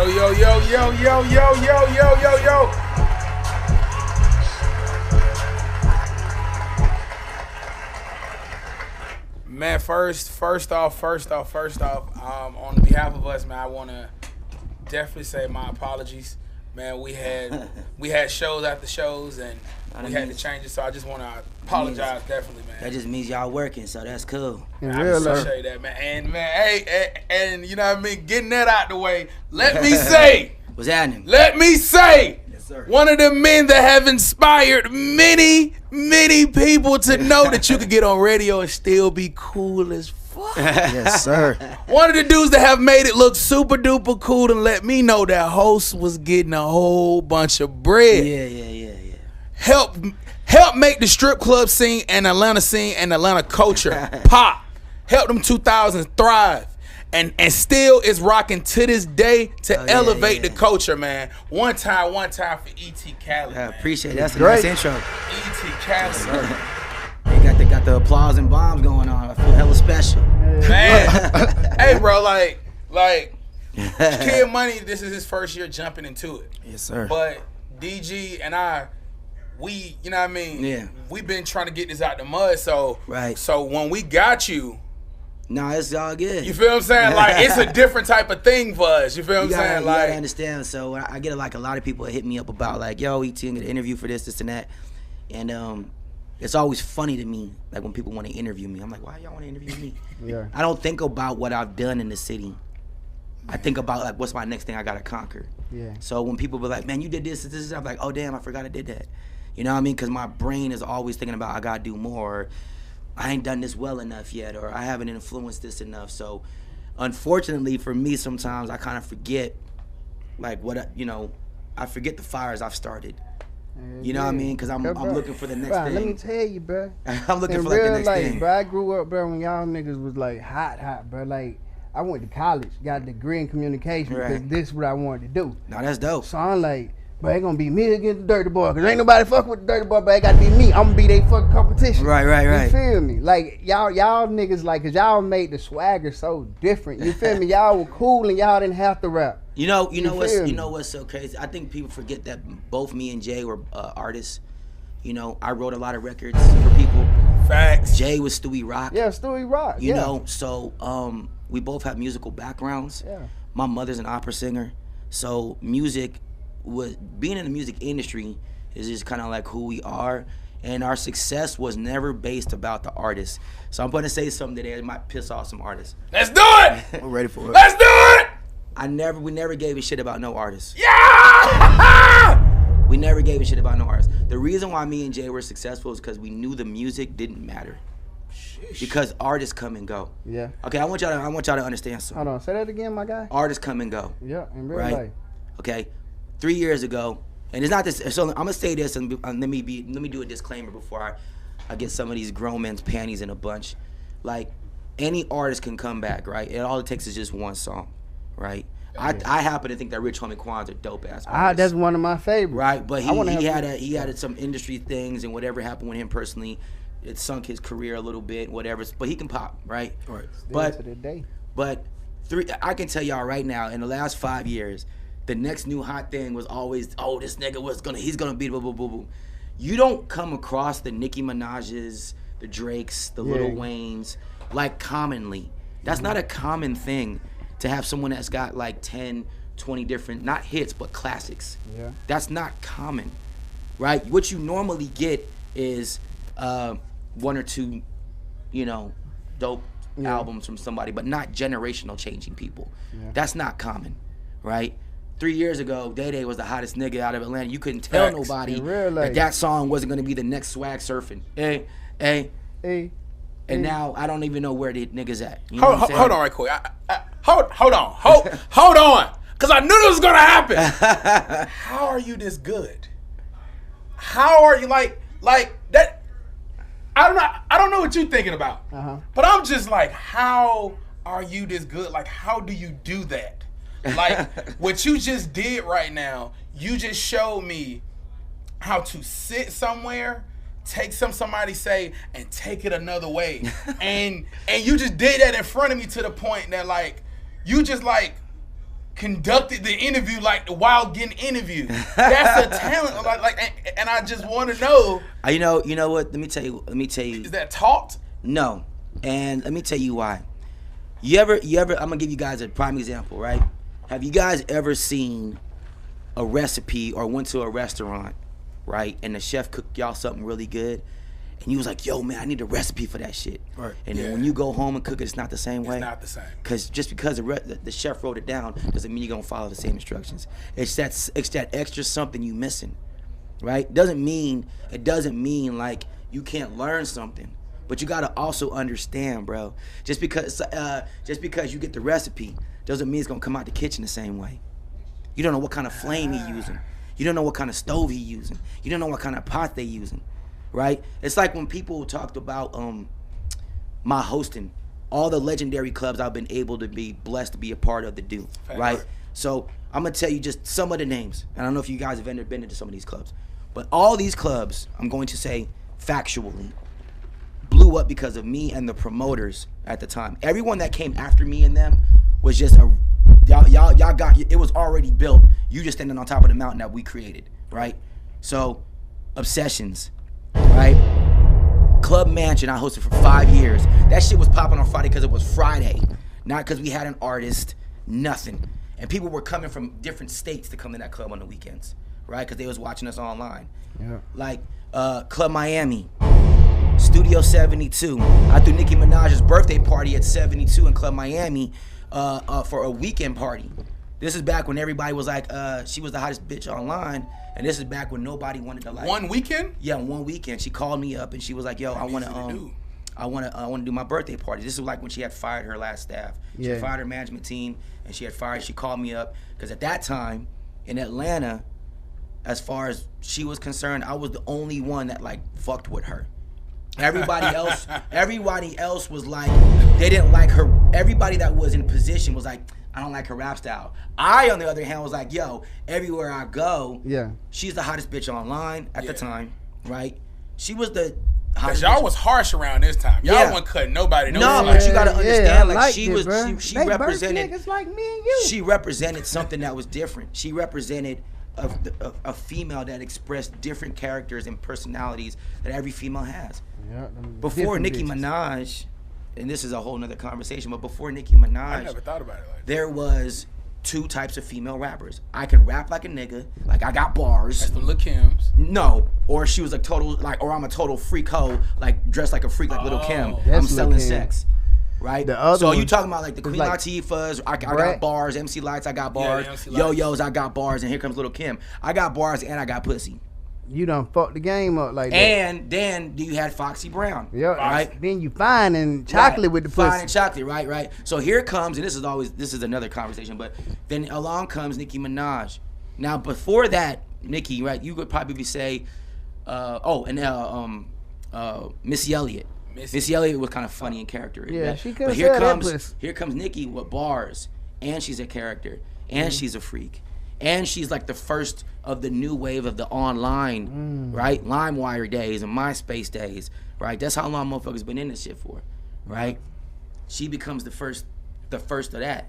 Yo, yo, yo, yo, yo, yo, yo, yo, yo, yo. Man, first off, on behalf of us, man, I want to definitely say my apologies. Man, we had shows after shows, and we had to change it, so I just want to apologize, definitely, man. That just means y'all working, so that's cool. I appreciate that, man. And, man, hey, and you know what I mean? Getting that out the way, let me say. What's happening? Let me say. Yes, sir. One of the men that have inspired many, many people to know that you could get on radio and still be cool as fuck. Yes, sir. One of the dudes that have made it look super duper cool and let me know that host was getting a whole bunch of bread. Yeah. Help make the strip club scene and Atlanta culture pop. Help them 2000s thrive. And still is rocking to this day to elevate the culture, man. One time for E.T. Cali. I appreciate it. That's a Great. nice intro. E.T. Cali. They got the applause and bombs going on. I feel hella special. Man. Hey, bro, like Kid Money, this is his first year jumping into it. Yes, sir. But DG and we, you know what I mean? Yeah. We've been trying to get this out the mud, so Right. So when we got you, Nah, it's all good. you feel what I'm saying? Like, it's a different type of thing for us. You feel what I'm saying? You Like, gotta understand. So I get like a lot of people hit me up about like, yo, ET, I'm gonna interview for this and that, and it's always funny to me like when people want to interview me. I'm like, why y'all want to interview me? Yeah. I don't think about what I've done in the city. I think about like what's my next thing I gotta conquer. Yeah. So when people be like, man, you did this, I'm like, oh damn, I forgot I did that. You know what I mean? Because my brain is always thinking about I gotta do more. Or, I ain't done this well enough yet, or I haven't influenced this enough. So, unfortunately for me, sometimes I kind of forget, like I forget the fires I've started. You know what I mean? Because I'm looking for the next thing. Let me tell you, bro. I'm looking In for like the real next life, thing. bro, I grew up, bro, when y'all niggas was like hot, bro. Like, I went to college, got a degree in communication because Right. this is what I wanted to do. No, that's dope. So I'm like, bro, it gonna be me against the dirty boy, cause ain't nobody fuck with the dirty boy, but it gotta be me. I'm gonna be they fucking competition. Right. You feel me? Like y'all niggas, like, cause y'all made the swagger so different. You feel me? Y'all were cool and y'all didn't have to rap. You know feel me? what's so crazy? I think people forget that both me and Jay were artists. You know, I wrote a lot of records for people. facts. Jay was Stewie Rock. Yeah, Stewie Rock. You know, so we both have musical backgrounds. Yeah. My mother's an opera singer, so being in the music industry is just kind of like who we are, and our success was never based about the artist. So I'm going to say something today that might piss off some artists. Let's do it. We're ready for it. Let's do it. We never gave a shit about no artists. Yeah. We never gave a shit about no artists. The reason why me and Jay were successful is because we knew the music didn't matter. Because artists come and go. Yeah. Okay, I want y'all to understand something. Hold on, say that again, my guy. Artists come and go. Yeah, in real Right? life. Okay, 3 years ago, and it's not this. So I'm gonna say this, and let me do a disclaimer before I get some of these grown men's panties in a bunch. Like, any artist can come back, right? And all it takes is just one song, right? I happen to think that Rich Homie Quan's a dope ass artist. That's one of my favorites. Right, but I wanna he have- had some industry things, and whatever happened with him personally, it sunk his career a little bit, whatever. But he can pop, right? Still But to the day. But I can tell y'all right now, in the last 5 years, the next new hot thing was always, oh, this nigga he's gonna beat boo boo boo boo. You don't come across the Nicki Minaj's, the Drakes, the Lil Waynes, like commonly. That's not a common thing to have someone that's got like 10, 20 different, not hits, but classics. Yeah. That's not common, right? What you normally get is one or two, dope albums from somebody, but not generational changing people. Yeah. That's not common, right? 3 years ago, Day Day was the hottest nigga out of Atlanta. You couldn't tell nobody that song wasn't gonna be the next Swag Surfing. Hey. And now I don't even know where the niggas at. You know Hold on right quick. Hold on. Because I knew this was going to happen. How are you this good? How are you like that? I don't know what you're thinking about. But I'm just like, how are you this good? Like, how do you do that? Like, what you just did right now, you just showed me how to sit somewhere, take somebody say, and take it another way. and you just did that in front of me to the point that, like, you just, like, conducted the interview like while getting interviewed. That's a talent. And I just want to know. You know what? Let me tell you. Is that taught? No, and let me tell you why. You ever? I'm gonna give you guys a prime example, right? Have you guys ever seen a recipe or went to a restaurant, right? And the chef cooked y'all something really good, and you was like, "Yo, man, I need a recipe for that shit." Right. And then when you go home and cook it, it's not the same way. It's not the same. Because just because the chef wrote it down doesn't mean you're gonna follow the same instructions. It's that extra something you missing, right? It doesn't mean like you can't learn something, but you gotta also understand, bro. Just because you get the recipe doesn't mean it's gonna come out the kitchen the same way. You don't know what kind of flame he using. You don't know what kind of stove he using. You don't know what kind of pot they using, right? It's like when people talked about my hosting, all the legendary clubs I've been able to be blessed to be a part of to do, right? So I'm gonna tell you just some of the names. And I don't know if you guys have ever been into some of these clubs, but all these clubs, I'm going to say factually, blew up because of me and the promoters at the time. Everyone that came after me and them was just y'all got it was already built. You just standing on top of the mountain that we created, right? So, Obsessions, right? Club Mansion, I hosted for 5 years. That shit was popping on Friday because it was Friday, not because we had an artist, nothing. And people were coming from different states to come to that club on the weekends, right? Because they was watching us online. Yeah. Like Club Miami, Studio 72. I threw Nicki Minaj's birthday party at 72 in Club Miami for a weekend party. This is back when everybody was like, she was the hottest bitch online, and this is back when nobody wanted to like. One weekend? Yeah, one weekend. She called me up and she was like, "Yo, I want to do my birthday party." This is like when she had fired her last staff. She had fired her management team, and she called me up because at that time in Atlanta, as far as she was concerned, I was the only one that like fucked with her. Everybody else was like, they didn't like her. Everybody that was in position was like, I don't like her rap style. I, on the other hand, was like, yo, everywhere I go, she's the hottest bitch online at the time, right? She was the hottest. Y'all was harsh around this time. Y'all wasn't cutting nobody. No, but you gotta understand, like she represented niggas like me and you. She represented something that was different. She represented a female that expressed different characters and personalities that every female has. Yeah, before Nicki Minaj, and this is a whole nother conversation, but before Nicki Minaj, I never thought about it like that. There was two types of female rappers. I can rap like a nigga, like I got bars. That's the Lil' Kims. No, or she was a total, like, or I'm a total freak hoe, like dressed like a freak like Lil' Kim. I'm selling sex. Right? So you talking about like the Queen Latifahs, I got bars, MC Lights, I got bars, Yo-Yos, I got bars, and here comes Lil' Kim. I got bars and I got pussy. You done fucked the game up like that. And then you had Foxy Brown. Yeah. Right? Then you fine and chocolate with the pussy. Fine and chocolate, right. So here comes, and this is another conversation, but then along comes Nicki Minaj. Now before that, Nicki, right, you could probably say, Missy Elliott. Missy Elliott was kind of funny in character. Yeah, she could. But here comes Nicki with bars, and she's a character, and she's a freak, and she's like the first of the new wave of the online, right? LimeWire days and MySpace days, right? That's how long motherfuckers been in this shit for, right? She becomes the first of that.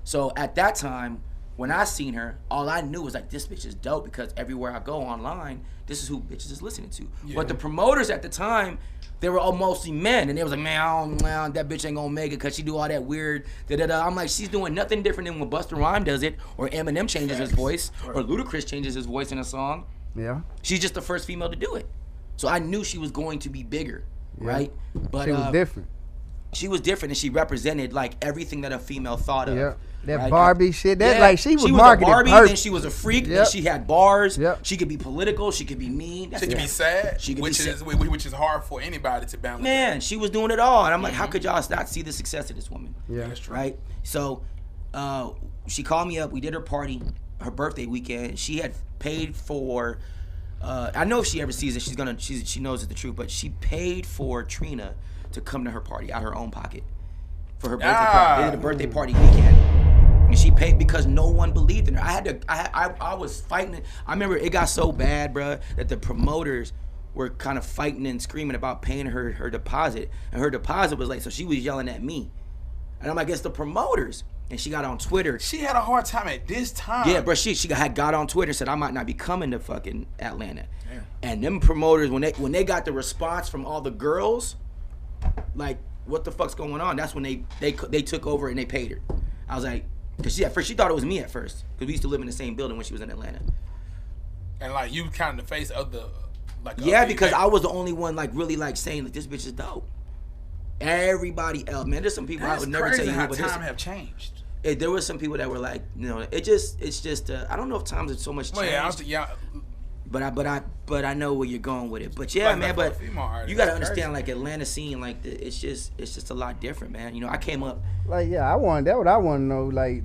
So at that time, when I seen her, all I knew was like, this bitch is dope because everywhere I go online, this is who bitches is listening to. Yeah. But the promoters at the time, they were all mostly men, and they was like, man, that bitch ain't gonna make it because she do all that weird da-da-da. I'm like, she's doing nothing different than when Busta Rhymes does it, or Eminem changes his voice, or Ludacris changes his voice in a song. Yeah. She's just the first female to do it. So I knew she was going to be bigger, right? But she was different. She was different, and she represented like everything that a female thought of. Yeah. That Barbie shit. That like she was marketed a Barbie, perfect. Then she was a freak. Then she had bars. She could be political. She could be mean. She could be sad. Which is hard for anybody to balance. Man, she was doing it all, and I'm like, how could y'all not see the success of this woman? Yeah, that's true. Right. So, she called me up. We did her party, her birthday weekend. She had paid for. I know if she ever sees it, she knows it's the truth. But she paid for Trina to come to her party out of her own pocket for her birthday party. They did a birthday party weekend. And she paid because no one believed in her. I was fighting. I remember it got so bad, bro, that the promoters were kind of fighting and screaming about paying her deposit. And her deposit was late, so she was yelling at me. And I'm like, it's the promoters. and she got on Twitter. She had a hard time at this time. Yeah, bro. She had got on Twitter and said I might not be coming to fucking Atlanta. Yeah. And them promoters when they got the response from all the girls, like what the fuck's going on? That's when they took over and they paid her. I was like, cause at first she thought it was me at first, cause we used to live in the same building when she was in Atlanta. And like you kind of the face of the like. Yeah, because I was the only one like really like saying like this bitch is dope. Everybody else, man. There's some people I would never tell you, but time have changed. There was some people that were like, you know, it's just I don't know if times have so much changed. Well, yeah. But I know where you're going with it. But yeah, man. But you gotta understand, like Atlanta scene, like it's just a lot different, man. You know, I came up. Like I want what I want to know, like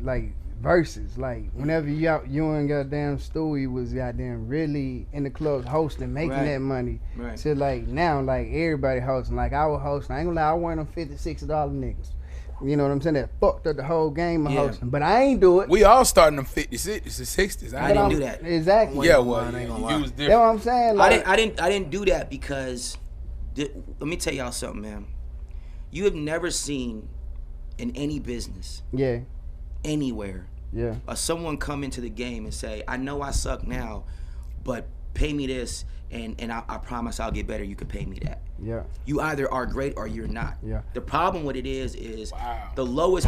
versus, like whenever you and goddamn Stewie was goddamn really in the clubs hosting, making that money. Right. So like now, like everybody hosting, like I was hosting. I ain't gonna lie, I won them $50, $60 niggas. You know what I'm saying? That fucked up the whole game of hosting. But I ain't do it. We all starting them 50s, 60s. I didn't do that. Exactly. Yeah, well, you was different. That's what I'm saying. Like, I didn't do that because let me tell y'all something, man. You have never seen in any business, anywhere, someone come into the game and say, I know I suck now, but pay me this and I promise I'll get better. You can pay me that. Yeah. You either are great or you're not. Yeah. The problem with it is the lowest,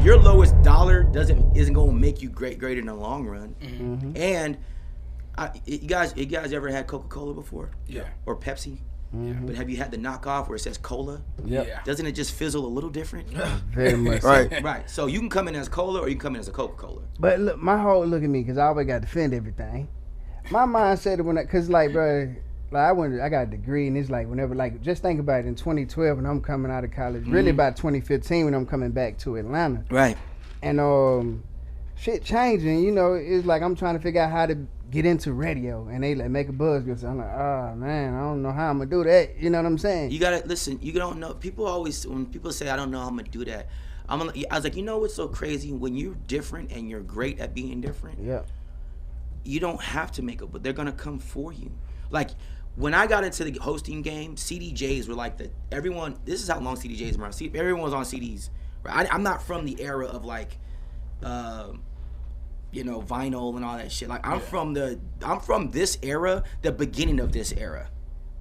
your lowest dollar isn't going to make you greater in the long run. Mm-hmm. And you guys ever had Coca-Cola before? Yeah. Or Pepsi? Mm-hmm. But have you had the knockoff where it says cola? Yeah. Doesn't it just fizzle a little different? Very much. Right. So you can come in as cola or you can come in as a Coca-Cola. But look, look at me, because I always got to defend everything. My mindset cause like, bro, like I got a degree, and it's like whenever, like, just think about it, in 2012 when I'm coming out of college, really about 2015 when I'm coming back to Atlanta. Right. And shit changing, you know, it's like I'm trying to figure out how to get into radio, and they like make a buzz. So I'm like, oh man, I don't know how I'm gonna do that. You know what I'm saying? You gotta listen. You don't know. People always, when people say I don't know how I'm gonna do that, I was like, you know what's so crazy? When you're different and you're great at being different, you don't have to make up, but they're gonna come for you. Like when I got into the hosting game, CDJs were like everyone. This is how long CDJs were on. Everyone was on CDs. Right? I'm not from the era of like. You know, vinyl and all that shit. Like I'm from this era, the beginning of this era.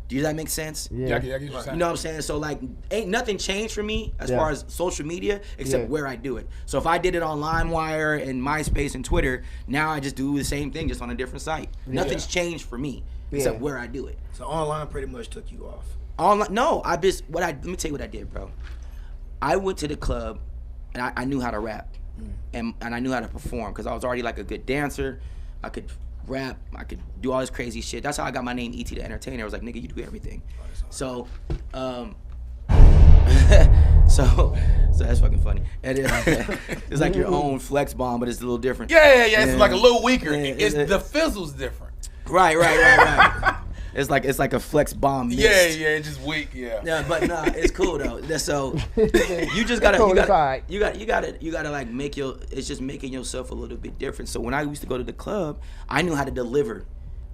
Does that make sense? Yeah. You know what I'm saying? So like, ain't nothing changed for me as far as social media except where I do it. So if I did it on LimeWire and MySpace and Twitter, now I just do the same thing, just on a different site. Nothing's changed for me except where I do it. So online pretty much took you off. Online? No, let me tell you what I did, bro. I went to the club and I knew how to rap. And I knew how to perform because I was already like a good dancer. I could rap. I could do all this crazy shit. That's how I got my name, E.T. the Entertainer. I was like, nigga, you do everything. So, so that's fucking funny. And it's like your own flex bomb, but it's a little different. Yeah. It's like a little weaker. The fizzle's different. Right. It's like a flex bomb mist. Yeah, it's just weak. Yeah, but nah, it's cool though. So you just gotta like make it's just making yourself a little bit different. So when I used to go to the club, I knew how to deliver,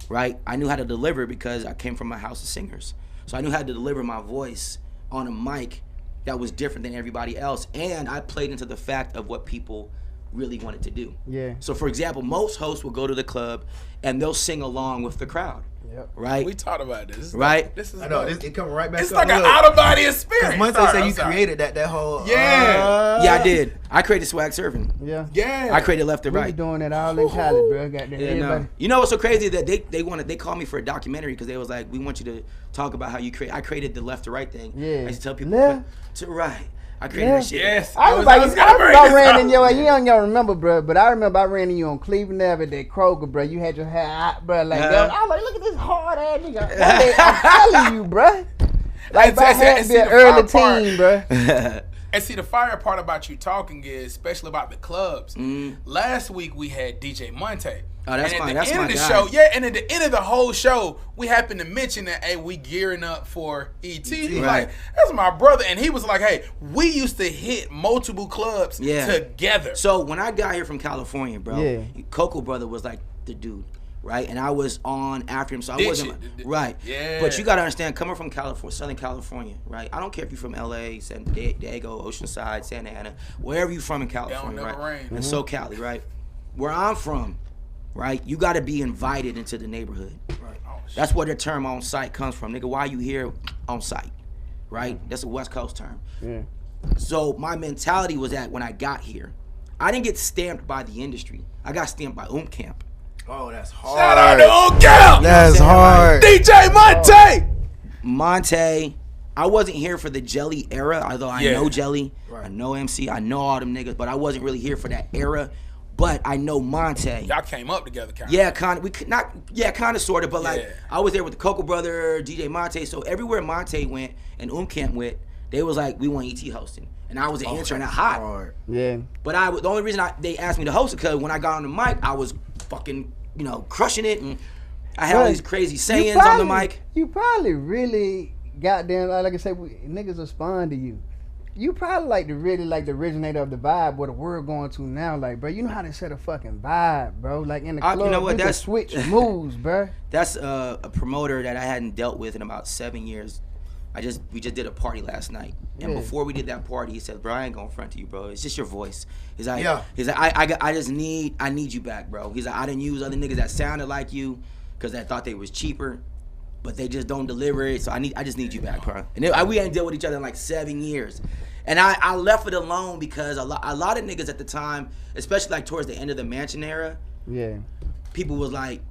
right? I knew how to deliver because I came from a house of singers. So I knew how to deliver my voice on a mic that was different than everybody else, and I played into the fact of what people really wanted to do. Yeah. So for example, most hosts will go to the club and they'll sing along with the crowd. Yep. Right. We talked about this. Right. I know it coming right back. It's like an out of body experience. Monte said you created that whole. Yeah, I did. I created swag surfing. Yeah. I created left to right. We doing it all in college, bro. Everybody. You know what's so crazy that they called me for a documentary because they was like, we want you to talk about how you create. I created the left to right thing. Yeah. I used to tell people left to right. I created that shit. Yes. I ran in your. You don't remember, bro, but I remember I ran in you on Cleveland Avenue at Kroger, bro. You had your hair out, bro. Like that. I was like, look at this hard ass nigga. I'm telling you, bro. Like I had to be an early teen, bro. And see, the fire part about you talking is, especially about the clubs. Last week we had DJ Monte. Oh, that's and my at the end of the guy. show, and at the end of the whole show, we happened to mention that, hey, we gearing up for E.T. He's like, that's my brother. And he was like, hey, we used to hit multiple clubs together. So when I got here from California, bro, Coco Brother was like the dude. right? And I was on after him, so I Did wasn't you? right. Yeah. But you gotta understand, coming from California, Southern California, right? I don't care if you're from LA, San Diego, Oceanside, Santa Ana, wherever you're from in California, never right? rain. And so Cali, right? Where I'm from, right? You gotta be invited into the neighborhood. Right. Oh, shit. That's where the term on site comes from. Nigga, why you here on site? Right? That's a West Coast term. Yeah. So my mentality was that when I got here, I didn't get stamped by the industry. I got stamped by Camp. Oh, that's hard. Shout out to Old Gal. That's hard. DJ Monte. Monte, I wasn't here for the Jelly era, although I know Jelly, Right. I know MC, I know all them niggas, but I wasn't really here for that era. But I know Monte. Y'all came up together, kind of. Yeah, kind of, sort of, but like Yeah. I was there with the Coco Brother, DJ Monte. So everywhere Monte went and Camp went, they was like, we want ET hosting, and I was the intern at Hot. Hard. Yeah. But the only reason they asked me to host it because when I got on the mic, I was fucking crushing it, and I had all these crazy sayings on the mic. You probably really goddamn like I said, niggas respond to you. You probably like the originator of the vibe where the world going to now. Like, bro, you know how to set a fucking vibe, bro. Like in the club, you know what? can That's switch moves, bro. That's a promoter that I hadn't dealt with in about 7 years. We just did a party last night, and Yeah. before we did that party, he said, "Bro, I ain't going front to you, bro. It's just your voice." He's like, Yeah. I need you back, bro. He's like, I didn't use other niggas that sounded like you because I thought they was cheaper, but they just don't deliver it. So I just need you back, bro. And we ain't dealt with each other in like 7 years. And I left it alone because a lot of niggas at the time, especially like towards the end of the Mansion era, Yeah. people was like,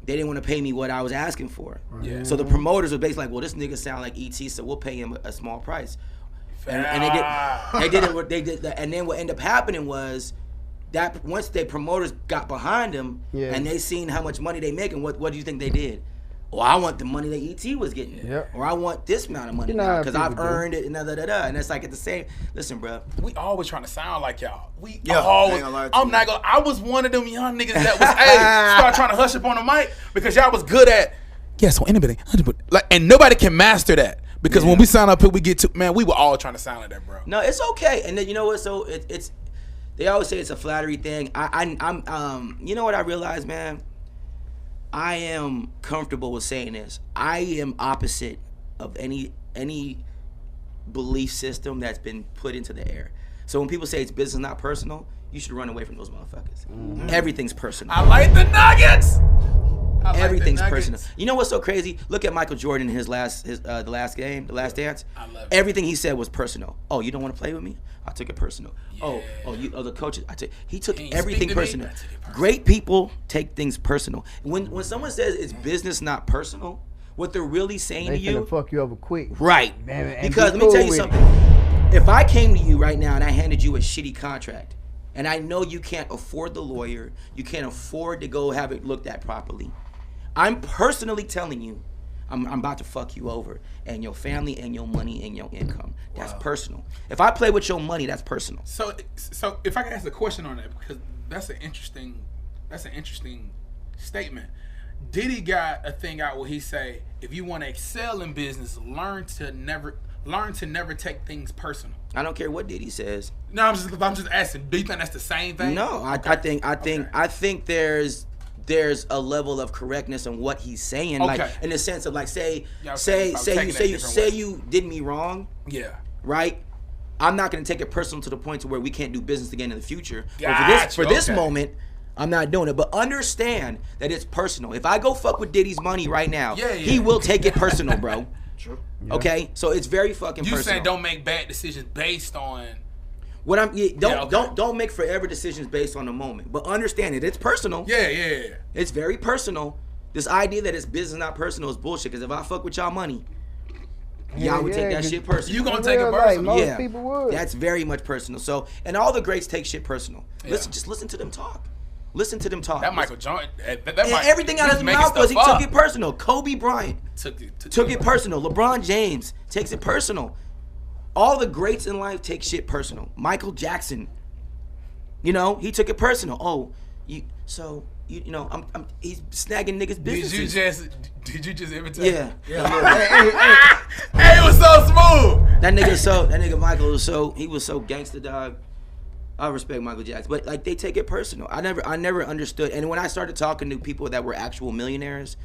they didn't want to pay me what I was asking for. Yeah. So the promoters were basically like, well, this nigga sound like ET, so we'll pay him a small price. And they did. And then what ended up happening was that once the promoters got behind him and they seen how much money they making, what do you think they did? Well, I want the money that ET was getting, or I want this amount of money now because I've earned it, and and it's like at the same. Listen, bro, we always trying to sound like y'all. We Yeah, always. I ain't gonna lie to I'm you. not gonna. I was one of them young niggas that was start trying to hush up on the mic because y'all was good at. Yeah, so anybody, like, and nobody can master that because when we sign up here, we get to man. We were all trying to sound like that, bro. no, it's okay. And then you know what? So it's they always say it's a flattery thing. I'm you know what I realized, man. I am comfortable with saying this. I am opposite of any belief system that's been put into the air. So when people say it's business, not personal, you should run away from those motherfuckers. Everything's personal. I like the Nuggets. I like the Everything's Nuggets. personal. You know what's so crazy? Look at Michael Jordan in the last game, the last dance. I love it. Everything he said was personal. Oh, you don't want to play with me? I took it personal. Oh, the coaches. He took Can't everything speak to me? personal. I took it personal. Great people take things personal. When someone says it's business, not personal, what they're really saying They to you, finna fuck you over quick. right? And Because be let me tell cool you with something. If I came to you right now and I handed you a shitty contract, and I know you can't afford the lawyer, you can't afford to go have it looked at properly, I'm personally telling you, I'm about to fuck you over, and your family, and your money, and your income. That's personal. If I play with your money, that's personal. So if I can ask a question on that, because that's an interesting statement. Diddy got a thing out where he say, if you want to excel in business, learn to never take things personal. I don't care what Diddy says. No, I'm just asking. Do you think that's the same thing? No, I think there's a level of correctness in what he's saying, like Okay. in the sense of like say Yeah, okay. you did me wrong, Yeah. right? I'm not gonna take it personal to the point to where we can't do business again in the future. But Gotcha, for this okay. moment, I'm not doing it. But understand that it's personal. If I go fuck with Diddy's money right now, Yeah. he will take it personal, bro. True. Okay, so it's very fucking You personal. saying don't make bad decisions based on. What I'm okay. don't make forever decisions based on the moment, but understand it. It's personal. Yeah. It's very personal. This idea that it's business not personal is bullshit. Because if I fuck with y'all money, y'all would take that shit personal. You gonna In take it real life, personal? most people would. That's very much personal. So, and all the greats take shit personal. Yeah. Just listen to them talk. Listen to them talk. That Michael Jordan. That And Mike- everything out he of his making mouth was he stuff took up. it personal. Kobe Bryant Took took it personal. LeBron James takes it personal. All the greats in life take shit personal. Michael Jackson, he took it personal. Oh, he's snagging niggas' businesses. Did you just imitate? Yeah. Hey, it was so smooth. That nigga Michael was so gangster, dog. I respect Michael Jackson, but like they take it personal. I never understood. And when I started talking to people that were actual millionaires,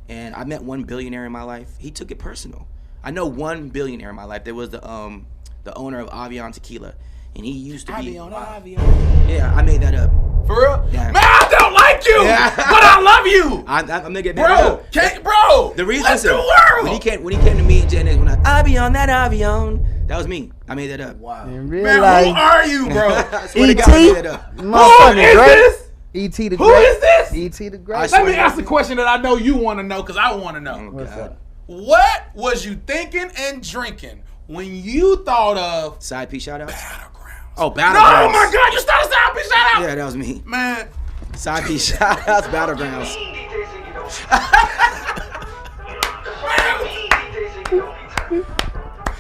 and I met one billionaire in my life, he took it personal. I know one billionaire in my life. There was the owner of Avion Tequila, and he used to be. Avion. Yeah, I made that up. For real? Yeah. Man, I don't like you, but I love you. I'm gonna get back up. Bro, The reason let's do is world. when he came to me and Jen, when I be on that Avion, that was me. I made that up. Wow. In real Man, life, who are you, bro? I swear to God, I made that up. Who motherfucking is great. this? E.T. the Who Great. is this? E.T. the Great. I Let swear me to ask God. the question that I know you want to know, because I want to know. What's God. up? What was you thinking and drinking when you thought of Side piece shout out. Battlegrounds? Oh, No, Battlegrounds. oh my God, you started side piece shout out. Yeah, that was me. Man, Side piece shout outs, Battlegrounds.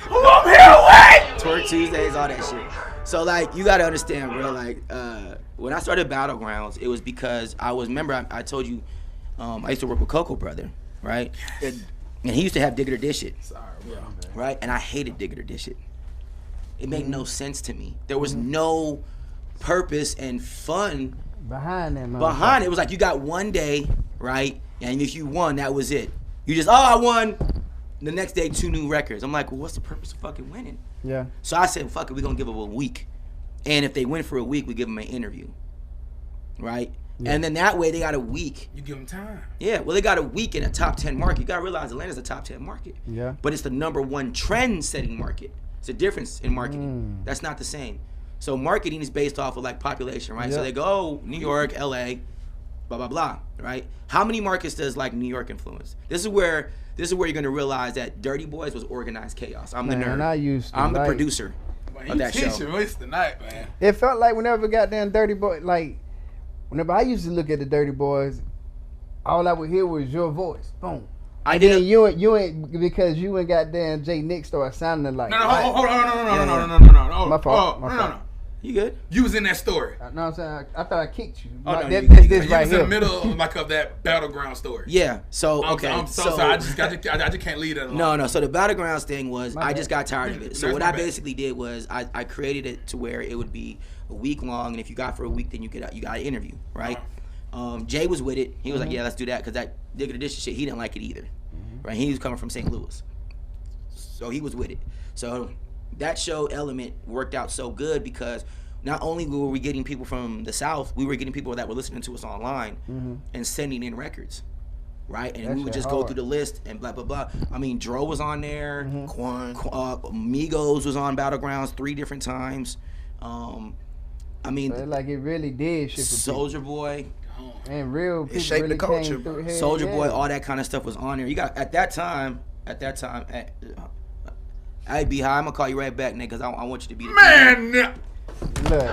who I'm here with? Twerk Tuesdays, all that shit. So like you gotta understand, bro. Like when I started Battlegrounds, it was because I told you I used to work with Coco Brother, right? And he used to have Dig It or Dish It, Sorry, bro. right? And I hated Dig It or Dish It. It made no sense to me. There was no purpose and fun Behind that, behind it. It was like you got one day, right? And if you won, that was it. You just, I won. The next day, 2 new records. I'm like, well, what's the purpose of fucking winning? Yeah. So I said, fuck it, we're going to give them a week. And if they win for a week, we give them an interview. Right? Yeah. And then that way, they got a week. You give them time. Yeah, well, they got a week in a top 10 market. You got to realize Atlanta's a top 10 market. Yeah. But it's the #1 trend-setting market. It's a difference in marketing. That's not the same. So marketing is based off of like population, right? Yeah. So they go, oh, New York, LA, blah, blah, blah, right? How many markets does like New York influence? This is where you're gonna realize that Dirty Boys was organized chaos. I'm the nerd. I'm the producer of that show. You waste the night, man. It felt like whenever goddamn Dirty Boy, like whenever I used to look at the Dirty Boys, all I would hear was your voice. Boom. I And did. then you ain't because you and goddamn Jay Nick started sounding like. No, hold on, no. My fault. No. You good? You was in that story. You know what I'm saying? I thought I kicked you. Oh, no, This you You right was in here. the middle of, like, of that battleground story. Yeah. So okay. I'm so sorry. I just can't leave that alone. No. So the Battlegrounds thing was My I bad. just got tired of it. So That's what my I bad. basically did was I created it to where it would be a week long, and if you got for a week, then you got an interview, right? Jay was with it. He was like, yeah, let's do that, because that Dig It or Dish It shit, he didn't like it either, right? He was coming from St. Louis, so he was with it. So that show element worked out so good because not only were we getting people from the South, we were getting people that were listening to us online and sending in records, right? And That we would shit just go hard. through the list and blah, blah, blah. I mean, Dro was on there. Quan. Migos was on Battlegrounds 3 different times. I mean, So it's like it really did shit for people. Soldier Boy, And real people shaped really the culture, came bro. through. Hell Soldier yeah. Boy, all that kind of stuff was on there. You got at that time. Hey, B, hi, I'm gonna call you right back, nigga, because I want you to be the PD. Man, Look.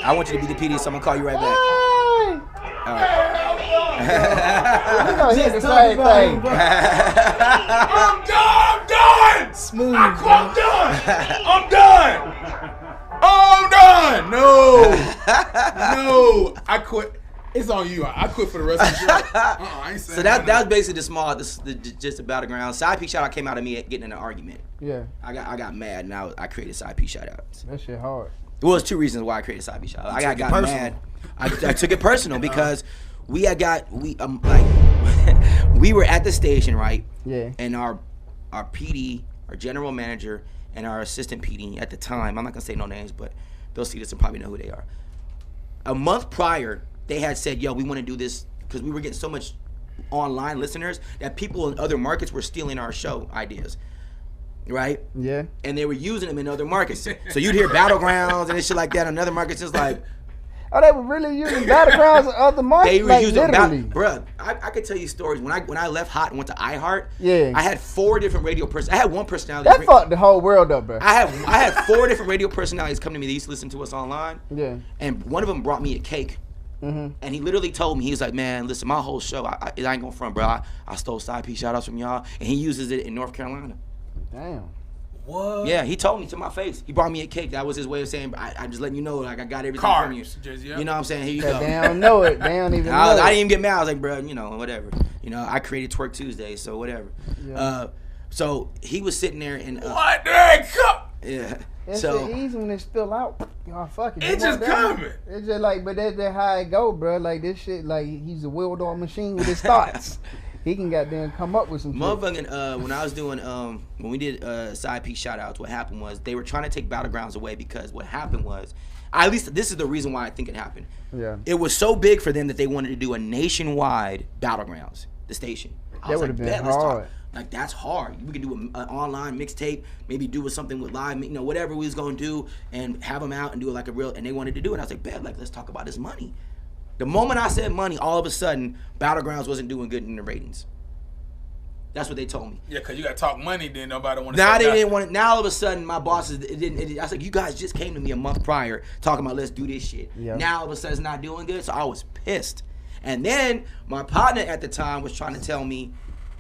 I want you to be the PD, so I'm gonna call you right back. All right. We gonna hit the same thing. I'm done. Smooth, I'm bro. done. No, I quit. It's on you. I quit for the rest of the show. I ain't saying So that was basically just the Battleground. Side P shout out came out of me getting in an argument. Yeah, I got mad and I created Side P shout outs. that shit hard. Well, there's 2 reasons why I created Side P shout out. I took it got personal. mad. I took it personal because we were at the station, right? Yeah. And our PD, our general manager, and our assistant PD at the time, I'm not gonna say no names, but they'll see this and probably know who they are. A month prior, they had said, yo, we want to do this because we were getting so much online listeners that people in other markets were stealing our show ideas, right? Yeah. And they were using them in other markets. So you'd hear Battlegrounds and shit like that in other markets. It's like, Oh, they were really using Battlegrounds of the market. they were like, using literally. bruh. I could tell you stories. When I left Hot and went to iHeart, Yeah. I had 4 different radio I had one personality. That fucked the whole world up, bro. I had 4 different radio personalities come to me. They used to listen to us online. Yeah. And one of them brought me a cake. Mm-hmm. And he literally told me, he was like, man, listen, my whole show, I ain't going front, bro. I stole Side P shout outs from y'all. And he uses it in North Carolina. Damn. What? Yeah, he told me to my face. He brought me a cake. That was his way of saying, I'm just letting you know, like, I got everything from you. Cards. Yeah. You know what I'm saying? Here you Cause go. they don't know it. They don't even know I didn't it. even get mad. I was like, bro, you know, whatever. You know, I created Twerk Tuesday, so whatever. Yeah. So he was sitting there and What the heck? yeah. It's So easy when it spill out. Y'all fuck it. It's just coming. It's just like, but that's how it go, bro. Like this shit, like he's a well-oiled machine with his thoughts. He can goddamn come up with some shit. motherfucking when I was doing when we did side piece shout outs, what happened was they were trying to take Battlegrounds away because what happened was, at least this is the reason why I think it happened. Yeah. It was so big for them that they wanted to do a nationwide Battlegrounds, the station. That would have been hard. Like, that's hard. We could do an online mixtape, maybe do something with live, whatever we was gonna do, and have them out and do it like a real. And they wanted to do it. I was like, bet, like, let's talk about this money. The moment I said money, all of a sudden, Battlegrounds wasn't doing good in the ratings. That's what they told me. Yeah, because you got to talk money, then nobody want to Now say they nothing. didn't want it. Now all of a sudden, my bosses I was like, you guys just came to me a month prior talking about let's do this shit. Yeah. Now all of a sudden it's not doing good, so I was pissed. And then my partner at the time was trying to tell me,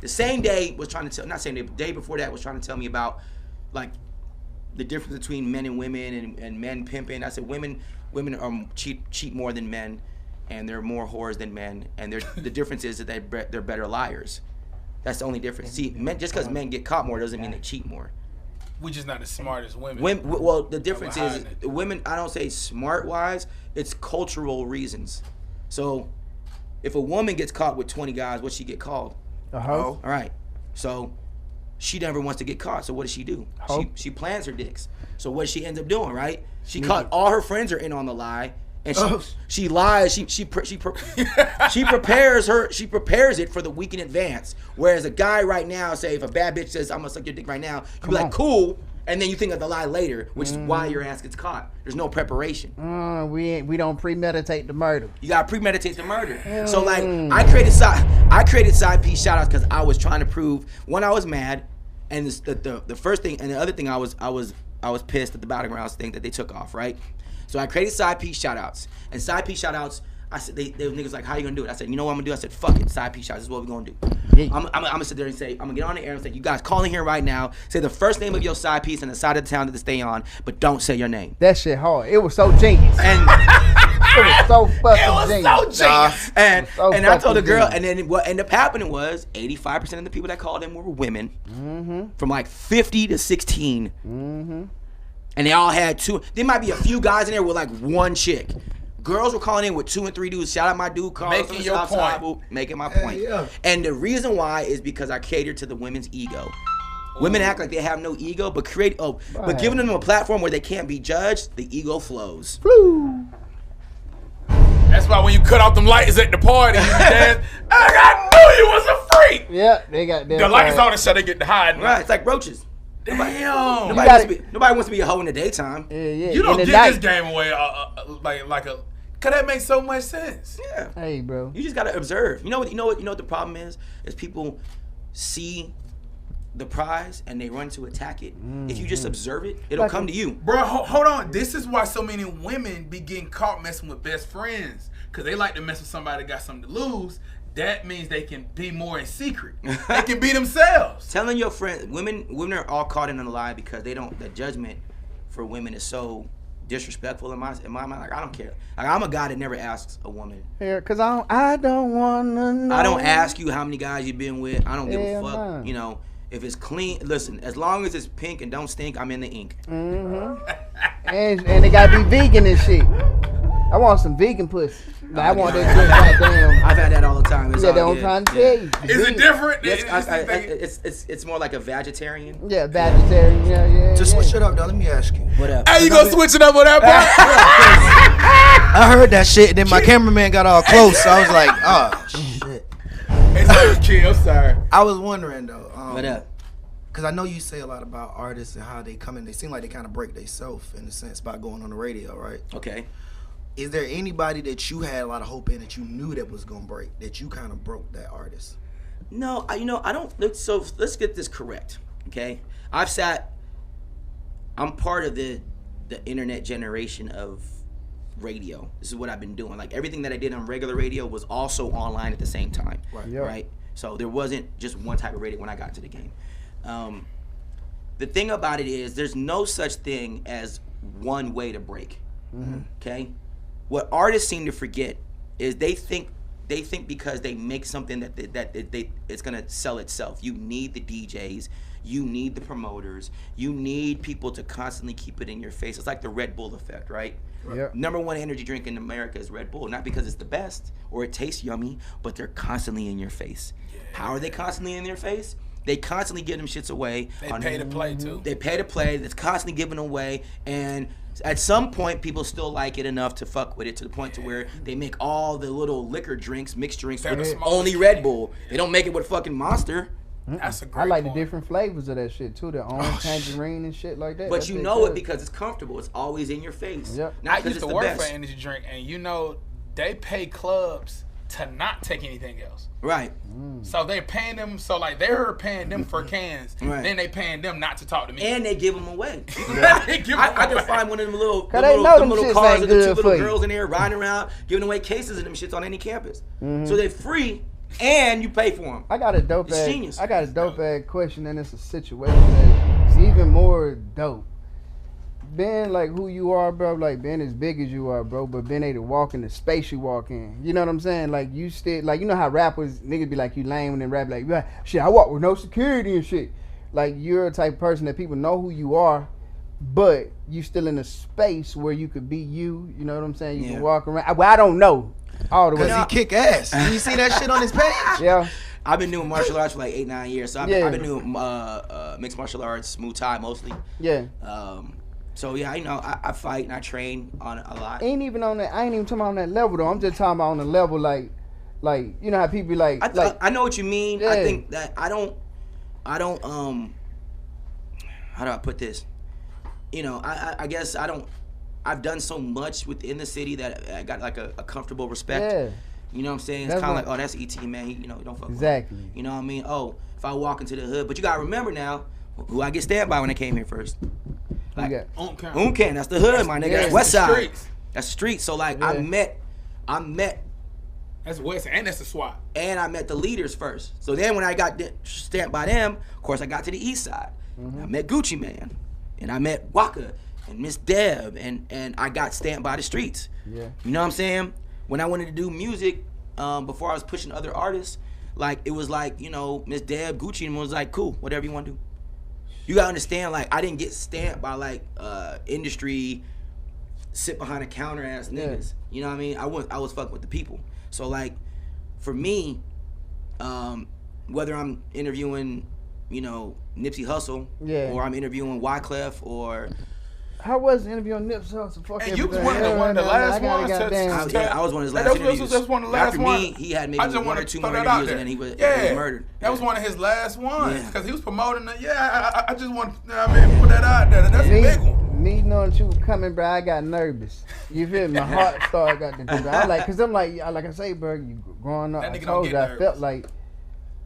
the same day was trying to tell, not same day, but day before that was trying to tell me about like the difference between men and women and men pimping. I said women are cheat more than men, and they're more whores than men, and the difference is that they're better liars. That's the only difference. See, men, just because men get caught more doesn't mean they cheat more. We just not as smart as women. Well, the difference is hiding it. women, I don't say smart wise, it's cultural reasons. So if a woman gets caught with 20 guys, what's she get called? A hoe. All right. So she never wants to get caught. So what does she do? Hoe. She plans her dicks. So what she ends up doing, right? She caught all her friends are in on the lie, and she lies. She prepares it for the week in advance. Whereas a guy right now, say if a bad bitch says I'm gonna suck your dick right now, you be like cool, and then you think of the lie later, which is why your ass gets caught. There's no preparation. We don't premeditate the murder. You gotta premeditate the murder. So like I created side piece shout outs because I was trying to prove, one, I was mad, and the first thing, and the other thing I was pissed at the Battlegrounds thing that they took off, right? So I created side piece shout outs. And side piece shout outs, I said, they niggas like, how you gonna do it? I said, you know what I'm gonna do? I said, fuck it, side piece shout outs, this is what we're gonna do. Yeah. I'm gonna sit there and say, I'm gonna get on the air and say, you guys call in here right now, say the first name of your side piece and the side of the town that to stay on, but don't say your name. That shit hard. It was so genius. And It was so fucking genius. and So I told the fucking girl, genius. and then what ended up happening was 85% of the people that called in were women, from like 50 to 16, and they all had two. There might be a few guys in there with like one chick. Girls were calling in with 2 and 3 dudes. Shout out my dude Carlos. Making your point. Making my point. yeah. And the reason why is because I cater to the women's ego. Women act like they have no ego, but but giving them a platform where they can't be judged, the ego flows. Woo. That's why when you cut off them lights at the party, you dance. I knew you was a freak. Yeah, they got that. The lights on and shut, they get to hide. Right? It's like roaches. Damn. Nobody wants to be a hoe in the daytime. Yeah, yeah. You don't In the give night. this game away like a. Cause that makes so much sense. Yeah. Hey, bro. You just gotta observe. You know what the problem is? Is people see the prize and they run to attack it. If you just observe it, it'll come to you. Bro, hold on. This is why so many women be getting caught messing with best friends. Cause they like to mess with somebody that got something to lose. That means they can be more in secret. They can be themselves. Telling your friends, women are all caught in a lie because they don't. The judgment for women is so disrespectful in my mind. Like, I don't care. Like, I'm a guy that never asks a woman. Here, cause I don't wanna know. I don't ask you how many guys you've been with. I don't give a Hell fuck. no. You know, if it's clean, listen. As long as it's pink and don't stink, I'm in the ink. And they gotta be vegan and shit. I want some vegan pussy. Like, I want that good goddamn. I've had that all the time. It's Yeah, all that's what I'm good. trying to Yeah. tell you. Is it different? Yes, it's more like a vegetarian. Yeah, vegetarian. Yeah. To switch it up, though, let me ask you. What up? Hey, you gonna switch it up on that part? I heard that shit, and then my cameraman got all close, so I was like, oh, shit. It's okay, I'm sorry. I was wondering, though. What up? Because I know you say a lot about artists and how they come in. They seem like they kind of break themselves, in a sense, by going on the radio, right? Okay. Is there anybody that you had a lot of hope in that you knew that was going to break, that you kind of broke that artist? No, I don't. So let's get this correct, okay? I'm part of the internet generation of radio. This is what I've been doing. Like, everything that I did on regular radio was also online at the same time, Right. Yeah. right? So there wasn't just one type of radio when I got to the game. The thing about it is there's no such thing as one way to break, okay? What artists seem to forget is they think they think because they make something that it's gonna sell itself. You need the DJs, you need the promoters, you need people to constantly keep it in your face. It's like the Red Bull effect, right? Yep. Number one energy drink in America is Red Bull, not because it's the best or it tastes yummy, but they're constantly in your face. Yeah. How are they constantly in your face? They constantly give them shits away. They pay to play too. They pay to play. That's constantly given away, and at some point, people still like it enough to fuck with it to the point to where they make all the little liquor drinks, mixed drinks with only Red Bull. They don't make it with fucking Monster. That's a great I like point. the different flavors of that shit too, the orange, tangerine, and shit like that. But That you shit know good. it because it's comfortable. It's always in your face. Yep. Not I because used it's to the work best. for energy drink, and you know they pay clubs to not take anything else. Right. So they're paying them. So like they're paying them for cans. Right. Then they paying them not to talk to me. And they give them away. They give 'em I can away. find one of them little, Cause they know them little shits cars ain't with the two good little for you. girls in there riding around, giving away cases of them shits on any campus. So they're free, and you pay for them. I got a dope It's ass. genius. I got a dope ass question, and it's a situation that's even more dope. Being like who you are, bro, like being as big as you are, bro, but being able to walk in the space you walk in. You know what I'm saying? Like you still, like you know how rappers niggas be like you lame when they rap like, yeah, shit, I walk with no security and shit. Like you're a type of person that people know who you are, but you still in a space where you could be you. You know what I'm saying? You Yeah. can walk around. Well, I don't know all the way. Cause he kick ass. You see that shit on his page? Yeah. I've been doing martial arts for like 8-9 years. So I've been doing mixed martial arts, Muay Thai mostly. Yeah. So yeah, you know, I fight and I train on it a lot. Ain't even on that. I ain't even talking about on that level though. I'm just talking about on the level like you know how people be like. I know what you mean. Yeah. I think that I don't. How do I put this? You know, I guess I don't. I've done so much within the city that I got like a comfortable respect. Yeah. You know what I'm saying? It's That's kind of what- like, oh, that's ET, man. He, you know, don't fuck with Exactly. him. You know what I mean? Oh, if I walk into the hood, but you gotta remember now who I get stabbed by when I came here first. Like, got? Uncan, that's the hood, my nigga. yeah, That's West the Side. streets. That's the street. So like, Yeah. I met That's West, and that's the SWAT. and I met the leaders first. So then when I got stamped by them, of course I got to the east side. I met Gucci Man, and I met Waka and Miss Deb, and I got stamped by the streets. Yeah. You know what I'm saying? When I wanted to do music, before I was pushing other artists, like it was like, you know, Miss Deb, Gucci, and was like, cool, whatever you want to do. You gotta understand, like I didn't get stamped by like industry sit behind a counter ass niggas. You know what I mean? I was fucking with the people. So like, for me, whether I'm interviewing, you know, Nipsey Hussle, Yeah. or I'm interviewing Wyclef, or How was the interview on Nipsey Hussle? Fuck And you was everything. one of the last I gotta ones to- goddamn- I was one of his last That's interviews. one of the last After ones. me, he had maybe I just one wanna or two throw more that out interviews, there. and then he was Yeah. murdered. That was one of his last ones Yeah. because he was promoting the. Yeah, I just want to put that out there. That's a big one. Me knowing that you was coming, bro, I got nervous. You feel me? My heart started got to do. I'm like, cause I'm like I say, bro, you growing up, That I nigga told don't you, get I nervous. felt like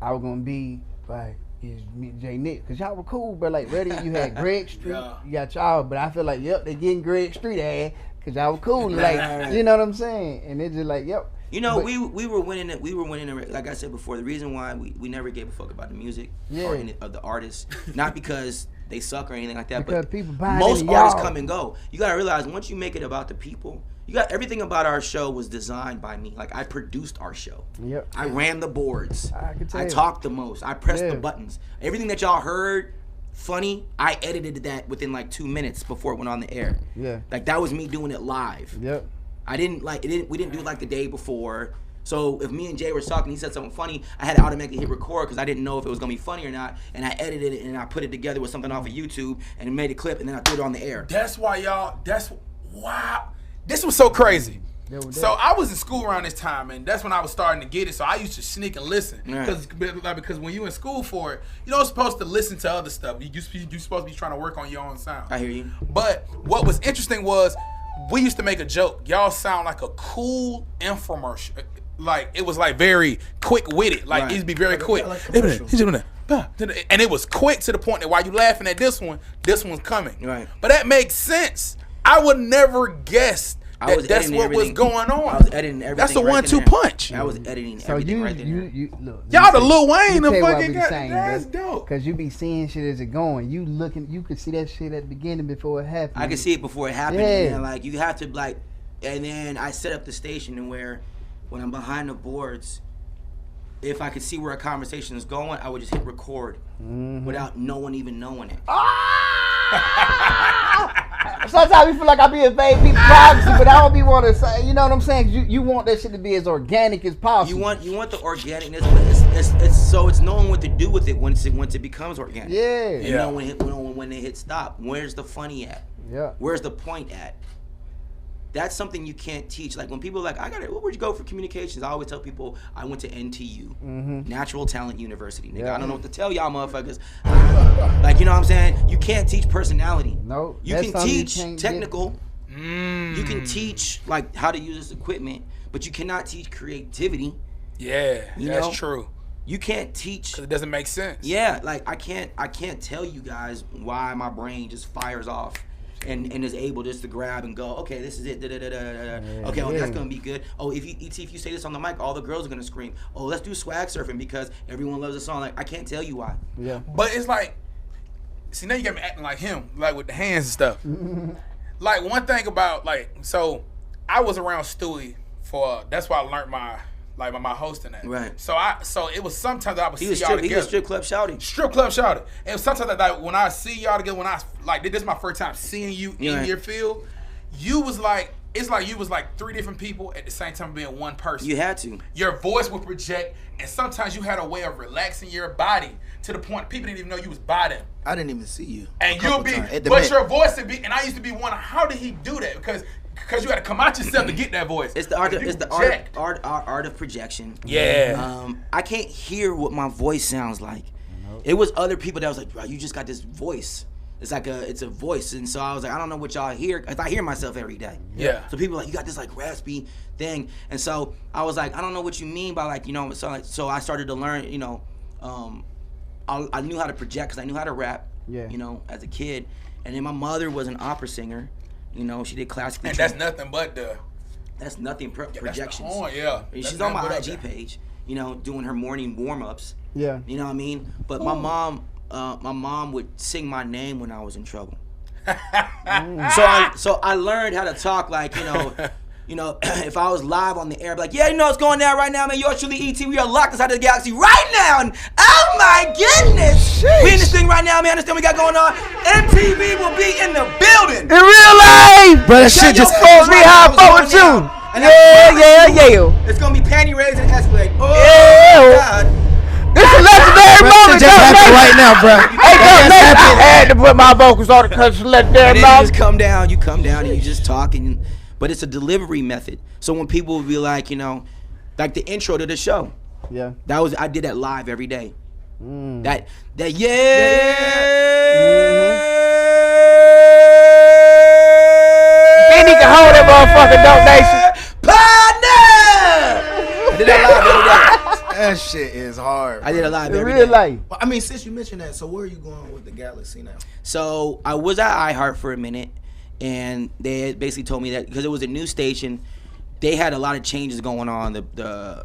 I was gonna be like, is me Jay Nick, cause y'all were cool, bro. Like, ready, you had Greg Street, Yeah. you got y'all, but I feel like, yep, they getting Greg Street ass, cause y'all were cool, like, you know what I'm saying? And it's just like, yep. You know, But- we were winning it. We were winning it. Like I said before, the reason why we never gave a fuck about the music or Yeah. of the artists, not because they suck or anything like that, Because but people buying most into artists y'all. come and go. You gotta realize once you make it about the people, you got everything about our show was designed by me. Like I produced our show. Yep. I ran the boards. I can tell. I talked the most. I pressed Yeah. the buttons. Everything that y'all heard funny, I edited that within like 2 minutes before it went on the air. Yeah. Like that was me doing it live. Yep. I didn't like it. We didn't do it like the day before. So if me and Jay were talking, he said something funny, I had to automatically hit record because I didn't know if it was gonna be funny or not. And I edited it and I put it together with something off of YouTube and made a clip and then I threw it on the air. That's why y'all. That's wow. This was so crazy. Yeah, well, So I was in school around this time, and that's when I was starting to get it. So I used to sneak and listen, Right. because when you in school for it, you're not supposed to listen to other stuff. You supposed to be trying to work on your own sound. I hear you. But what was interesting was we used to make a joke. Y'all sound like a cool infomercial. Like it was like very quick witted. Like Right. it used to be very quick. like commercial. He's doing that. And it was quick to the point that while you laughing at this one's coming. Right. But that makes sense. I would never guess I was that's editing what was everything. going on. I was editing everything. That's the right 1-2 then. punch. I was editing So everything you right there. you look. Y'all the Lil Wayne You of tell what fucking we got. saying, That's bro. dope. Cause you be seeing shit as it going. You could see that shit at the beginning before it happened. I could see it before it happened. Yeah. And then, like you have to like, and then I set up the station and where when I'm behind the boards, if I could see where a conversation is going, I would just hit record without no one even knowing it. Sometimes we feel like I be invading people's privacy, but I don't be want to say. You know what I'm saying? You want that shit to be as organic as possible. You want the organicness, but it's knowing what to do with it once it becomes organic. Yeah. And you know when they hit stop, where's the funny at? Yeah. Where's the point at? That's something you can't teach. Like when people are like, where'd you go for communications? I always tell people I went to NTU, Natural Talent University. Nigga, I don't know what to tell y'all motherfuckers. Like, you know what I'm saying? You can't teach personality. No. You can teach technical. You can teach like how to use this equipment, but you cannot teach creativity. Yeah, that's true. You can't teach because it doesn't make sense. Yeah, like I can't tell you guys why my brain just fires off and is able just to grab and go, okay, this is it. Okay, that's gonna be good. Oh, if you say this on the mic, all the girls are gonna scream. Oh, let's do swag surfing because everyone loves the song. Like I can't tell you why. Yeah. But it's like, see, now you got me acting like him, like with the hands and stuff. Like one thing about so I was around Stewie for that's why I learned my hosting at. Right. So it was sometimes I would see y'all together. He was strip club shouting. Strip club shouting. And sometimes when I see y'all together, when I this is my first time seeing you in your field, you was like, it's like you was like three different people at the same time being one person. You had to. Your voice would project, and sometimes you had a way of relaxing your body to the point people didn't even know you was by them. I didn't even see you. And you'll be, but your voice would be, and I used to be wondering, how did he do that? Because you had to come out yourself to get that voice. It's the art of projection. Yeah. I can't hear what my voice sounds like. Nope. It was other people that was like, bro, you just got this voice. It's a voice, and so I was like, I don't know what y'all hear, cause I hear myself every day. Yeah. So people are like, you got this like raspy thing, and so I was like, I don't know what you mean by like, you know, so I started to learn, you know, I knew how to project because I knew how to rap. Yeah. You know, as a kid, and then my mother was an opera singer. You know, she did classical. And that's nothing but the. That's nothing projections. She's on my IG page. You know, doing her morning warm ups. Yeah. You know what I mean? But my mom would sing my name when I was in trouble. So I learned how to talk like, you know, if I was live on the air, I'd be like, yeah, you know what's going down right now, man. Yours truly, ET. We are locked inside of the galaxy right now. And oh my goodness. Sheesh. We in this thing right now, man. Understand what we got going on? MTV will be in the building. In real life. But that shit just calls me how I fuck with you. Yeah. It's going to be panty raised and Escalade. Oh, yeah. God. This is a legendary moment. Just happened right now, bro. Hey, I had to put my vocals on because it's legendary moment. You just come down. You come down and you just talk. But it's a delivery method. So when people will be like, you know, like the intro to the show. Yeah. I did that live every day. That Mm-hmm. You need to hold that motherfucking donation. Partner! I did that live every day. That shit is hard. I did it live In every real day. life. Well, I mean, since you mentioned that, so where are you going with the Galaxy now? So I was at iHeart for a minute, and they had basically told me that because it was a new station, they had a lot of changes going on. The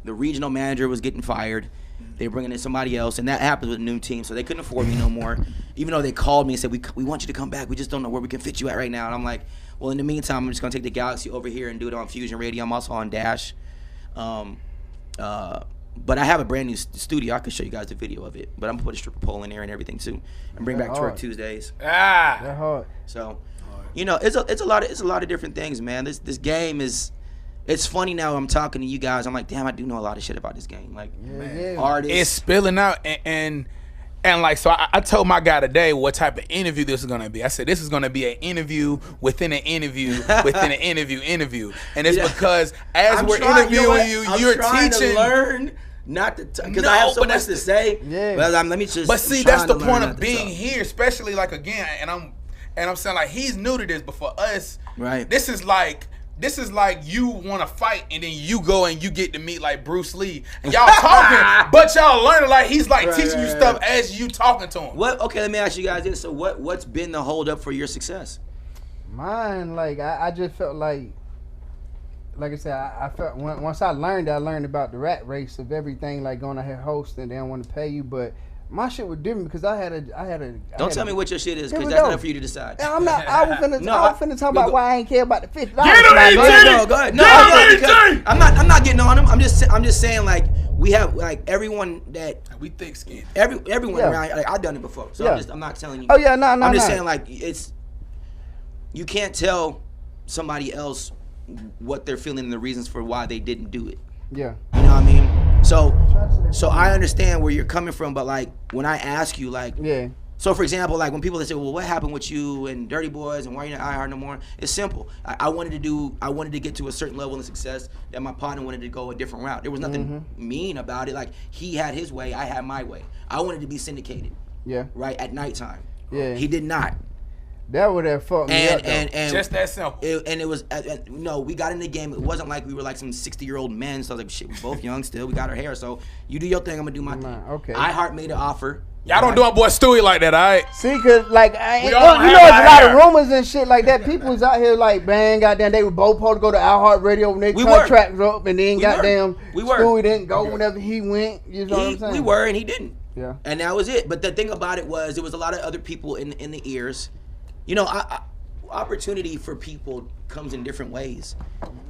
regional manager was getting fired. They were bringing in somebody else, and that happened with a new team, so they couldn't afford me no more. Even though they called me and said, we want you to come back. We just don't know where we can fit you at right now. And I'm like, well, in the meantime, I'm just going to take the Galaxy over here and do it on Fusion Radio. I'm also on Dash. But I have a brand new studio. I can show you guys the video of it. But I'm going to put a stripper pole in there and everything, too. And bring back Twerk Tuesdays. That hard. So, you know, it's a lot of different things, man. This game is... It's funny now I'm talking to you guys. I'm like, damn, I do know a lot of shit about this game. Like, artists. It's spilling out. And like, so I told my guy today what type of interview this is going to be. I said, this is going to be an interview within an interview within an interview. And it's because as we're interviewing you, you're teaching. To learn not to, because I have so much to say. Yeah. But let me just. But see, that's the point of being here, especially like again, and I'm saying like he's new to this, but for us, right? This is like you want to fight and then you go and you get to meet like Bruce Lee and y'all talking, but y'all learning like he's like teaching you stuff as you talking to him. Okay, let me ask you guys this. So what's been the hold up for your success? Mine, like I just felt like I said, I felt once I learned about the rat race of everything, like going ahead hosting, they don't want to pay you, but My shit was different because I had a. Don't tell me what your shit is, Here because we that's go. not for you to decide. I'm not. I was finna. No, I was finna talk about why I ain't care about the $50. Get him, No, go ahead. No, because I'm not getting on him. I'm just saying, like, we have, like, everyone that We thick skinned. everyone Yeah. around, like, I've done it before, so Yeah. I'm not telling you. Oh yeah, no. I'm just saying, like, you can't tell somebody else what they're feeling and the reasons for why they didn't do it. Yeah. You know what I mean? So I understand where you're coming from, but, like, when I ask you, like, Yeah. so for example, like, when people say, well, what happened with you and Dirty Boys and why you're not iHeart no more? It's simple. I wanted to get to a certain level of success that my partner wanted to go a different route. There was nothing mean about it. Like, he had his way, I had my way. I wanted to be syndicated. Yeah. Right, at nighttime. Yeah. He did not. That would have fucked me up. And Just that simple. It was no. We got in the game. It wasn't like we were like some 60-year-old men. So I was like, shit, we're both young still. We got our hair. So you do your thing. I'm gonna do my thing. Okay. iHeart made an offer. Y'all don't do our boy Stewie like that, all right? See, cause like We all you know, have there's a our lot of hair. rumors and shit like that. People was out here like, man, goddamn, they were both supposed to go to iHeart Radio when their We were. contracts up, and then We goddamn, were. We were. Stewie didn't go whenever he went. You know what I'm saying? We were, and he didn't. Yeah. And that was it. But the thing about it was, there was a lot of other people in the ears. You know, opportunity for people comes in different ways.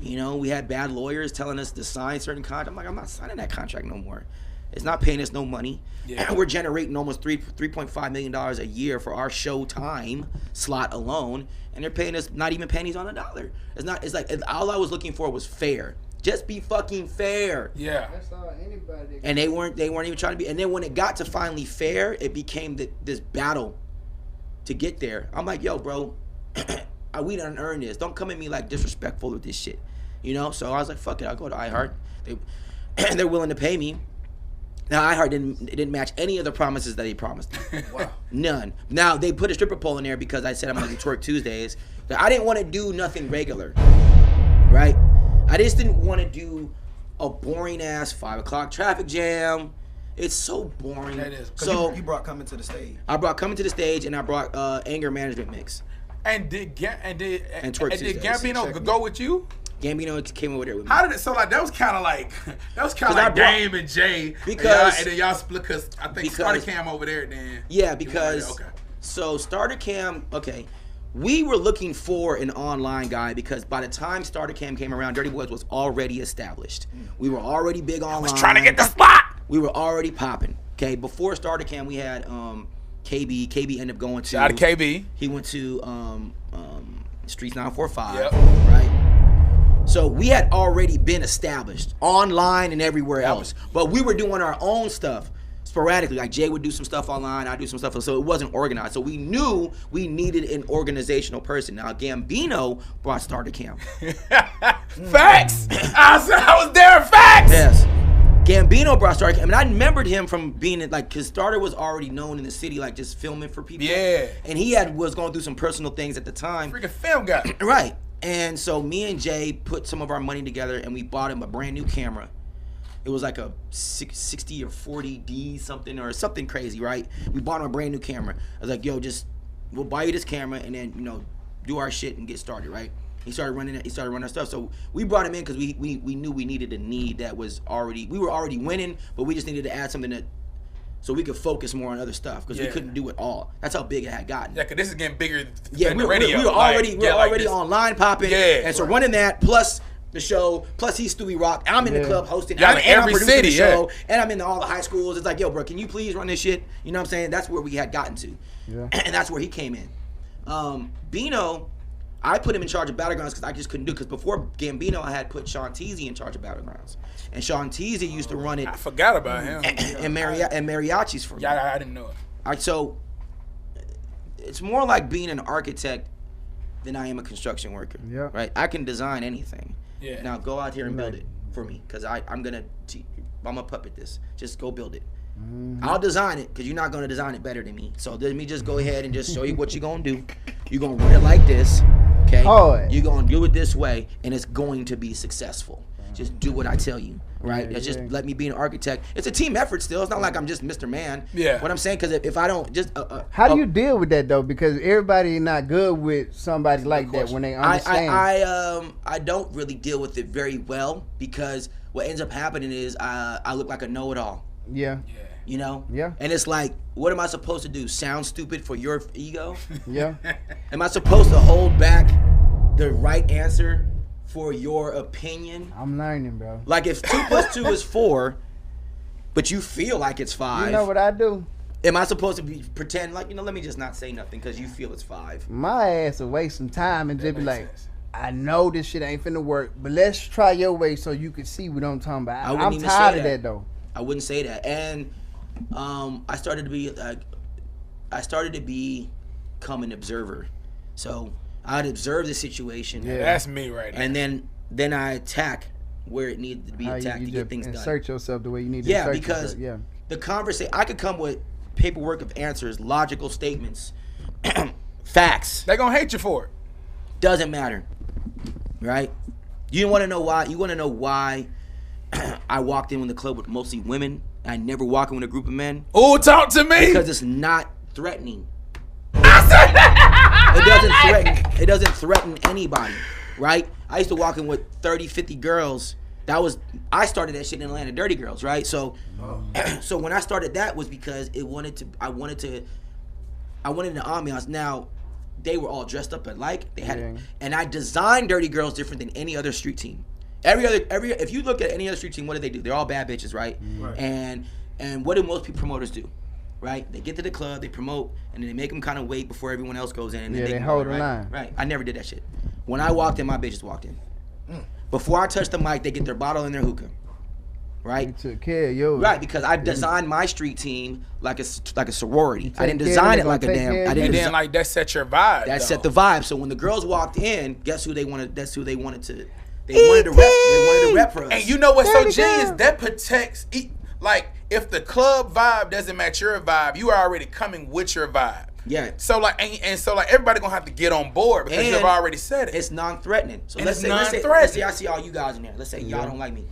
You know, we had bad lawyers telling us to sign certain contracts. I'm like, I'm not signing that contract no more. It's not paying us no money. Yeah. We're generating almost $3.5 million a year for our show time slot alone, and they're paying us not even pennies on a dollar. It's like all I was looking for was fair. Just be fucking fair. Yeah. That's all anybody. And they weren't even trying to be. And then when it got to finally fair, it became this battle to get there. I'm like, yo, bro, we done earned this. Don't come at me like disrespectful with this shit. You know? So I was like, fuck it, I'll go to iHeart. They're willing to pay me. Now iHeart didn't match any of the promises that they promised me. Wow. None. Now they put a stripper pole in there because I said I'm gonna do twerk Tuesdays. I didn't want to do nothing regular. Right? I just didn't want to do a boring ass 5 o'clock traffic jam. It's so boring. That is. So you brought Coming to the Stage. I brought Coming to the Stage, and I brought Anger Management Mix. And did Twerk Tuesdays. Gambino go with you? Gambino came over there with me. How did it? So like that was kind of like I brought- Game and Jay Because- and then y'all split because I think Starter Cam over there then. Yeah, because Okay. so Starter Cam, okay. We were looking for an online guy because by the time Starter Cam came around, Dirty Boys was already established. We were already big online. I was trying to get the spot. We were already popping. Okay, before Starter Cam, we had KB. KB ended up going to. Shout out to KB. He went to Streets 945. Yep. Right. So we had already been established online and everywhere else, but we were doing our own stuff sporadically. Like Jay would do some stuff online, I'd do some stuff, so it wasn't organized. So we knew we needed an organizational person. Now Gambino brought Starter Cam. Facts. I was there. Facts. Yes. Gambino brought Starter Cam, and I remembered him from being like, cause Starter was already known in the city, like just filming for people. Yeah. And he was going through some personal things at the time. Freaking film guy. Right. And so me and Jay put some of our money together, and we bought him a brand new camera. It was like a 60 or 40D something or something crazy, right? We bought him a brand new camera. I was like, yo, we'll buy you this camera and then, do our shit and get started, right? He started running our stuff. So we brought him in because we knew we needed a need that was we were already winning, but we just needed to add something so we could focus more on other stuff because we couldn't do it all. That's how big it had gotten. Yeah, because this is getting bigger Yeah, than the radio. we were already this. online popping. Yeah. And so running that plus the show, plus he's Stewie Rock. I'm in the club hosting. Yeah, I'm in every producing city, the show, and I'm in all the high schools. It's like, yo, bro, can you please run this shit? You know what I'm saying? That's where we had gotten to. Yeah. And that's where he came in. Bino, I put him in charge of Battlegrounds because I just couldn't do it. Because before Gambino, I had put Sean Teasy in charge of Battlegrounds. And Sean Teasy used to run it I forgot about him. and mariachis for me. Yeah, I didn't know it. All right, so it's more like being an architect than I am a construction worker. Yeah. Right? I can design anything. Yeah. Now go out here and build it for me, because I'm a puppet this. Just go build it. I'll design it because you're not gonna design it better than me. So let me just go ahead and just show you what you're gonna do. You're gonna run it like this, okay? Hard. You're gonna do it this way, and it's going to be successful. Just do what I tell you, right? Just let me be an architect. It's a team effort still. It's not like I'm just Mr. Man. Yeah. What I'm saying, because if I don't just How do you deal with that though? Because everybody not good with somebody like that when they understand. I don't really deal with it very well because what ends up happening is I look like a know-it-all. Yeah. You know? Yeah. And it's like, what am I supposed to do? Sound stupid for your ego? Yeah. Am I supposed to hold back the right answer for your opinion? I'm learning, bro. Like if 2 + 2 is 4, but you feel like it's 5. You know what I do? Am I supposed to pretend like, let me just not say nothing because you feel it's 5? My ass will waste some time and just be makes like, sense. I know this shit ain't finna work, but let's try your way so you can see what I'm talking about. I wouldn't I'm even tired say of that though. I wouldn't say that. And I started to become an observer. So I'd observe the situation. Yeah. That's me right now. And then I attack where it needed to be How attacked you to get just things done. insert yourself the way you need to Yeah, insert because yourself. Yeah. the conversation, I could come with paperwork of answers, logical statements, facts. They gonna hate you for it. Doesn't matter, right? You want to know why? You want to know why I walked in the club with mostly women? I never walk in with a group of men Ooh, talk to me. because it's not threatening. I said that. It doesn't threaten anybody, right? I used to walk in with 30, 50 girls. I started that shit in Atlanta, Dirty Girls, right? So so when I started that was because I wanted an ambiance. Now, they were all dressed up alike. They had and I designed Dirty Girls different than any other street team. If you look at any other street team, what do? They're all bad bitches, right? And what do most promoters do? Right? They get to the club, they promote, and then they make them kind of wait before everyone else goes in. And then Yeah, they can hold go, the right? line. Right. I never did that shit. When I walked in, my bitches walked in. Before I touch the mic, they get their bottle and their hookah. Right? You took care of yours. Right, because I designed my street team like a sorority. I didn't take design care it like of a it, damn. take care I of didn't. And then design, like that set your vibe. that though. set the vibe. So when the girls walked in, guess who they wanted? That's who they wanted to. They wanted to rep. They wanted to rep for us. And you know what's so Dirty genius? girl. That protects. Like if the club vibe doesn't match your vibe, you are already coming with your vibe. Yeah. So like and so like everybody gonna have to get on board because And you've already said it. It's non-threatening. So And let's it's say non-threatening. I see all you guys in there. Let's say y'all don't like me.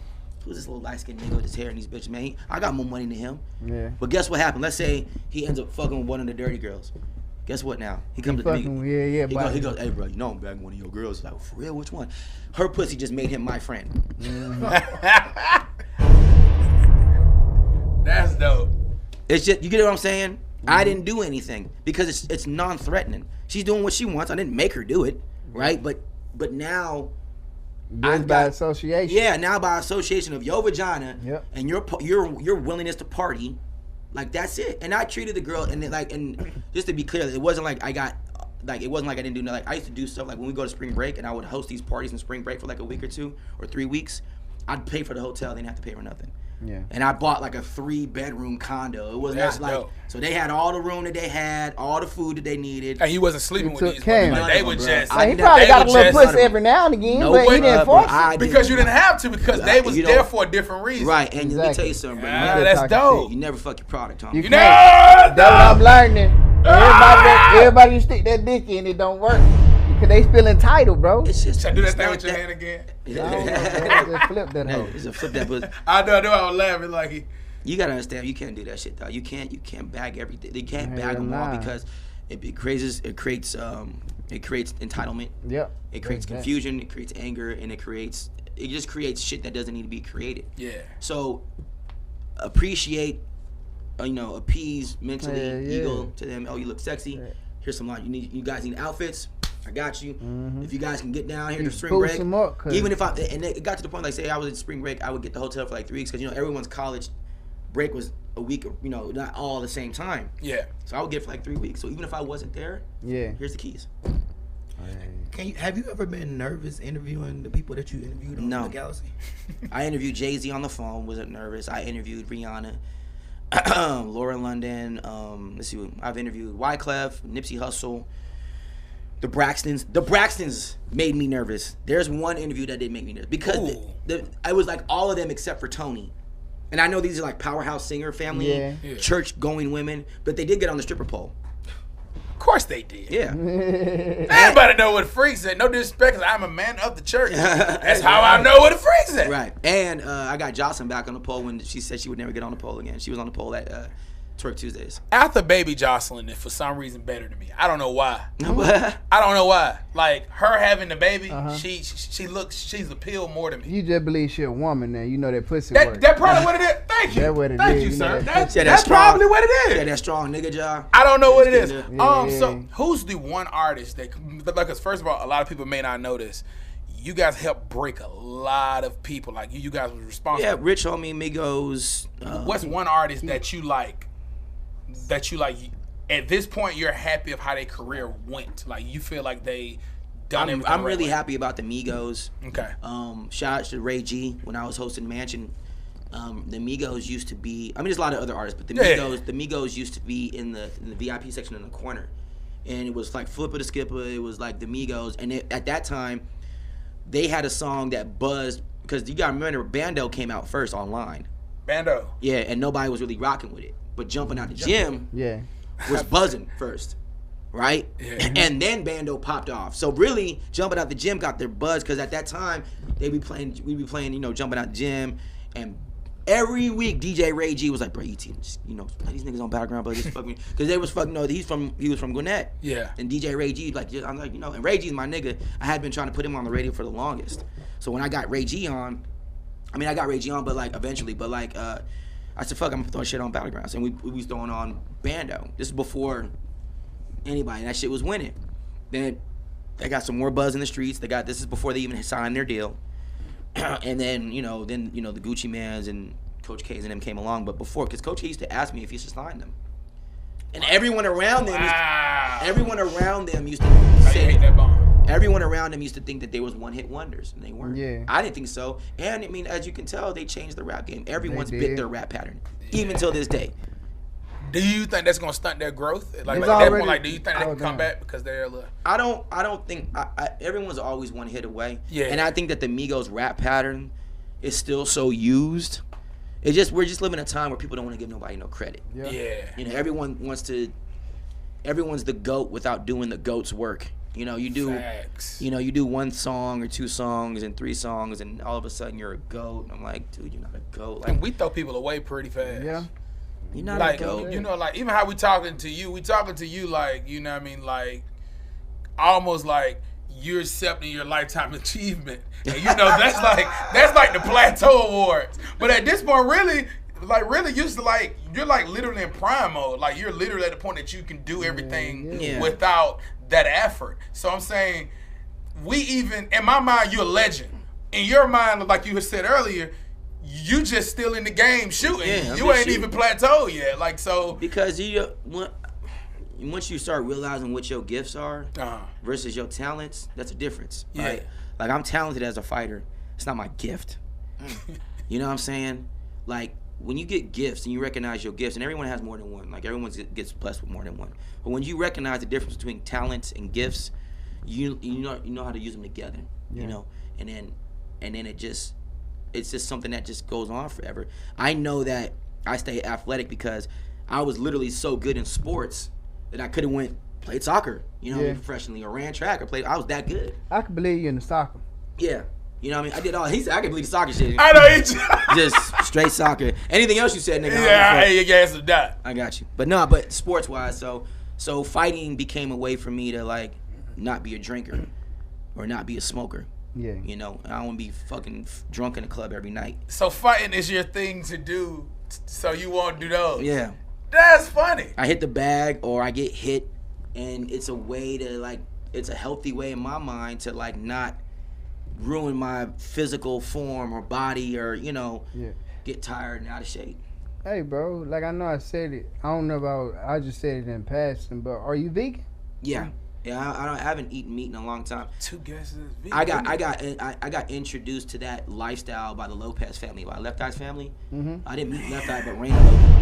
Who's this little light-skinned nigga with his hair and these bitches, man? I got more money than him. Yeah. But guess what happened? Let's say he ends up fucking with one of the dirty girls. Guess what now? He comes to me. Fucking, yeah, He goes, hey, bro, you know I'm bagging one of your girls. He's like, for real? Which one? Her pussy just made him my friend. That's dope. It's just, you get what I'm saying? I didn't do anything because it's non-threatening. She's doing what she wants. I didn't make her do it, right? But now, Just by association. yeah, now by association of your vagina Yep. and your willingness to party, like that's it. And I treated the girl and just to be clear, it wasn't like I didn't do nothing. Like I used to do stuff like when we go to spring break and I would host these parties in spring break for like a week or 2 or 3 weeks. I'd pay for the hotel. They didn't have to pay for nothing. Yeah. And I bought like a 3-bedroom condo. It was That's not like dope. so they had all the room that they had, all the food that they needed. And you wasn't sleeping You with took these care. women. Like, they None were of them, just. bro. He I- probably they got a were little just- pussy every now and again, No, but he but, didn't bro, force I it. didn't- Because you didn't have to because they was You don't- there for a different reason. Right, and let me tell Exactly. you something, bro. Ah, You that's talking dope. shit. You never fuck your product, Tom. You You can't. know, That's what I'm learning. Everybody you stick that dick in, it don't work. Because they feel entitled, bro. It's just Should I do that it's thing not with your hand again? I don't know, bro. Just flip that hoe. It's a flip that, but I know. I was laughing like he. you gotta understand, you can't do that shit, though. You can't bag everything. They can't bag Hell them all nah. because it creates entitlement. Yep. It creates Exactly. confusion. It creates anger, and it just creates shit that doesn't need to be created. Yeah. So appreciate, appease mentally, Yeah, yeah. ego to them. Oh, you look sexy. Yeah. Here's some line. You guys need outfits. I got you. If you guys can get down here to You spring boost break, them up, 'cause- even if and it got to the point like say I was in spring break, I would get the hotel for like 3 weeks because everyone's college break was a week, not all at the same time. Yeah. So I would get for like 3 weeks. So even if I wasn't there, Yeah. here's the keys. Have you ever been nervous interviewing the people that you interviewed on No. the Galaxy? I interviewed Jay-Z on the phone. Wasn't nervous. I interviewed Rihanna, Laura London. Let's see. I've interviewed Wyclef, Nipsey Hussle, the Braxtons. The Braxtons made me nervous. There's one interview that did make me nervous because Ooh. I was like all of them except for Tony. And I know these are like powerhouse singer family, Yeah. Yeah. church-going women, but they did get on the stripper pole. Of course they did. Yeah. Everybody know what freaks at. No disrespect, 'cause I'm a man of the church. That's how I know what a freaks at. Right. And I got Jocelyn back on the pole when she said she would never get on the pole again. She was on the pole at Twerk Tuesdays. After Baby Jocelyn is for some reason better than me. I don't know why. What? I don't know why. Like her having the baby, Uh-huh. she's appealed more to me. You just believe she a woman now. You know that pussy That work. probably what it is. Thank you. That what it Thank is, you, you know sir. that That's probably what it Yeah, is. that strong nigga job. I don't know what it is. Yeah. So who's the one artist that, like, 'cause first of all, a lot of people may not know this. You guys helped break a lot of people. Like you guys was responsible. Yeah, Rich Homie, Migos. What's one artist that you like? At this point, you're happy of how their career went. Like you feel like they done everything. I'm the right really way. happy about the Migos. Okay. Shout out to Ray G when I was hosting Mansion. The Migos used to be. I mean, there's a lot of other artists, but the Migos used to be in the VIP section in the corner, and it was like Flipper the Skipper. It was like the Migos, and at that time, they had a song that buzzed because you gotta remember Bando came out first online. Bando. Yeah, and nobody was really rocking with it. But Jumping Out the Gym Yeah. was buzzing first, right? Yeah. And then Bando popped off. So really, Jumping Out the Gym got their buzz because at that time we'd be playing, Jumping Out the Gym, and every week DJ Ray G was like, bro, just, play these niggas on Battleground, but just fuck me, because they was fucking. He was from Gwinnett. Yeah. And DJ Ray G, I'm like, and Ray G's my nigga. I had been trying to put him on the radio for the longest. So when I got Ray G on, but like eventually, but like I said, fuck, I'm gonna throw shit on Battlegrounds, and we was throwing on Bando. This is before anybody, and that shit was winning. Then they got some more buzz in the streets. This is before they even signed their deal. And then, the Gucci Mans and Coach K's and them came along, but before, because Coach K used to ask me if he should sign them, and everyone around them, used to I say, hate that bomb. everyone around them used to think that they was one-hit wonders, and they weren't. Yeah. I didn't think so, and I mean, as you can tell, they changed the rap game. Everyone's They bit did. their rap pattern, even till this day. Do you think that's gonna stunt their growth? Like It's at that point, already- like, do you think they oh, can come damn. back because they're a little? I don't think everyone's always one hit away. Yeah. And I think that the Migos rap pattern is still so used. We're just living in a time where people don't want to give nobody no credit. Yeah. Everyone's the GOAT without doing the GOAT's work. You do Facts. you do one song or two songs and three songs, and all of a sudden you're a GOAT. And I'm like, dude, you're not a GOAT. Like, And we throw people away pretty fast. Yeah. you're not Like a GOAT. like even how we talking to you like, you know what I mean, like almost like you're accepting your lifetime achievement, and that's like the Plateau Awards. But at this point, really used to like you're like literally in prime mode. Like you're literally at the point that you can do everything Yeah. without that effort. So I'm saying, in my mind, you're a legend. In your mind, like you had said earlier, you just still in the game shooting. Yeah, I'm You just ain't even plateaued yet. Like so. Because once you start realizing what your gifts are versus your talents, that's a difference. Yeah. Right? Like I'm talented as a fighter. It's not my gift. You know what I'm saying? Like when you get gifts and you recognize your gifts, and everyone has more than one. Like everyone gets blessed with more than one. But when you recognize the difference between talents and gifts, you know how to use them together. Yeah. And then it's just something that just goes on forever. I know that I stay athletic because I was literally so good in sports that I could have played soccer, Yeah. professionally, or ran track, or I was that good. I could believe you in the soccer. Yeah. You know what I mean? I did all. I can believe the soccer shit. I know you. Just straight soccer. Anything else you said, nigga? Yeah, hey, your gas is done. I got you. But sports wise, so fighting became a way for me to like not be a drinker or not be a smoker. Yeah. I don't want to be fucking drunk in the club every night. So fighting is your thing to do, so you won't do those. Yeah. That's funny. I hit the bag or I get hit, and it's a way to it's a healthy way in my mind to not ruin my physical form or body or get tired and out of shape. Hey, bro. Like I know I said it. I don't know about. I just said it in passing. But are you vegan? Yeah. I haven't eaten meat in a long time. 2 guesses. I got introduced to that lifestyle by the Lopez family, by Left Eye's family. Mm-hmm. I didn't meet Left Eye, but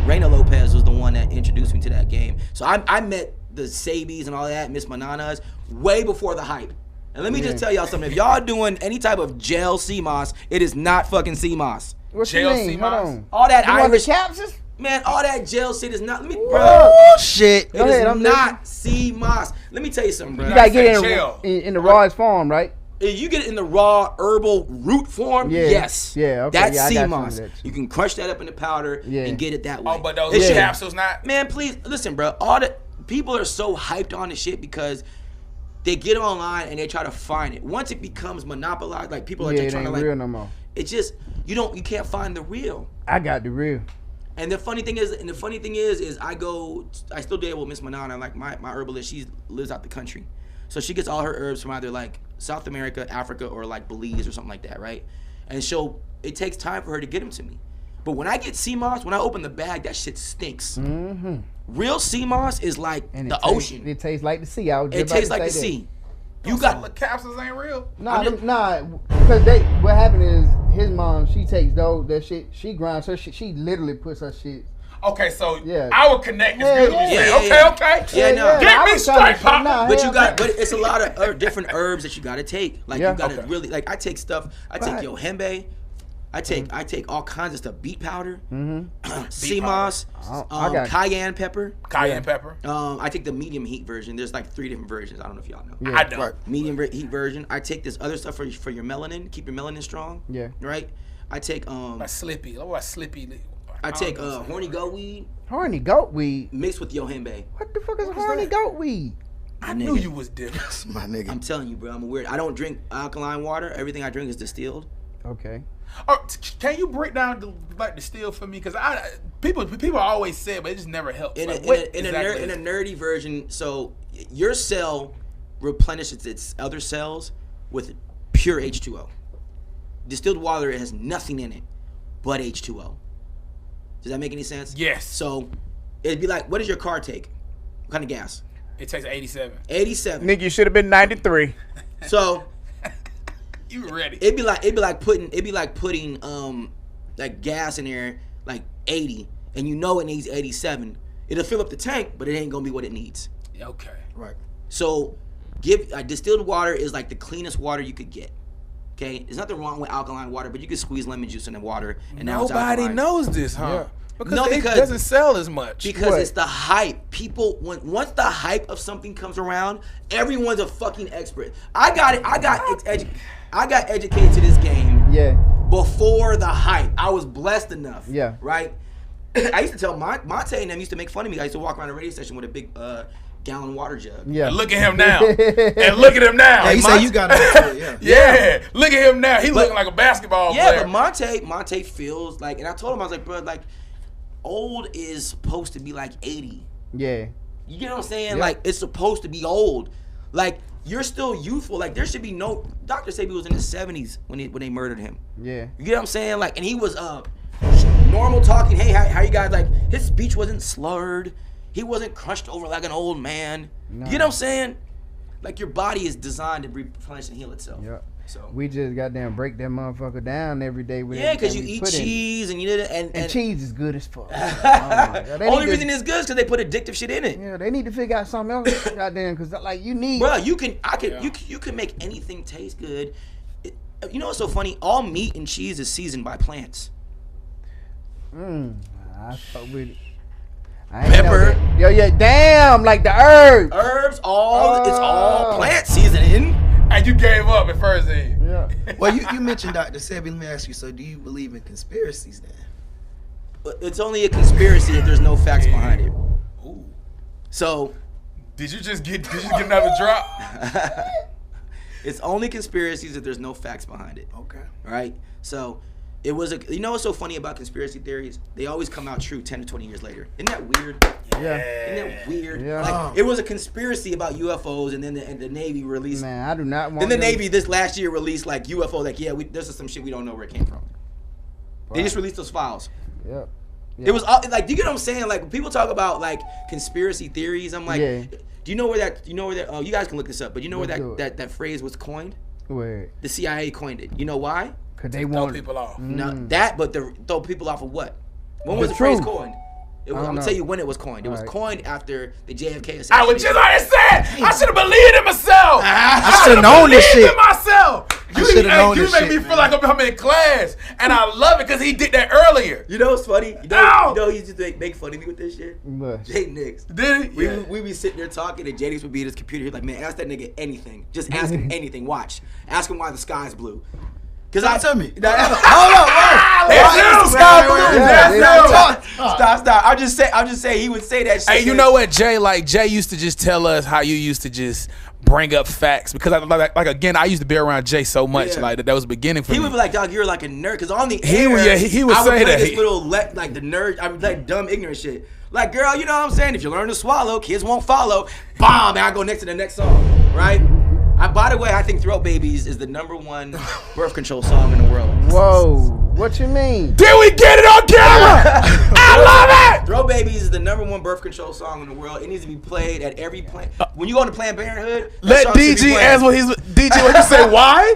Reina Lopez was the one that introduced me to that game. So I met the Sabies and all that, Miss Mananas, way before the hype. And let me just tell y'all something. If y'all doing any type of gel CMOS, it is not fucking CMOS. What Jail you mean? CMOS? Hold on. All that You want the Irish, capsules? man, all that gel shit is not. Whoa. Shit. Go It ahead, is I'm not CMOS. Let me tell you something, bro. You gotta get said it jail. in the rawest form, right? If you get it in the raw herbal root form, Yeah. yes. Yeah, okay, That's yeah, I sea got some moss. of that too. You can crush that up into powder and get it that way. Oh, but those It's- capsules not. Man, please listen, bro. All the people are so hyped on this shit because they get online and they try to find it. Once it becomes monopolized, like people are Yeah, just it trying ain't to like. real no more. It's just you can't find the real. I got the real. And the funny thing is I still deal with Miss Manana, like my herbalist. She lives out the country, so she gets all her herbs from either like South America, Africa, or like Belize or something like that, right? And it takes time for her to get them to me. But when I get sea moss, when I open the bag, that shit stinks. Mm-hmm. Real sea moss is like And the ocean. It tastes like the sea. I was just It about tastes to like the say that. sea. You Some got of the capsules ain't real. Nah, because what happened is his mom, she takes that shit, she grinds her shit, she literally puts her shit. Okay, so Yeah. our connect is good. Yeah, We yeah, say, yeah. okay. Yeah, no. Get I me was trying to straight, say, Papa. nah, But hell but it's a lot of different herbs that you gotta take. Like Yeah. you gotta Okay. really like. I take stuff. I take Right. yohimbe. I take all kinds of stuff. Beet powder, sea powder. moss, I got- cayenne pepper. Cayenne pepper. I take the medium heat version. There's like 3 different versions. I don't know if y'all know. Yeah. I don't. Medium heat version. I take this other stuff for your melanin. Keep your melanin strong. Yeah. Right. I take Like Slippy. What about Slippy? I take don't know. horny goat weed Horny goat weed. mixed with yohimbe. What the fuck is is horny that? goat weed? I knew you was different. My nigga. I'm telling you, bro. I'm weird. I don't drink alkaline water. Everything I drink is distilled. Okay. Oh, can you break down the steel for me? Because people always say it, but it just never helps. In Like, a what exactly. in a nerdy version, so your cell replenishes its other cells with pure H2O. Distilled water has nothing in it but H2O. Does that make any sense? Yes. So it'd be like, what does your car take? What kind of gas? It takes 87. 87. Nigga, you should have been 93. So You ready? it'd be like putting like gas in there like 80, and you know it needs 87. It'll fill up the tank, but it ain't gonna be what it needs. Okay. Right. So distilled water is like the cleanest water you could get. Okay, there's nothing wrong with alkaline water, but you can squeeze lemon juice in the water, and now it's Nobody alkaline. knows this, huh? Yeah. Because it because- doesn't sell as much. Because What? it's the hype. People, once the hype of something comes around, everyone's a fucking expert. I got educated to this game Yeah. before the hype. I was blessed enough. Yeah. Right. I used to tell Monte and them used to make fun of me. I used to walk around the radio station with a big gallon water jug. Yeah. And look at him now. And look at him now. Yeah, you say you got into it, yeah. Yeah. Look at him now. He looking like a basketball Yeah, player. but Monte feels like, and I told him, I was like, bro, like, old is supposed to be like 80. Yeah. You get what I'm saying? Yeah. Like, it's supposed to be old. Like, you're still youthful. Like, there should be no. Dr. Sabi was in his 70s when they murdered him. Yeah. You get what I'm saying? Like, and he was normal talking. Hey, how you guys, like, his speech wasn't slurred. He wasn't crushed over like an old man. Nah. You get what I'm saying? Like, your body is designed to replenish and heal itself. Yeah. So We just goddamn break that motherfucker down every day with yeah, because you everything we eat put in it. cheese and you did it, and cheese is good as fuck. Oh my God. They only need reason to, it's good is because they put addictive shit in it. yeah, they need to figure out something else, goddamn, because like you need. Bro, you can make anything taste good. You know what's so funny? All meat and cheese is seasoned by plants. I fuck with it. I ain't know Pepper. that. Yo, yeah, damn, like the herbs. Herbs, it's Oh. all plant seasoning. And you gave up at first, then. Yeah. Well, you mentioned Dr. Sebi. Let me ask you. So, do you believe in conspiracies then? But it's only a conspiracy if there's no facts behind it. Ooh. So Did you just get another drop? it's only conspiracies if there's no facts behind it. Okay. Right? So it was you know what's so funny about conspiracy theories? They always come out true 10 to 20 years later. Isn't that weird? Yeah. Isn't that weird? Yeah. Like, it was a conspiracy about UFOs, and then the Navy released. Man, I do not want. Then the them- Navy this last year released like UFO, like this is some shit we don't know where it came from. They just released those files. Yep. It was all, like, do you get what I'm saying? Like, when people talk about like conspiracy theories, I'm like, Yeah. do you know where that? Oh, you guys can look this up, but you know Let's where do it. that phrase was coined? Where? The CIA coined it. You know why? Cause they Throw want people off. No, that, but throw people off of what? When was The the phrase truth. coined? I'm gonna tell you when it was coined. It was coined after the JFK assassination. I was just already said. I should have believed in myself. I should have known this shit. In myself. You make me feel like I'm in class, and I love it because he did that earlier. You know what's funny? You know he used to make fun of me with this shit? What? Jay Nix. Did he? We be sitting there talking, and Jay Nix would be at his computer. He's like, man, ask that nigga anything. Just ask him anything. Watch. Ask him why the sky's blue. Because Tell me. Hold on. Stop. I'm just saying he would say that shit. Hey, you know what, Jay? Like, Jay used to just tell us how you used to just bring up facts. Because, again, I used to be around Jay so much. Yeah. Like, that was the beginning for me. He would be like, dog, you're like a nerd. Because on the He air, would say that. This little, like, the nerd, I mean, like, dumb, ignorant shit. Like, girl, you know what I'm saying? If you learn to swallow, kids won't follow. Bomb, and I go next to the next song, right? By the way, I think Throat Babies is the #1 birth control song in the world. Whoa, what you mean? Did we get it on camera? I love it. Throat Babies is the #1 birth control song in the world. It needs to be played at every plan. When you go to Planned Parenthood, Let DG ask what you say. Why?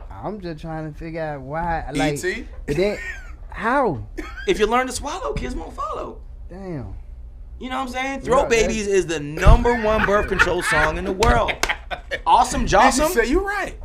I'm just trying to figure out why. Like, E.T.? Then, how? If you learn to swallow, kids won't follow. Damn. You know what I'm saying? Throat Babies is the #1 birth control song in the world. Awesome Jossum. Say you right.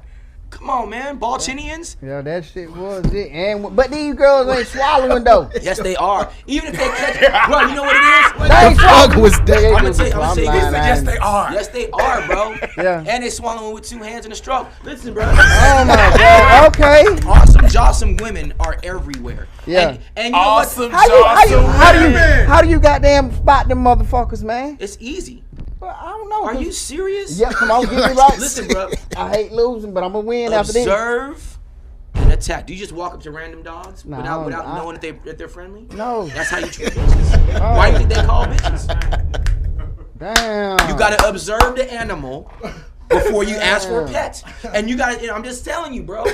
Come on, man. Balchinians. Yeah, that shit was it. But these girls ain't swallowing though. Yes, they are. Even if they catch, bro, you know what it is? They ain't swallowing. was that? I'm gonna tell you. Yes, they are. Yes, they are, bro. Yeah. And they swallowing with 2 hands in a stroke. Listen, bro. Oh my god. Okay. Awesome Jossum women are everywhere. Yeah. And you know Awesome what? How do you goddamn spot them motherfuckers, man? It's easy. But I don't know. Are you serious? Yeah, come on, get me right. Listen, bro. I hate losing, but I'm gonna win after this. Observe and attack. Do you just walk up to random dogs No, without knowing that they're friendly? No. That's how you treat bitches. Why do you think they call bitches? Damn. You gotta observe the animal before you ask for a pet. And you gotta, I'm just telling you, bro.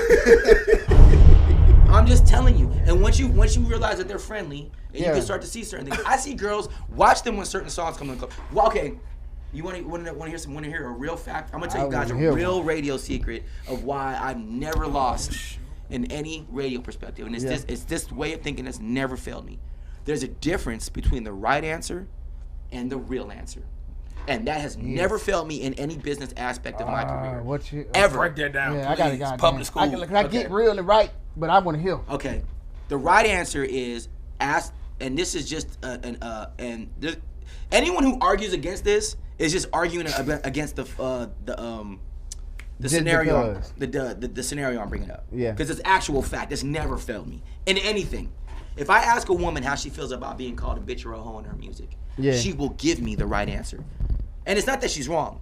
I'm just telling you. And once you realize that they're friendly, and you can start to see certain things. I see girls, watch them when certain songs come in the club. Well, okay. You want to hear a real fact? I'm gonna tell you guys a real radio secret of why I've never lost in any radio perspective, and it's this way of thinking that's never failed me. There's a difference between the right answer and the real answer, and that has never failed me in any business aspect of my career. Ever. Break that down. Yeah, I gotta go. Public school. I get real and right, but I want to hear. Okay, the right answer is ask, and this is just anyone who argues against this is just arguing against the scenario, the scenario I'm bringing up. Yeah. Because it's actual fact. It's never failed me in anything. If I ask a woman how she feels about being called a bitch or a hoe in her music, she will give me the right answer. And it's not that she's wrong.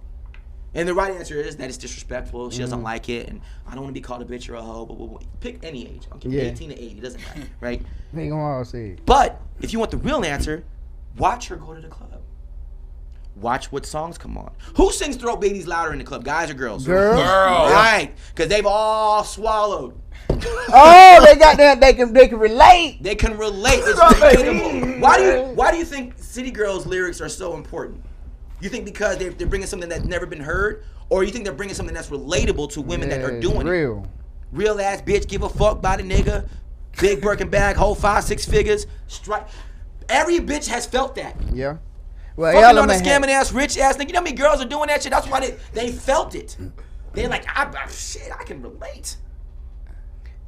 And the right answer is that it's disrespectful. She doesn't like it, and I don't want to be called a bitch or a hoe. But pick any age. Okay, 18 to 80, doesn't matter, right? They gonna all say it. But if you want the real answer, watch her go to the club. Watch what songs come on. Who sings Throat Babies louder in the club, guys or girls? Girls. Right, because they've all swallowed. Oh, they got that. They can relate. They can relate. It's relatable. Why do you think City Girls lyrics are so important? You think because they're bringing something that's never been heard, or you think they're bringing something that's relatable to women that are doing it? Real ass bitch, give a fuck by the nigga. Big Birkin bag, whole 5-6 figures. Strike. Every bitch has felt that. Yeah. Well, fucking on a scamming ass, rich ass nigga. You know how many girls are doing that shit? That's why they felt it. They're like, shit, I can relate.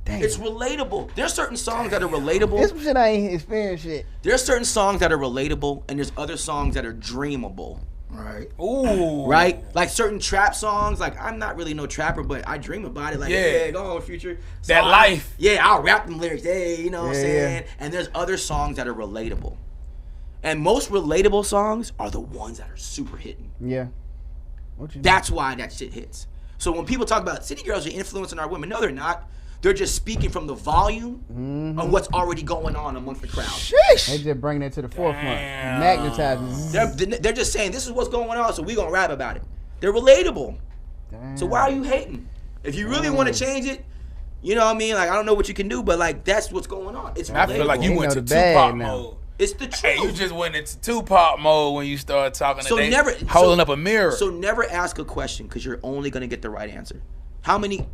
Damn. It's relatable. There's certain songs that are relatable. This shit I ain't experienced yet. There's certain songs that are relatable, and there's other songs that are dreamable. Right. Ooh. Right? Like certain trap songs, like I'm not really no trapper, but I dream about it. Like, yeah, go on, Future. So that life. I'll rap them lyrics. Hey, you know what I'm saying? Yeah. And there's other songs that are relatable. And most relatable songs are the ones that are super hitting. Yeah. That's why that shit hits. So when people talk about City Girls are influencing our women, no, they're not. They're just speaking from the volume of what's already going on amongst the crowd. Sheesh. They just bringing it to the forefront, magnetizing. They're just saying this is what's going on, so we gonna rap about it. They're relatable. Damn. So why are you hating? If you really want to change it, you know what I mean? Like I don't know what you can do, but like that's what's going on. It's relatable. I feel like you went to Tupac mode. It's the truth. Hey, you just went into Tupac mode when you started talking. So holding up a mirror. So never ask a question because you're only gonna get the right answer. How many?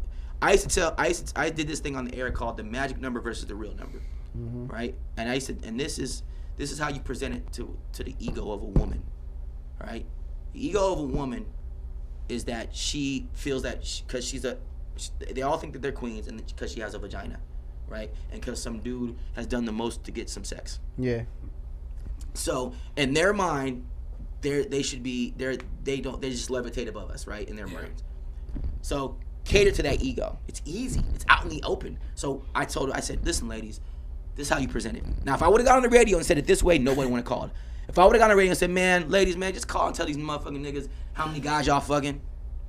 I did this thing on the air called the magic number versus the real number, right? And I said, and this is this is how you present it to the ego of a woman, right? The ego of a woman is that she feels that because they all think that they're queens, and because she has a vagina, right? And because some dude has done the most to get some sex. Yeah. So in their mind, they just levitate above us, right? In their brains. So cater to that ego. It's easy. It's out in the open. So I said, listen, ladies, this is how you present it. Now, if I would have got on the radio and said it this way, nobody would have called. If I would have got on the radio and said, man, ladies, man, just call and tell these motherfucking niggas how many guys y'all fucking.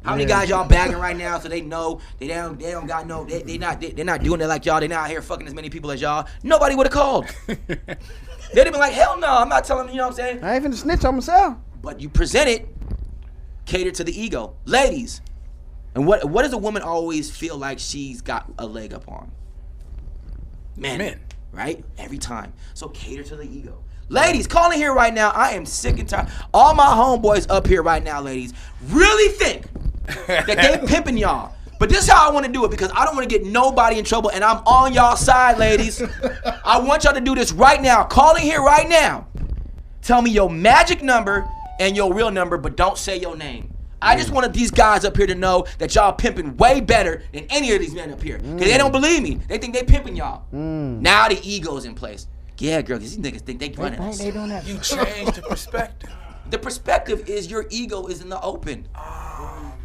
How many guys y'all bagging right now, so they know they're not doing it like y'all. They're not out here fucking as many people as y'all. Nobody would have called. They'd have been like, hell no, I'm not telling them, you know what I'm saying? I ain't finna snitch on myself. But you present it, cater to the ego. Ladies, and what does a woman always feel like she's got a leg up on? Men. Right? Every time. So cater to the ego. Ladies, calling here right now, I am sick and tired. All my homeboys up here right now, ladies, really think that they pimping y'all. But this is how I want to do it, because I don't want to get nobody in trouble, and I'm on y'all side, ladies. I want y'all to do this right now. Calling here right now. Tell me your magic number and your real number, but don't say your name. I just wanted these guys up here to know that y'all pimping way better than any of these men up here. Because they don't believe me. They think they pimping y'all. Now the ego's in place. Yeah, girl, these niggas think they running us. They don't have You change the perspective. The perspective is your ego is in the open.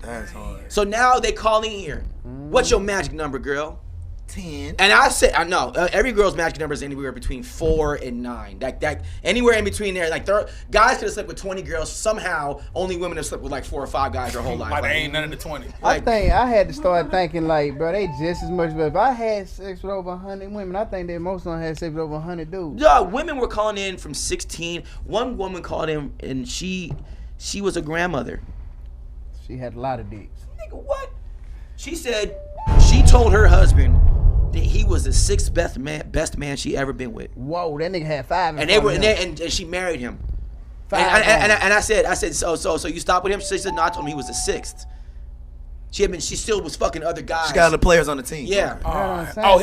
That's hard. So now they calling here. What's your magic number, girl? 10. And I said, I know every girl's magic number is anywhere between 4 and 9. That anywhere in between there. Like guys could have slept with 20 girls. Somehow, only women have slept with like 4 or 5 guys their whole life. Like they ain't none of the 20. I think I had to start thinking like, bro, they just as much. But if I had sex with over 100 women, I think that most of them had sex with over 100 dudes. Yeah, women were calling in from 16. One woman called in, and she was a grandmother. She had a lot of dicks. Nigga, what? She said she told her husband that he was the 6th best man she ever been with. Whoa, that nigga had 5. And she married him. And I said, so you stopped with him? She said, no, I told him he was the 6th. She still was fucking other guys. She got other players on the team. Yeah.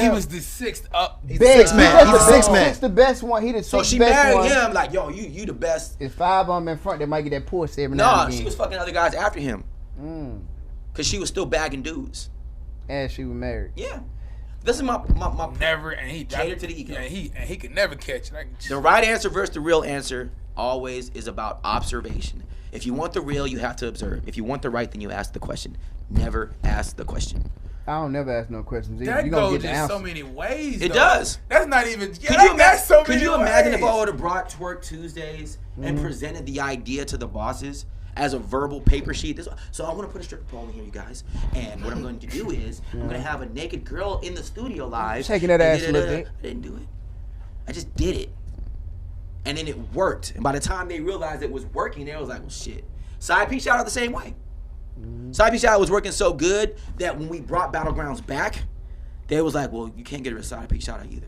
He was the 6th up. He's the 6th man. He's the 6th man. He's the best one. He the 6th So she best married one. him like, yo, you the best. There's 5 of them in front that might get that pussy every now and No, again. she was fucking other guys after him. Cause she was still bagging dudes. And she was married. Yeah. This is my Never, and he cater to the ego. And he could never catch it. The right answer versus the real answer always is about observation. If you want the real, you have to observe. If you want the right, then you ask the question. Never ask the question. I don't never ask no questions. That You gonna goes get the just answer. so many ways. It though. does. That's not even. Yeah, Could you imagine if I would have brought Twerk Tuesdays and presented the idea to the bosses as a verbal paper sheet? So I'm going to put a stripper pole in here, you guys. And what I'm going to do is I'm going to have a naked girl in the studio live. Shaking that ass a little bit. I didn't do it. I just did it. And then it worked. And by the time they realized it was working, they was like, well, shit. Side piece shout out the same way. Side piece shout out was working so good that when we brought Battlegrounds back, they was like, well, you can't get a side piece shout out either.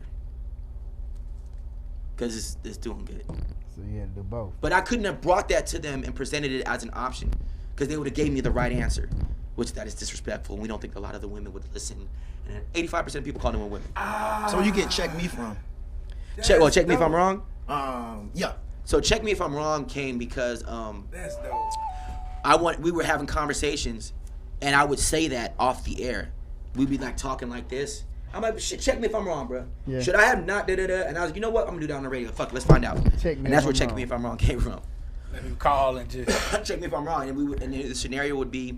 Because it's doing good. So you had to do both. But I couldn't have brought that to them and presented it as an option, because they would have gave me the right answer, which that is disrespectful. And we don't think a lot of the women would listen. And 85% of people call them women. So you get check me from? Check me if I'm wrong. Yeah. So check me if I'm wrong came because That's dope. we were having conversations, and I would say that off the air. We'd be like talking like this. I'm like, shit, check me if I'm wrong, bro. Yeah. Should I have not da-da-da? And I was like, you know what? I'm going to do that on the radio. Fuck, let's find out. And that's where check me if I'm wrong came from. Let me call and just... check me if I'm wrong. And the scenario would be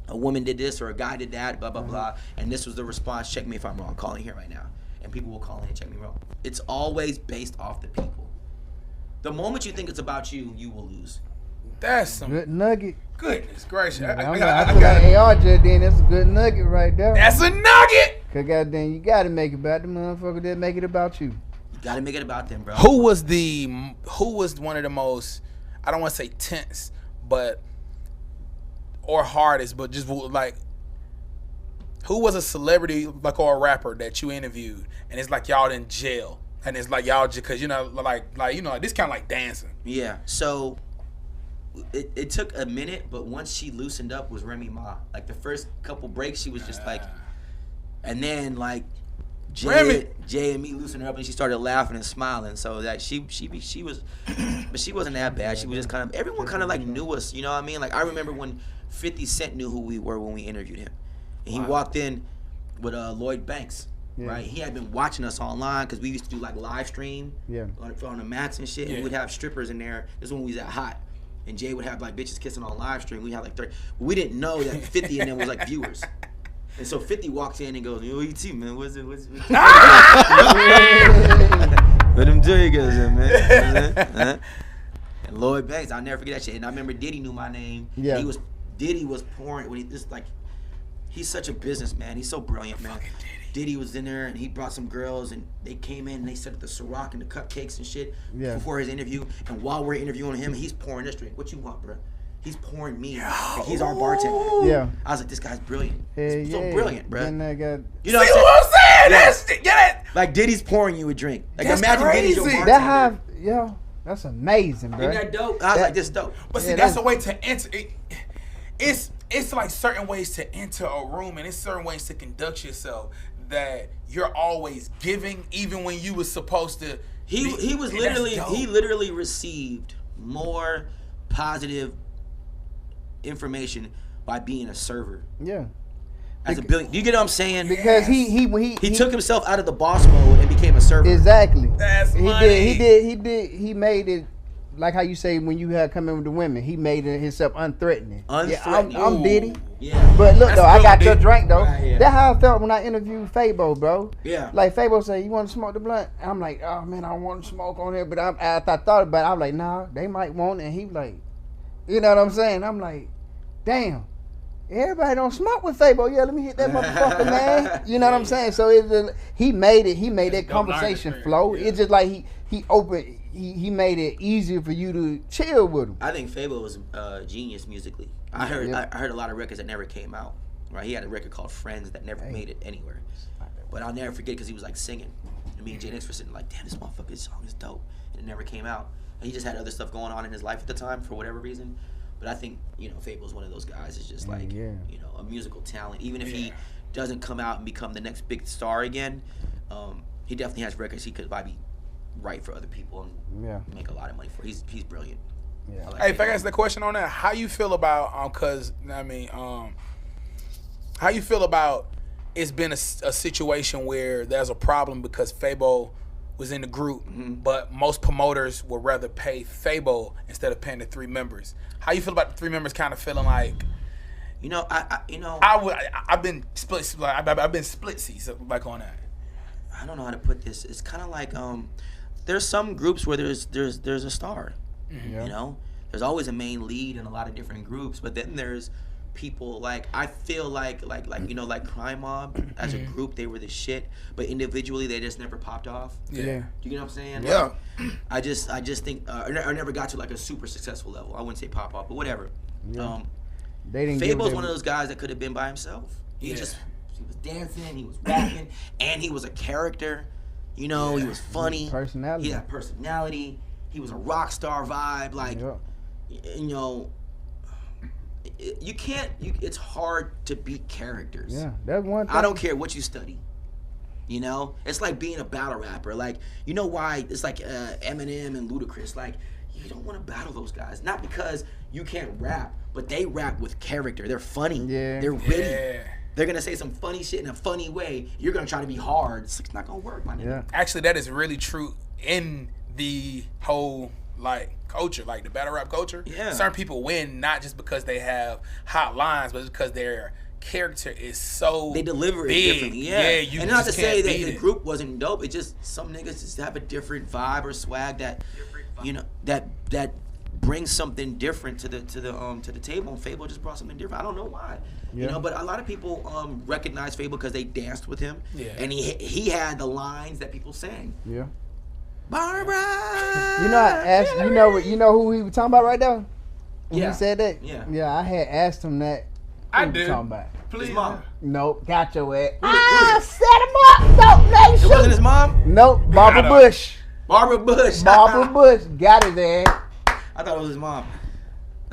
a woman did this or a guy did that, blah, blah, blah. And this was the response, check me if I'm wrong, calling here right now. And people will call in and check me wrong. It's always based off the people. The moment you think it's about you, you will lose. That's some... Good nugget. Goodness gracious. I feel like ARJ then, that's a good nugget right there. That's a nugget! Cause goddamn, you gotta make it about the motherfucker that make it about you. You gotta make it about them, bro. Who was one of the most, I don't want to say tense, but, or hardest, but just like, who was a celebrity, like, or a rapper that you interviewed, and it's like y'all in jail, and it's like y'all just, cause you know, like this kind of like dancing. Yeah, so it took a minute, but once she loosened up was Remy Ma. Like the first couple breaks, she was just like, and then like Jay and me loosened her up, and she started laughing and smiling. So that she was, but she wasn't that bad. She was just kind of, everyone kind of like knew us. You know what I mean? Like I remember when 50 Cent knew who we were when we interviewed him, and he walked in with Lloyd Banks. Yeah. Right, he had been watching us online because we used to do like live stream on the Max and shit. And we would have strippers in there. This is when we was at Hot, and Jay would have like bitches kissing on live stream. We had like 30. We didn't know that 50 in them was like viewers. And so 50 walks in and goes, "Yo, ET, man, what's it? Where them J guys at, man?" And Lloyd Banks, I'll never forget that shit. And I remember Diddy knew my name. Yeah. Diddy was pouring when he's such a businessman. He's so brilliant, man. Diddy was in there and he brought some girls and they came in and they set up the Ciroc and the cupcakes and shit before his interview. And while we're interviewing him, he's pouring this drink. What you want, bro? He's pouring me. Like he's our bartender. Yeah. I was like, this guy's brilliant. He's so brilliant, bro. And I got, you know what I'm saying? Yeah. Like Diddy's pouring you a drink. Like that's imagine crazy. Diddy's your bartender. That's amazing, bro. Isn't that dope? I was like, this dope. But see, that's a way to enter. It's like certain ways to enter a room and it's certain ways to conduct yourself that you're always giving, even when you was supposed to. He literally received more positive information by being a server. Yeah. As a billion, do you get what I'm saying? Because he took himself out of the boss mode and became a server. Exactly. That's money. He made it like how you say when you had come in with the women. He made it himself unthreatening. Unthreatening. I'm Diddy. Yeah. But look That's though, I got your Diddy. drink though. Right, yeah. That's how I felt when I interviewed Fabo, bro. Yeah. Like Fabo said, "You want to smoke the blunt?" I'm like, "Oh man, I don't want to smoke on here." But after I thought about it, I'm like, "Nah, they might want it." And he like, you know what I'm saying? I'm like, damn. Everybody don't smoke with Fabo. Yeah, let me hit that motherfucker, man. You know what I'm saying? So he made that conversation flow. Yeah. It's just like he made it easier for you to chill with him. I think Fabo was genius musically. I heard a lot of records that never came out. Right? He had a record called Friends that never made it anywhere. But I'll never forget because he was like singing. And me and J Nix were sitting like, damn, this motherfucker's song is dope. And it never came out. And he just had other stuff going on in his life at the time for whatever reason. But I think, Fable's one of those guys. It's just like, a musical talent. Even if he doesn't come out and become the next big star again, he definitely has records he could probably write for other people and make a lot of money for. He's brilliant. Yeah. Hey, if I can ask the question on that, how you feel about how you feel about it's been a situation where there's a problem because Fabo was in the group, but most promoters would rather pay Fabo instead of paying the three members. How you feel about the three members kind of feeling like? I've been split. I've been split seats like on that. I don't know how to put this. It's kind of like there's some groups where there's a star. You know, there's always a main lead in a lot of different groups, but then there's people like I feel like Crime Mob as a group they were the shit, but individually they just never popped off. Yeah. Do you get what I'm saying? Yeah. Like, I just think I never got to like a super successful level. I wouldn't say pop off, but whatever. Yeah. They didn't. Fable's one of those guys that could have been by himself. He was dancing, he was rapping, and he was a character. He was funny. Personality. He had personality. He was a rock star vibe. Like, you can't. It's hard to beat characters. Yeah, that's one thing. I don't care what you study. It's like being a battle rapper. Like, you know why it's like Eminem and Ludacris. Like, you don't want to battle those guys, not because you can't rap, but they rap with character. They're funny. Yeah. They're witty. Yeah. They're gonna say some funny shit in a funny way. You're gonna try to be hard. It's not gonna work, my nigga. Yeah. Actually, that is really true in the whole culture, like the battle rap culture. Yeah. Certain people win not just because they have hot lines, but because their character is so they deliver big. It differently. Yeah. You and not just to say can't that the group wasn't dope. It's just some niggas just have a different vibe or swag that that brings something different to the table. And Fable just brought something different. I don't know why. Yeah. But a lot of people recognize Fable because they danced with him. Yeah. And he had the lines that people sang. Yeah. Barbara. I asked. You know who he was talking about right now? When he said that. Yeah. Yeah, I had asked him that. I Who did. you talking about? Please. His mom. Nope, got your ass. Set him up. Nope, no It shoot. wasn't his mom? Nope, Barbara Bush. Barbara Bush. Barbara Bush got his ass. I thought it was his mom.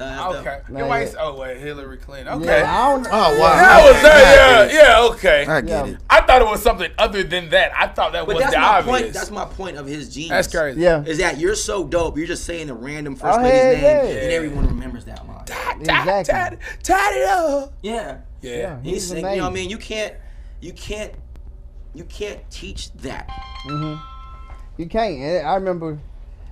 Okay. Nah, Nobody yeah. oh wait, Hillary Clinton. Okay. Yeah, I don't. Oh wow. That was that. Yeah. Okay. I get Yeah. it. I thought it was something other than that. I thought that But was that's the my obvious. point. That's my point of his genius. That's crazy. Yeah. Is that you're so dope? You're just saying a random first Oh, lady's hell name, yeah. and everyone remembers that line. Exactly. Tied it up. Yeah. Yeah. He's He's saying, you know what I amazing. mean? You can't teach that. You can't. And I remember,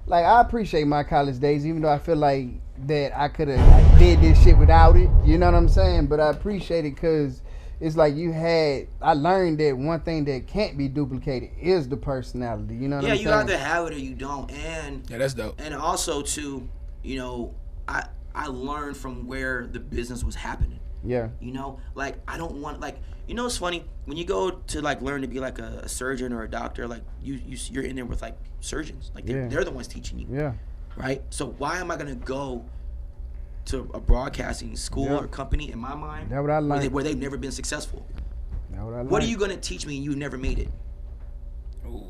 like, I appreciate my college days, even though I feel like that I could have did this shit without it. You know what I'm saying? But I appreciate it because it's like I learned that one thing that can't be duplicated is the personality. You know what Yeah, I'm you saying? either have it or you don't. And Yeah, that's dope. and also too, you know, I learned from where the business was happening. Yeah. You know, like I don't want like you know it's funny when you go to like learn to be like a surgeon or a doctor, like you're in there with like surgeons, like they're the ones teaching you, Yeah. right? So why am I gonna go to a broadcasting school Yeah. or company in my mind That's what I learned. where they've never been successful? That's what I learned. What are you gonna teach me and you never made it? Ooh.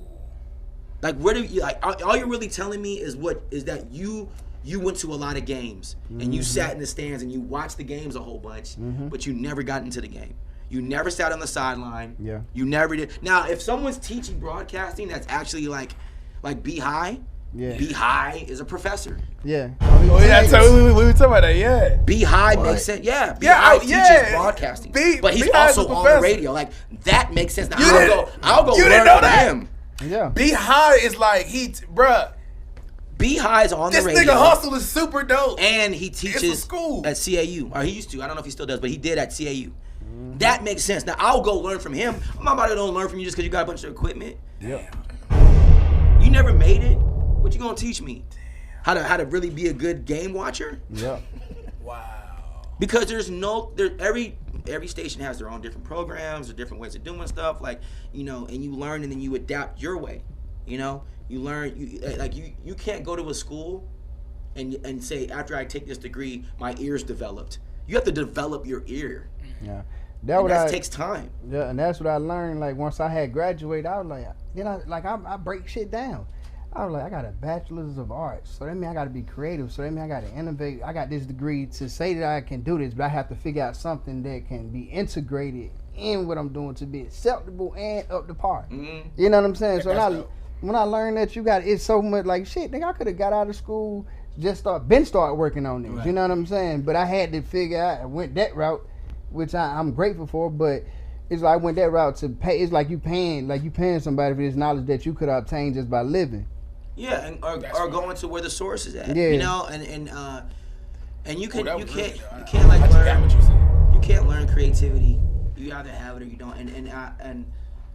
Like where do you like all you're really telling me is that you went to a lot of games and you sat in the stands and you watched the games a whole bunch, but you never got into the game. You never sat on the sideline. Yeah. You never did. Now, if someone's teaching broadcasting, that's actually like Be High. Yeah. Be High is a professor. Yeah. Oh yeah, so we were talking about that. Yeah. Be High makes sense. Yeah. Be Yeah, High teaches yeah. broadcasting, Be but he's High's also a on the professor. radio. Like that makes sense. Now You I'll go you learn didn't know from that? him. Yeah. Be High is like bruh. Be High's on This the radio. nigga Hustle is super dope. And he It's teaches a school. at CAU. Or he used to. I don't know if he still does, but he did at CAU. That makes sense. Now, I'll go learn from him. I'm not about to go learn from you just because you got a bunch of equipment. Yeah. You never made it. What you gonna teach me? How to really be a good game watcher? Yeah. Wow. Because every station has their own different programs or different ways of doing stuff. Like, you know, and you learn and then you adapt your way. You know? You learn you can't go to a school and say after I take this degree my ear's developed. You have to develop your ear. Yeah. That takes time. Yeah, and that's what I learned. Like once I had graduated, I was like, I break shit down. I was like, I got a bachelor's of arts, so that means I got to be creative. So that means I got to innovate. I got this degree to say that I can do this, but I have to figure out something that can be integrated in what I'm doing to be acceptable and up to par. Mm-hmm. You know what I'm saying? So That's now, dope. when I learned that it's so much like shit, nigga, I could have got out of school, start working on this. Right. You know what I'm saying? But I had to figure out. I went that route, which I'm grateful for. But it's like I went that route to pay. It's like you paying somebody for this knowledge that you could obtain just by living. Yeah, and or going to where the source is at. Yeah. You know, and you can that you was can't really good. you can't like I just got what you said. you can't learn creativity. You either have it or you don't. And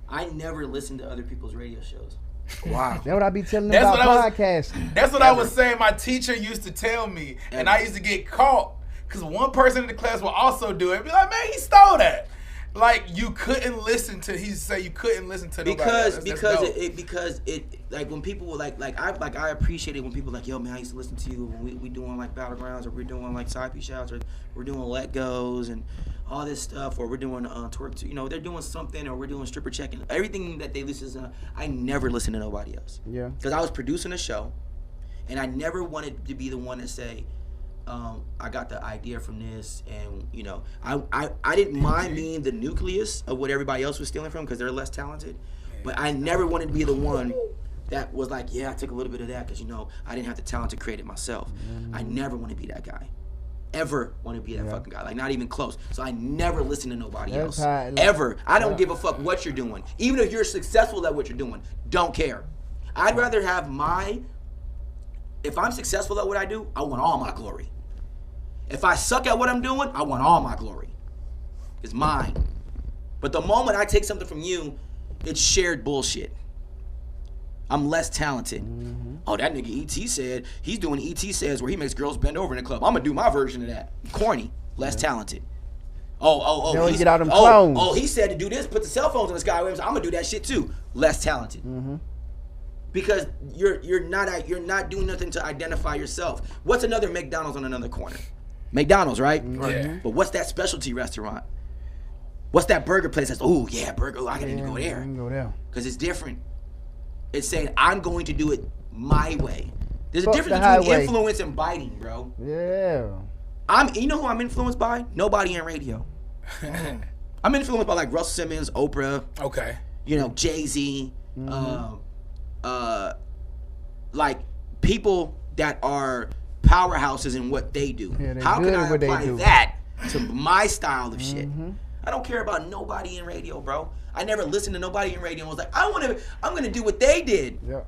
I never listen to other people's radio shows. Wow. That's what I be telling them That's about what I was- podcasting. That's what I was saying. My teacher used to tell me, and I used to get caught because one person in the class will also do it. Be like, man, he stole that. Like you couldn't listen to. He say you couldn't listen to nobody else. Because it like when people were like I appreciate it when people like, yo man, I used to listen to you when we doing like battlegrounds or we're doing like side piece shouts or we're doing let goes and all this stuff or we're doing twerk to, you know, they're doing something or we're doing stripper checking. Everything that they listen to, I never listen to nobody else. Yeah. Because I was producing a show and I never wanted to be the one to say, I got the idea from this, and you know, I didn't mind being the nucleus of what everybody else was stealing from because they're less talented, but I never wanted to be the one that was like, yeah, I took a little bit of that because you know I didn't have the talent to create it myself. I never want to be that guy, ever want to be that fucking guy, like not even close. So I never listen to nobody That's else, how ever. I don't give a fuck what you're doing, even if you're successful at what you're doing. Don't care. I'd rather have if I'm successful at what I do, I want all my glory. If I suck at what I'm doing, I want all my glory. It's mine. But the moment I take something from you, it's shared bullshit. I'm less talented. Oh, that nigga E.T. said, he's doing E.T. says where he makes girls bend over in the club. I'm gonna do my version of that. Corny. Less talented. Oh. They always get out them clones. Oh, he said to do this, put the cell phones in the sky. I'm gonna do that shit too. Less talented. Because you're not doing nothing to identify yourself. What's another McDonald's on another corner? McDonald's, right? Yeah. But what's that specialty restaurant? What's that burger place that's, oh yeah, burger, I gotta go I there. can go there. Because it's different. It's saying, I'm going to do it my way. There's a Fuck difference the between highway. influence and biting, bro. Yeah. You know who I'm influenced by? Nobody in radio. I'm influenced by like Russell Simmons, Oprah. Okay. You know, Jay-Z. Like people that are powerhouses in what they do. Yeah, How good can I at what they apply do. that to my style of shit? I don't care about nobody in radio, bro. I never listened to nobody in radio and was like, I'm gonna do what they did. Yeah.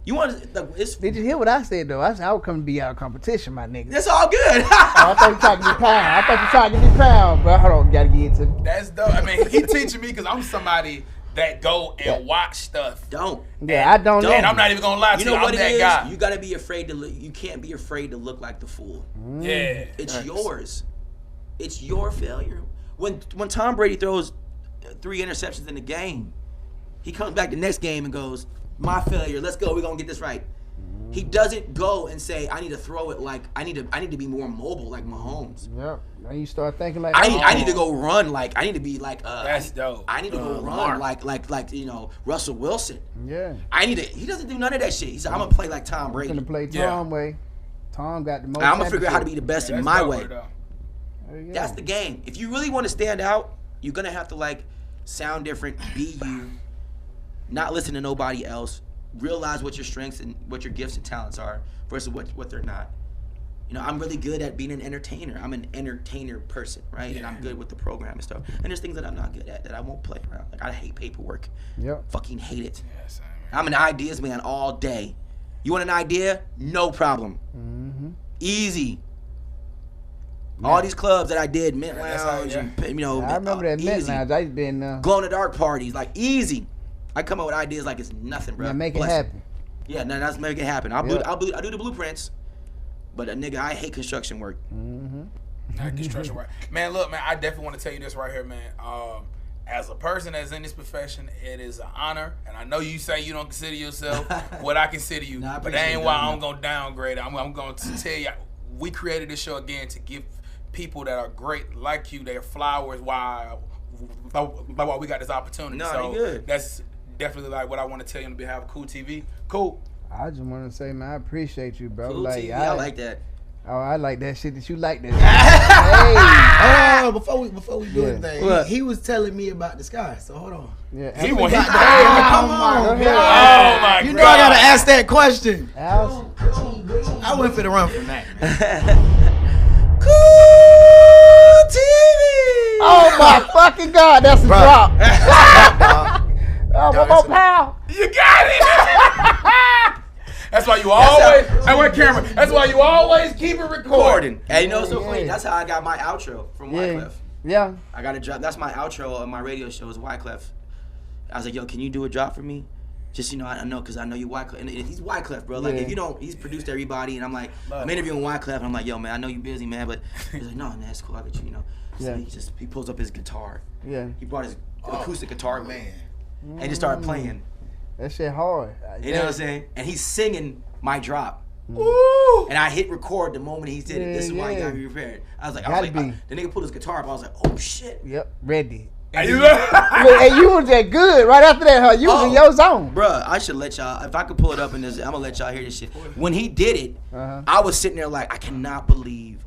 You want to? Like, Did you hear what I said though? I said I would come to be our competition, my nigga. That's all good. I thought you talking to me pound. I thought you talking to me pound, bro. Hold on, gotta get into it. That's dope. I mean, he teaching me because I'm somebody that go and watch stuff. Don't. Yeah, I don't know. And I'm not even gonna lie to You you. know I'm what it that is? guy. You gotta be afraid to. You can't be afraid to look like the fool. Yeah. It's yours. It's your failure. When Tom Brady throws 3 interceptions in the game, he comes back the next game and goes, "My failure. Let's go. We're gonna get this right." He doesn't go and say, "I need to throw it like I need to be more mobile like Mahomes." Yeah. Now you start thinking like I need to go run like I need to be like That's dope. I need to go run like Russell Wilson. Yeah. He doesn't do none of that shit. He said, "I'm gonna play like Tom I'm Brady. gonna play Yeah. Tom way. Tom got the most. I'm gonna figure out how to be the best in That's my dope, way." though. Yeah. That's the game. If you really want to stand out, you're gonna have to like sound different, be you, not listen to nobody else, realize what your strengths and what your gifts and talents are versus what they're not. You know, I'm really good at being an entertainer. I'm an entertainer person, right? And I'm good with the program and stuff. And there's things that I'm not good at that I won't play around. Like I hate paperwork. Yep. Fucking hate it. Yeah, same. I'm an ideas man all day. You want an idea? No problem. Easy. All these clubs that I did, Mint that's how- Lounge, yeah. and, you know, I remember that Mint easy. Lounge. I used to be in Glow in the dark parties, like easy. I come up with ideas like it's nothing, bro. yeah, make it Bless happen. Yeah, no, that's make it happen. I'll Yeah. do the blueprints, but nigga, I hate construction work. Not construction work. Man, look, man, I definitely want to tell you this right here, man. As a person that's in this profession, it is an honor, and I know you say you don't consider yourself what I consider you, Nah, I but that appreciate ain't that, why man. I'm gonna downgrade it. I'm going to tell you, we created this show again to give people that are great like you their flowers while we got this opportunity. No, so you good. that's definitely like what I want to tell you on behalf of CoolTV. Cool. I just want to say, man, I appreciate you, bro. Cool like TV, I like that. Oh, I like that shit that you like that. Oh, before we do Yeah. anything, What? he was telling me about the sky. So hold on. Hey, yeah. He want- he- Come Go on, ahead. Oh my You God. know I gotta ask that question. Al, I went for the run from that. Cool TV. oh my fucking God, that's a drop. Oh, one more that's a- pound. You got it. That's why you always. Hey, wait, camera. That's why you always keep it recording. Recording. And you know what's so Yeah. funny? That's how I got my outro from Yeah. Wyclef. Yeah. I got to drop. That's my outro on my radio show is Wyclef. I was like, yo, can you do a drop for me? Just, you know, I know, because I know you Wyclef. And he's Wyclef, bro. Like, Yeah. if you don't, he's produced everybody. And I'm like, I'm interviewing Wyclef. And I'm like, yo, man, I know you busy, man. But he's like, no, man, that's cool. I got you, you know. So Yeah. he pulls up his guitar. Yeah. He brought his acoustic guitar, with him, Man. and just started playing. That shit hard. You know what I'm saying? And he's singing my drop. Ooh. And I hit record the moment he did it. This is why he Yeah, got me prepared. I was like, Gotta be. the nigga pulled his guitar up. I was like, oh shit. Yep. Ready. Hey, you Look, and you was that good right after that, huh? You was in your zone. Bruh, I should let y'all, if I could pull it up in this, I'm gonna let y'all hear this shit. When he did it, I was sitting there like, I cannot believe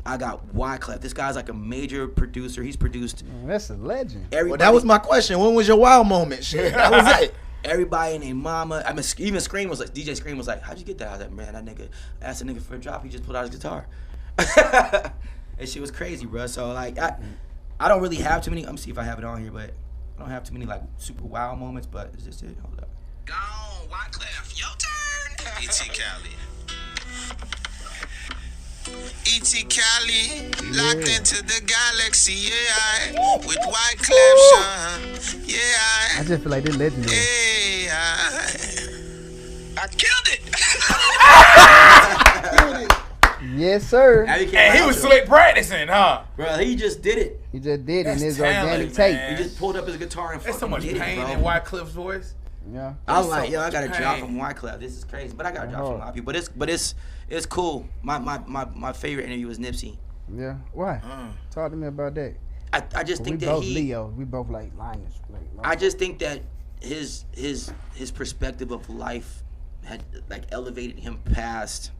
I got Wyclef. This guy's like a major producer. He's produced That's a legend. everybody. Well, that was my question. When was your wow moment? Shit, that was it. Everybody and their mama. I mean, even Scream was like, DJ Scream was like, how'd you get that? I was like, man, that nigga asked a nigga for a drop. He just pulled out his guitar. And shit was crazy, bro. So like, I don't really have too many. Let me see if I have it on here, but I don't have too many like super wow moments. But it's just it. Hold up. Go on, Wyclef, your turn. E.T. Cali. E.T. Cali, locked into the galaxy, yeah, with Wyclef, son, yeah, I just feel like this legendary. I killed it. Yes, sir. Now you can't And he lie was to slick practicing, huh? it. Bro, he just did it. He just did it in That's his talent, organic man. tape. He just pulled up his guitar and There's so fucking much did pain it, in bro. Wyclif's voice. Yeah. I was so like, yo, I got a much drop pain. from Wyclef. This is crazy, but I got a drop from a hard. lot of people. But it's cool. My favorite interview was Nipsey. Yeah. Why? Talk to me about that. I just We think that both he. Leos. We both like lions. I just think that his perspective of life had like elevated him past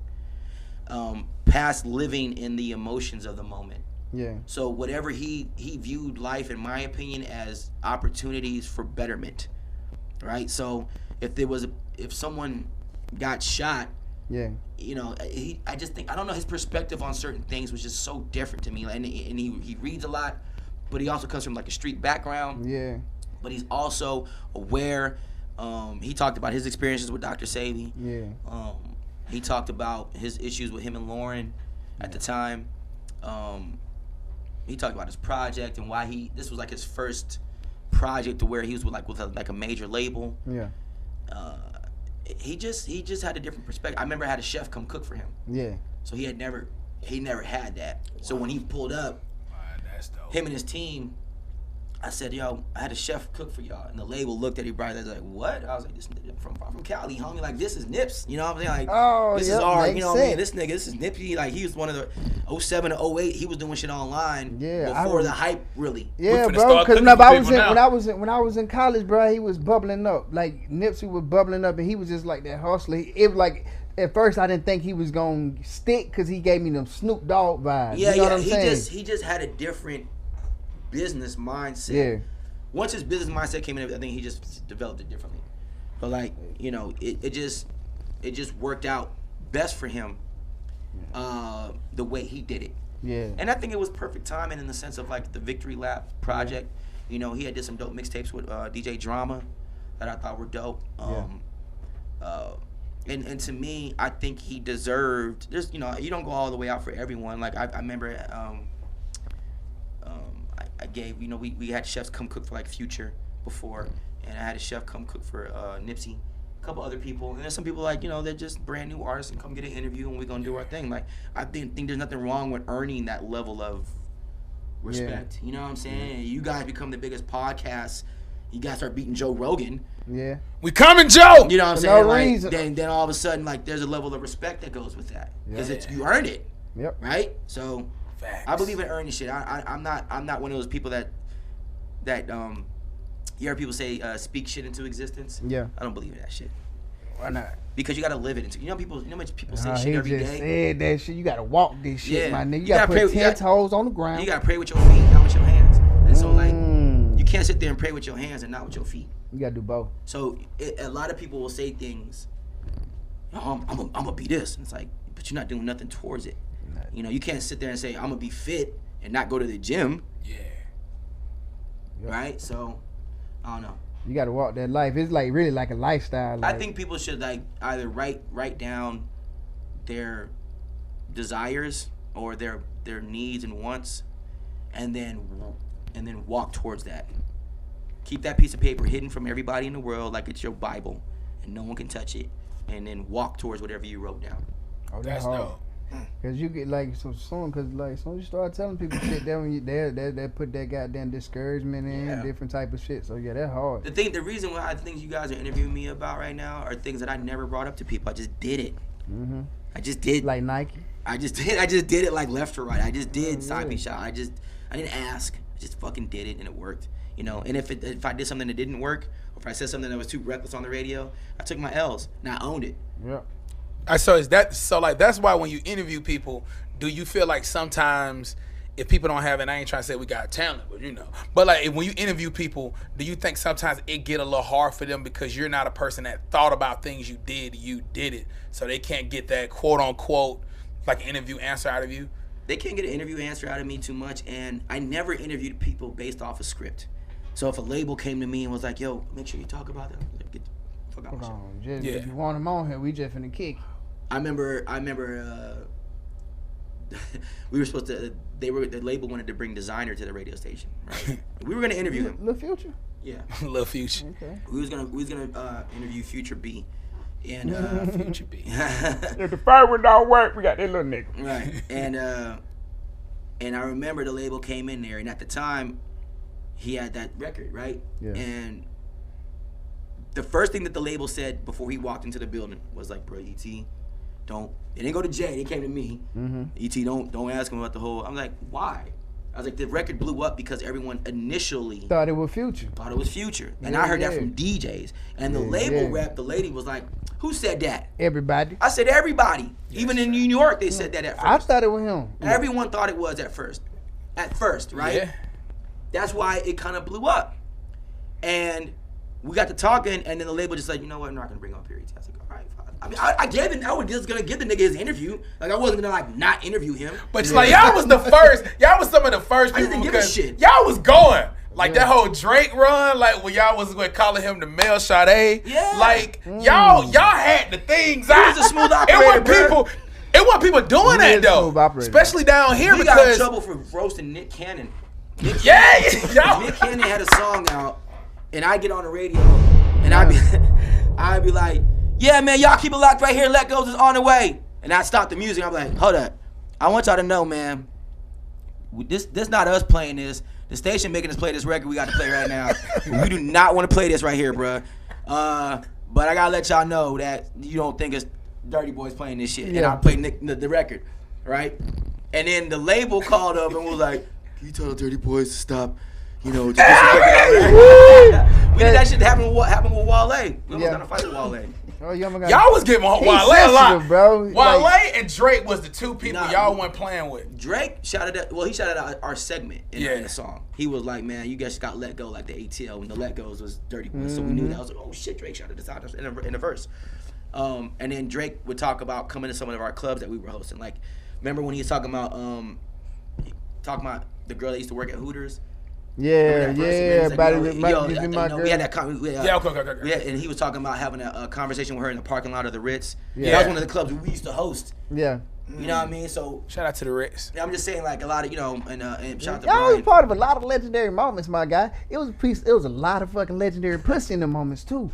past living in the emotions of the moment. Yeah. So whatever he viewed life, in my opinion, as opportunities for betterment, right? So if someone got shot, Yeah. you know, I just think, I don't know, his perspective on certain things was just so different to me. And he reads a lot, but he also comes from like a street background. Yeah. But he's also aware. He talked about his experiences with Dr. Savy. Yeah. He talked about his issues with him and Lauren at the time. He talked about his project and why this was like his first project to where he was with a major label. Yeah. He just had a different perspective. I remember I had a chef come cook for him. Yeah. So he never had that. So when he pulled up, That's dope. him and his team, I said, yo, I had a chef cook for y'all. And the label looked at his brother, like, what? I was like, this nigga from Cali, homie. Like, this is Nips. You know what I'm saying? Like, Oh, this yep, is our, makes you know what I mean? sense. This nigga, this is Nippy. Like, he was one of the 07 to 08. He was doing shit online I before the hype, really. Yeah, finna bro. start Because cooking I for was people now. when I was in college, bro, he was bubbling up. Like Nipsey was bubbling up, and he was just like that hustler. It was like at first I didn't think he was gonna stick because he gave me them Snoop Dogg vibes. Yeah, you know yeah. what I'm saying? He just had a different business mindset. Yeah. Once his business mindset came in, I think he just developed it differently. But like, you know, it just worked out best for him, the way he did it. Yeah. And I think it was perfect timing in the sense of like the Victory Lap project. You know, he had did some dope mixtapes with DJ Drama that I thought were dope. And to me, I think he deserved. There's, you know, you don't go all the way out for everyone. Like I remember, I gave, you know, we had chefs come cook for like Future before, and I had a chef come cook for Nipsey, a couple other people, and there's some people like, you know, they're just brand new artists and come get an interview and we're gonna do our thing. Like I think there's nothing wrong with earning that level of respect. You know what I'm saying? You guys become the biggest podcast. You guys start beating Joe Rogan. Yeah. We coming, Joe. You know what I'm For saying? no Like reason. then all of a sudden, like there's a level of respect that goes with that because Yeah. you earned it, Yep. right? So Facts. I believe in earning shit. I'm not one of those people that you hear people say speak shit into existence. Yeah. I don't believe in that shit Why not? because you gotta live it into. You know much people say He shit every just day. said that shit. You gotta walk this shit, Yeah. my nigga. You, You gotta, gotta put pray- 10 toes on the ground. You gotta pray with your feet, not with your hands. And so like Mm. you can't sit there and pray with your hands and not with your feet. You gotta do both. So a lot of people will say things. Oh, I'm gonna be this. And it's like, but you're not doing nothing towards it. You know, you can't sit there and say I'm gonna be fit and not go to the gym, Yeah. Yep. right? So I don't know. You gotta walk that life. It's like really like a lifestyle. Like, I think people should like either write down their desires or their needs and wants, and then walk towards that. Keep that piece of paper hidden from everybody in the world like it's your Bible, and no one can touch it. And then walk towards whatever you wrote down. oh, That's hard. dope. Cause you get like so soon, cause like as soon as you start telling people shit, then when you they put that goddamn discouragement in, Yeah. different type of shit. So yeah, that's hard. The reason why things you guys are interviewing me about right now are things that I never brought up to people. I just did it. Mm-hmm. I just did. Like Nike. I just did it like left or right. I just did Oh, side yeah. B shot. I didn't ask. I just fucking did it and it worked. You know, and if I did something that didn't work, or if I said something that was too reckless on the radio, I took my L's and I owned it. Yep. That's why when you interview people, do you feel like sometimes if people don't have it, I ain't trying to say we got talent, but you know, but like when you interview people, do you think sometimes it get a little hard for them because you're not a person that thought about things you did it, so they can't get that quote unquote like interview answer out of you? They can't get an interview answer out of me too much, and I never interviewed people based off a script. So if a label came to me and was like, "Yo, make sure you talk about them," get the fuck out of my shit. Just, Yeah. If you want him on here, we just finna kick. I remember we were supposed to. The label wanted to bring Designer to the radio station. Right? We were gonna interview him. Little Future. Yeah, Little Future. Okay. we was gonna interview Future B, and Future B. If the fire one don't work, we got that little nigga. right, and I remember the label came in there, and at the time, he had that record, right? Yeah. And the first thing that the label said before he walked into the building was like, "Bro, E.T., don't." They didn't go to Jay. They came to me. Mm-hmm. E.T., don't ask him about the whole. I'm like, why? I was like, the record blew up because everyone initially Thought it was Future. thought it was Future, and Yeah, I heard that yeah. from DJs. And the Yeah, label yeah. rep, the lady was like, Who said that? Everybody. I said everybody. Even in New York, they said that at first. I thought it was him. Everyone thought it was at first. At first, right? Yeah. That's why it kind of blew up. And we got to talking, and then the label just like, you know what, I'm not going to bring up Perry T. I was like, all right, fine. I mean, I was just going to give the nigga his interview. Like, I wasn't going to, like, not interview him. But it's like, y'all was the first. Y'all was some of the first I people. didn't give a because shit. Y'all was going. Like, that whole Drake run, like, when y'all was calling him the male Sade. Yeah. Like, y'all had the things out. was a smooth operator, It wasn't bro. people doing that, though. Especially down here We got in because. trouble for roasting Nick Cannon. Yeah, y'all. Nick Cannon had a song out, and I get on the radio, and I'd be like, yeah, man, y'all keep it locked right here. Let Goes is on the way. And I stop the music. I'm like, hold up. I want y'all to know, man, this not us playing this. The station making us play this record we got to play right now. We do not want to play this right here, bruh. But I got to let y'all know that you don't think it's Dirty Boys playing this shit. And I played the record, right? And then the label called up and was like, can you tell the Dirty Boys to stop, you know, just we did that shit happen with Wale. We almost got a fight with Wale. Oh, y'all Was getting Wale a lot, bro. Wale Like, and Drake was the two people y'all weren't playing with. Drake shouted out our segment in the song. He was like, man, you guys got let go like the ATL, and the let goes was Dirty Boys. So we knew that. I was like, oh shit, Drake shouted this out in a verse. And then Drake would talk about coming to some of our clubs that we were hosting. Like, remember when he was talking about the girl that used to work at Hooters? yeah, Like, about yo, it. we had that Okay. and he was talking about having a conversation with her in the parking lot of the Ritz. Yeah. That was one of the clubs we used to host. Yeah. You know what I mean? So Shout out to the Ritz. I'm just saying, like, a lot of, and shout out to Y'all was Brian. part of a lot of legendary moments, my guy. It was a lot of fucking legendary pussy in the moments too.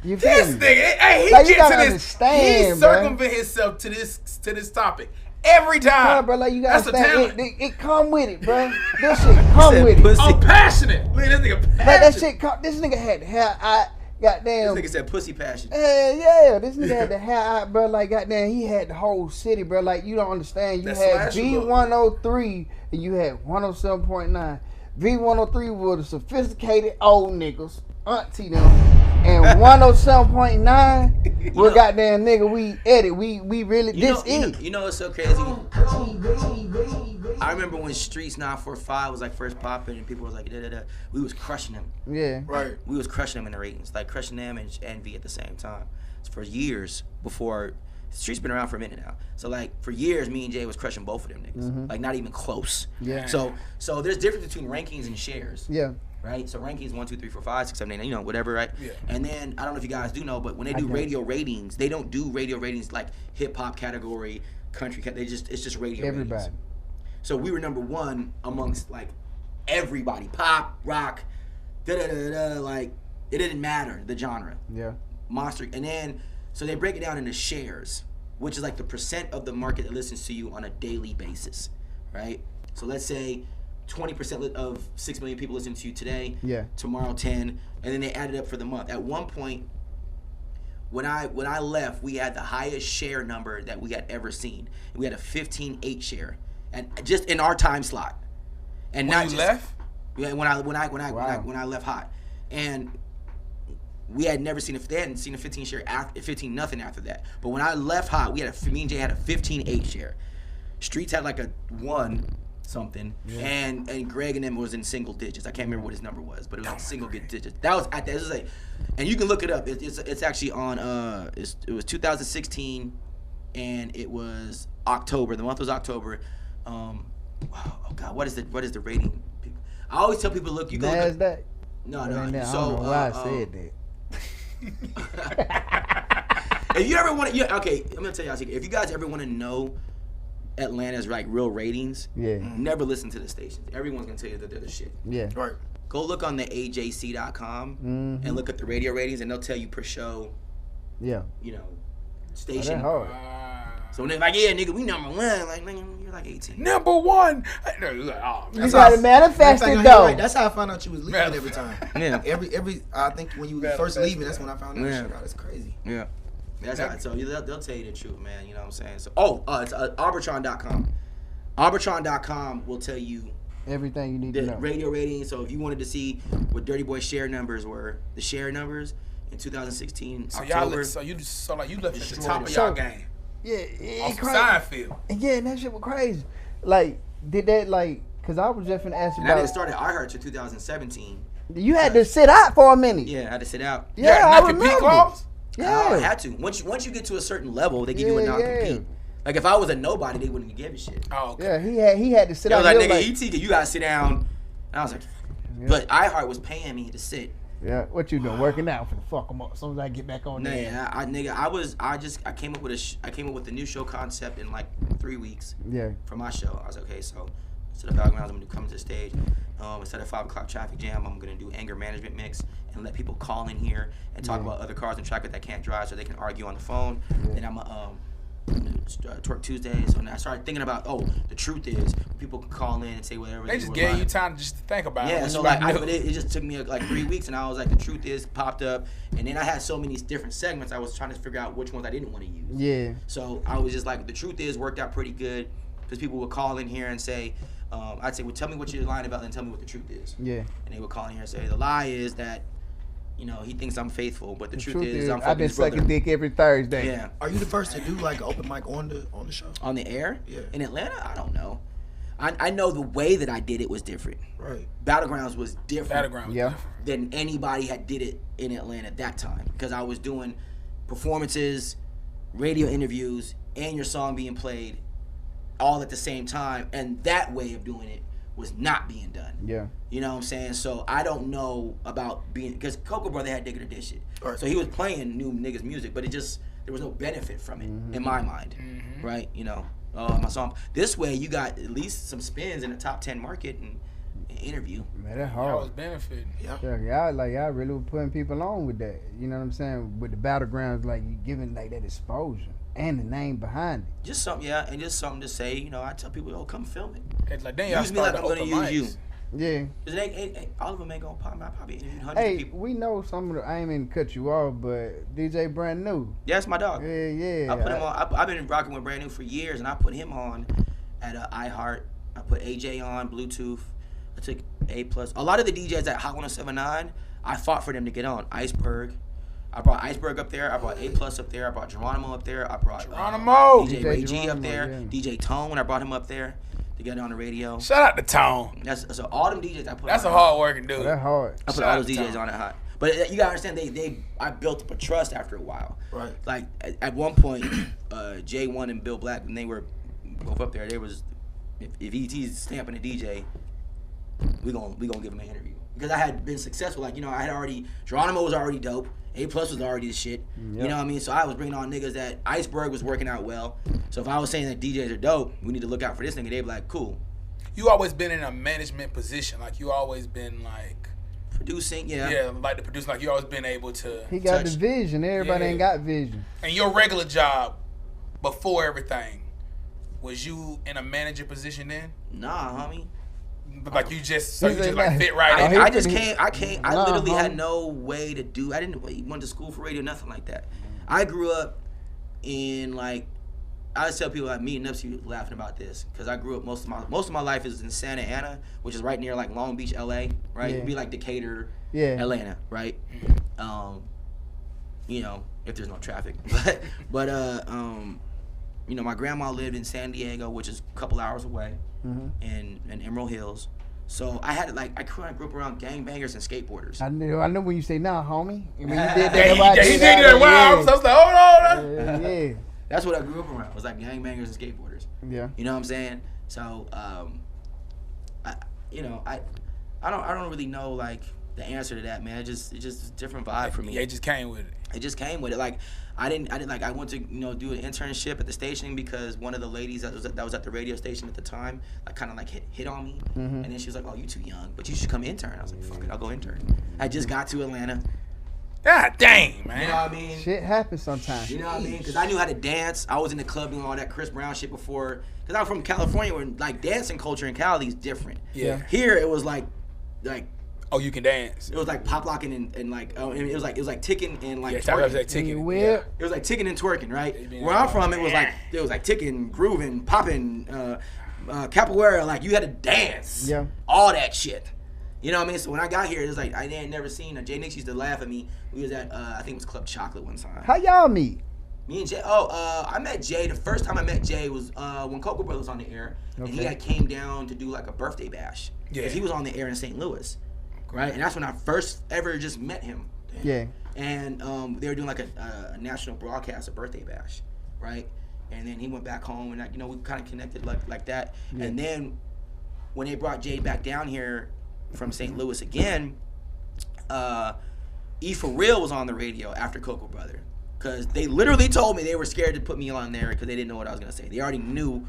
You feel This me? nigga, hey, he Like, you gets to gotta this. He understand, bro. circumvent himself to this topic every time. Yeah, bro, like you gotta That's a understand, talent. it come with it, bro. This shit come said with it. pussy. I'm passionate. Look at this nigga passionate. Like that shit come. This nigga had the hair out. Goddamn. This nigga said pussy passion. Yeah, this nigga had the hair out, bro. Like, goddamn, he had the whole city, bro. Like, you don't understand. You That had slasher look. V103 and you had 107.9. V103 were the sophisticated old niggas, auntie them, and 107.9 were goddamn nigga. We edit. We really You know what's so crazy? I remember when Streets 945 was like first popping and people was like da. We was crushing them. Yeah. Right. We was crushing them in the ratings, like crushing them and Envy at the same time. For years before, Streets been around for a minute now. So like for years, me and Jay was crushing both of them niggas, like not even close. Yeah. So there's difference between rankings and shares. Yeah. Right. So rankings 1, 2, 3, 4, 5, 6, 7, 8, whatever. Right. Yeah. And then I don't know if you guys do know, but when they do radio ratings, they don't do radio ratings like hip hop category, country. It's just radio. Everybody. Ratings. So we were number one amongst like everybody, pop, rock, like it didn't matter the genre. Yeah. Monster, and then so they break it down into shares, which is like the percent of the market that listens to you on a daily basis, right? So let's say 20% of 6 million people listen to you today. Yeah. Tomorrow 10, and then they add it up for the month. At one point, when I left, we had the highest share number that we had ever seen. We had a 15.8 share, and just in our time slot. And When not you just left? yeah, when I left hot, and we had never seen they hadn't seen a 15 share after 15 nothing after that. But when I left hot, me and Jay had a 15.8 share. Streets had like a 1 something, and Greg and them was in single digits. I can't remember what his number was, but it was like single digits. That was at that. This is like, and you can look it up. It's actually on it was 2016, and it was October. The month was October. Oh God, what is the rating? I always tell people, look, you go. NASDAQ. No. I don't So know why I said that. if you ever want to, okay, I'm gonna tell y'all a secret. If you guys ever want to know Atlanta's like real ratings, never listen to the stations. Everyone's gonna tell you that they're the shit. Yeah. Right. Go look on the AJC.com and look at the radio ratings, and they'll tell you per show, Yeah. station. Hard. So when they're like, yeah, nigga, we number one. Like, nigga, you're like 18. Number one. You gotta manifest it though. Right. That's how I found out you was leaving every time. Yeah. Every I think when you first leaving, that's when I found out. Yeah. Shit out. It's crazy. Yeah. That's how. So they'll tell you the truth, man. You know what I'm saying? So it's Arbitron.com. Arbitron.com will tell you Everything you need the to know. radio ratings. So if you wanted to see what Dirty Boy share numbers were, the share numbers, in 2016 So October. like you left at the Destroyed top it. of y'all So- game. Yeah, Off crazy. Seinfeld. Yeah, and that shit was crazy. Like, did that like? Cause I was just finna ask you And I didn't about. start at iHeart till 2017. You had to sit out for a minute. Yeah, I had to sit out. Yeah, I knock your remember. peak clause? Yeah, I had to. Once you get to a certain level, they give you a Yeah, non-compete. yeah. Like if I was a nobody, they wouldn't give a shit. Oh, okay. Yeah, he had to sit They out. was like, He nigga, was ET, you gotta sit down. And I was like, but iHeart was paying me to sit. yeah, what you doing? Working out for the fuck them up. As soon as I get back on there. I came up with a new show concept in like 3 weeks Yeah, for my show. I was like, okay, so instead of backgrounds, I'm gonna come to the stage. Instead of 5 o'clock traffic jam, I'm gonna do anger management mix and let people call in here and talk about other cars in traffic that can't drive, so they can argue on the phone. And I'm Twerk Tuesdays, and I started thinking about, the truth is people can call in and say whatever. They just were gave lying. you time just to think about it. Yeah, What so you like, about to but do. it just took me like 3 weeks, and I was like, the truth is popped up, and then I had so many different segments. I was trying to figure out which ones I didn't want to use. yeah, So I was just like, the truth is worked out pretty good, because people would call in here and say, I'd say, well, tell me what you're lying about, and tell me what the truth is. yeah. And they would call in here and say, the lie is that, he thinks I'm faithful, but the truth Truth is I'm I've fucking been his brother. sucking dick every Thursday. Yeah. Are you the first to do like an open mic on the show? On the air? Yeah. In Atlanta? I don't know. I know the way that I did it was different. Right. Battlegrounds was different. Battleground was Yeah. different. Than anybody had did it in Atlanta at that time, because I was doing performances, radio interviews, and your song being played all at the same time, and that way of doing it was not being done. Yeah. You know what I'm saying? So I don't know about being, because Coco Brother had Digger the Dish it. Right. So he was playing new niggas music, but there was no benefit from it in my mind. Right? My song. This way you got at least some spins in the top 10 market and an interview. Man, that's I was hard. Oh. benefiting. Yeah. Y'all really were putting people on with that. You know what I'm saying? With the battlegrounds, like you giving like that exposure and the name behind it. Just something, and just something to say. I tell people, come film it. It's like, then y'all Use me like started I'm gonna open use mics. you. Yeah. Cause it ain't all of them ain't gonna pop. I probably interviewed hundreds of Hey, people. we know some of the. I ain't mean to cut you off, but DJ Brand New. Yeah, that's my dog. Yeah. I put him on. I've been rocking with Brand New for years, and I put him on at iHeart. I put AJ on Bluetooth. I took A+. A lot of the DJs at Hot 1079, I fought for them to get on. Iceberg. I brought Iceberg up there. I brought A+ up there. I brought Geronimo up there. I brought Geronimo. DJ DJ Ray G up Geronimo, there. yeah. DJ Tone. I brought him up there to get on the radio. Shout out to Tone. So all them DJs I put. That's on a hard working Oh, dude. that hard. I put Shout all out those to DJs Tom. on it hot. But you gotta understand, I built up a trust after a while. Right. Like at one point, J1 and Bill Black, when they were both up there, they was if ET's stamping a DJ, we gonna give him an interview, because I had been successful. Like I had already, Geronimo was already dope. A+ was already the shit. Yep. You know what I mean? So I was bringing on niggas that Iceberg was working out well. So if I was saying that DJs are dope, we need to look out for this nigga. They'd be like, cool. You always been in a management position. Like you always been like, Producing, yeah, like the producer. Like you always been able to. He got Touch. the vision. Everybody Yeah. ain't got vision. And your regular job before everything, was you in a manager position then? Nah, homie. But like you just so He's you just like- like fit right Oh, in. he I just pretty- came. I Nah, literally had homie. no way to do. I didn't went to school for radio, nothing like that. I grew up in like. I always tell people, like me and Nipsey laughing about this, because I grew up most of my life is in Santa Ana, which is right near like Long Beach, LA, right? Yeah. It'd be like Decatur, Yeah. Atlanta, right? If there's no traffic, but my grandma lived in San Diego, which is a couple hours away, in Emerald Hills. So I had I grew up around gangbangers and skateboarders. I knew when you say nah, homie. I mean, you did Yeah, that. he did that. Wow, I was like, hold on. Yeah. That's what I grew up around. It was like gangbangers and skateboarders. Yeah. You know what I'm saying? So, I don't really know like the answer to that, man. It's just a different vibe for me. Yeah, it just came with it. It just came with it. Like I went to do an internship at the station because one of the ladies that was at the radio station at the time kind of hit on me, and then she was like, "Oh, you too young, but you should come intern." I was like, "Fuck it, I'll go intern." I just got to Atlanta. God dang, man. You know what I mean? Shit happens sometimes. You know what I mean? Because I knew how to dance. I was in the club doing all that Chris Brown shit before. Because I'm from California, where like dancing culture in Cali is different. Yeah. Here it was like Oh, you can dance. it was like pop locking and it was like ticking and like Yeah, I was twerking. like When you ticket. whip, It was like ticking and twerking, right? They be Where I'm like, from, it was like ticking, grooving, popping, capoeira. Like you had to dance. Yeah. All that shit. You know what I mean? So when I got here, it was like I didn't never seen. Jay Nix used to laugh at me. We was at I think it was Club Chocolate one time. How y'all meet? Me and Jay. I met Jay. The first time I met Jay was when Cocoa Brothers was on the air, and he had came down to do like a birthday bash. Yeah. Because he was on the air in St. Louis, right? And that's when I first ever just met him. Yeah. And they were doing like a national broadcast, a birthday bash, right? And then he went back home, and you know we kind of connected like that. Yeah. And then when they brought Jay back down here from St. Louis again, E For Real was on the radio after Cocoa Brother. Because they literally told me they were scared to put me on there because they didn't know what I was going to say. They already knew.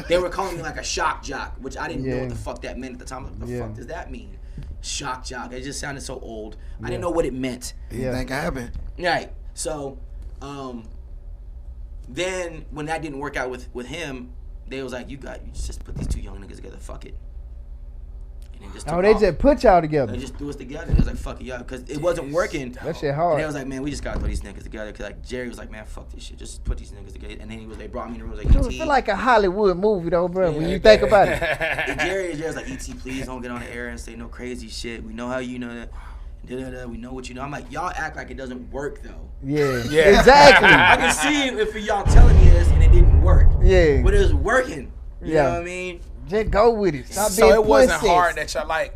They were calling me like a shock jock, which I didn't know what the fuck that meant at the time. What the fuck does that mean? Shock jock. It just sounded so old. I didn't know what it meant. Anything can happen. Right. So, then when that didn't work out with him, they was like, you just put these two young niggas together. Fuck it. And just they just put y'all together. They just threw us together. It was like, fuck it, y'all, because it wasn't working. That shit hard. And they was like, man, we just gotta put these niggas together. Because like Jerry was like, man, fuck this shit, just put these niggas together. And then they brought me in the room. Was like, Dude, it feel like a Hollywood movie though, bro. When you think about it. And Jerry was like, ET, please don't get on the air and say no crazy shit. We know how you know that. We know what you know. I'm like, y'all act like it doesn't work though. Yeah. Exactly. I can see if y'all telling me this and it didn't work. Yeah. But it was working. You know what I mean? Just go with it. Stop so being it wasn't pussy. hard that y'all like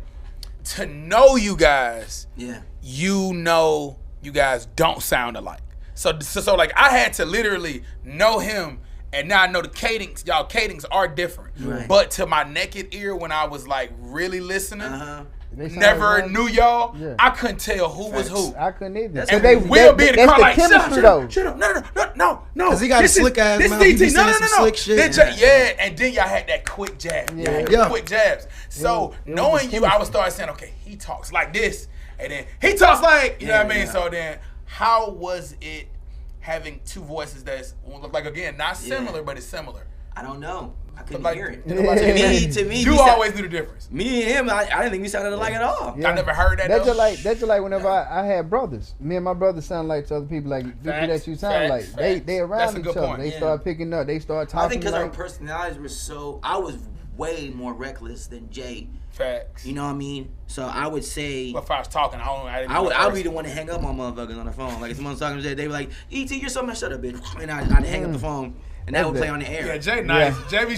to know you guys. Yeah. You know you guys don't sound alike. So like I had to literally know him, and now I know the cadence. Y'all cadence are different. Right. But to my naked ear, when I was like really listening, Never knew y'all. Yeah. I couldn't tell who was who. I couldn't either. And they will be in the car like, shut up. No. Because he got a slick ass mouth. This DT, no. Slick shit. And then y'all had that quick jab. Quick jabs. So knowing you, I would start saying, okay, he talks like this, and then he talks like, you know what I mean? So then, how was it having two voices that's like, again, not similar, but it's similar? I don't know. I couldn't like, hear it. To me, you always knew the difference. Me and him, I didn't think we sounded alike at all. Yeah. I never heard that. That's just like whenever I had brothers. Me and my brothers sound like to other people, like people that you sound like. They around each other. They start picking up. They start talking. I think because our personalities were so. I was way more reckless than Jay. Facts. You know what I mean? So I would say. Well, if I was talking, I would be the one to hang up on motherfuckers on the phone. Like if someone's talking to Jay, they were like, "Et, you're so much, shut up, bitch," and I'd hang up the phone. And that would play on the air. Yeah, Jay nice. Jay be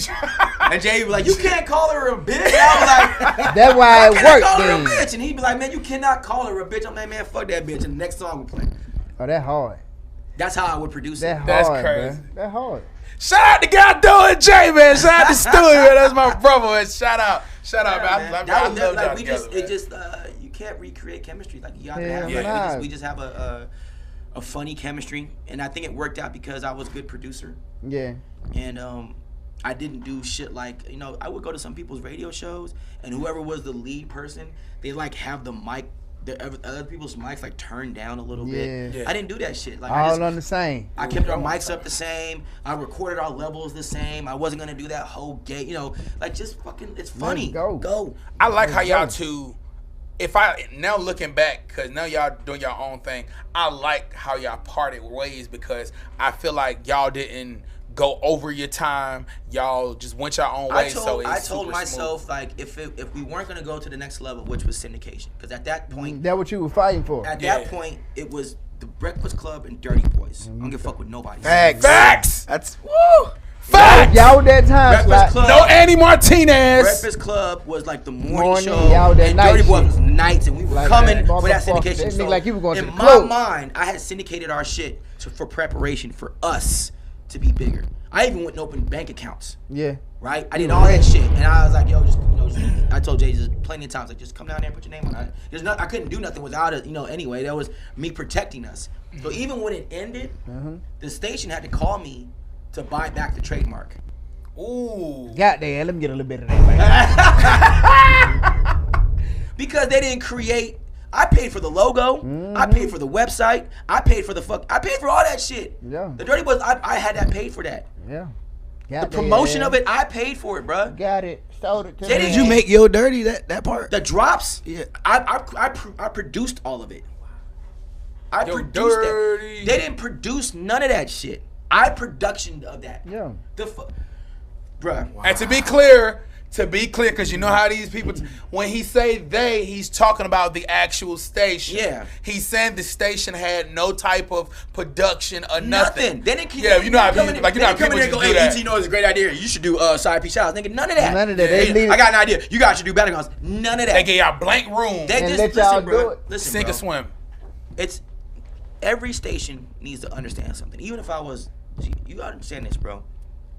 and Jay would be like, you can't call her a bitch. I was like, that's why it worked. Call her a bitch. And he'd be like, man, you cannot call her a bitch. I'm like, man, fuck that bitch. And the next song would play. Oh, that hard. That's how I would produce it. That's crazy. Bro. That hard. Shout out to God doing Jay, man. Shout out to Stewie, man. That's my brother, man. Shout out, man. I love y'all together, you can't recreate chemistry. Like you have to have. We just have a funny chemistry, and I think it worked out because I was a good producer. Yeah. And I didn't do shit like, I would go to some people's radio shows, and whoever was the lead person, they like have the mic, the other people's mics like turned down a little bit. Yeah. I didn't do that shit. Like all on the same. I kept our mics up the same. I recorded our levels the same. I wasn't gonna do that whole gay, like just fucking. It's funny. Go. I like how y'all two. If I now looking back, cause now y'all doing your own thing, I like how y'all parted ways because I feel like y'all didn't go over your time. Y'all just went your own way. I told myself smooth. Like if we weren't gonna go to the next level, which was syndication, because at that point, that's what you were fighting for. At that point, it was the Breakfast Club and Dirty Boys. I don't give a fuck with nobody. Facts. That's woo. Facts. Y'all that time. Breakfast Club. No Andy Martinez. Breakfast Club was like the morning show, and Dirty Boys was nights, and we were coming with that syndication. So like you were going in to the my mind, I had syndicated our shit for preparation for us to be bigger. I even went and opened bank accounts. Yeah. Right? I did all that shit. And I was like, yo, just I told Jay just plenty of times, like, just come down there and put your name on it. I couldn't do nothing without it, anyway. That was me protecting us. So even when it ended, the station had to call me to buy back the trademark. Ooh. Goddamn, let me get a little bit of that. Because they didn't create. I paid for the logo. I paid for the website. I paid for I paid for all that shit. Yeah. The Dirty Boys, I had that paid for that. Yeah. The promotion of it, I paid for it, bro. Got it. Sold it to me. Did you make Yo Dirty that part? The drops? Yeah. I produced all of it. I produced that. They didn't produce none of that shit. I productioned of that. Yeah. Bruh. And to be clear, To be clear, because you know how these people, when he say they, he's talking about the actual station. Yeah. He's saying the station had no type of production or nothing. Then it Yeah, you know how people, like, you know how people just do hey, that. ET, you know it's a great idea. You should do side piece shots. Nigga, none of that. None of that. They leave I got an idea. You guys should do better guns. None of that. They get y'all blank room. They And just let y'all listen, bro. do it. Listen, Sink bro. or swim. It's every station needs to understand something. Even if I was, you gotta understand this, bro.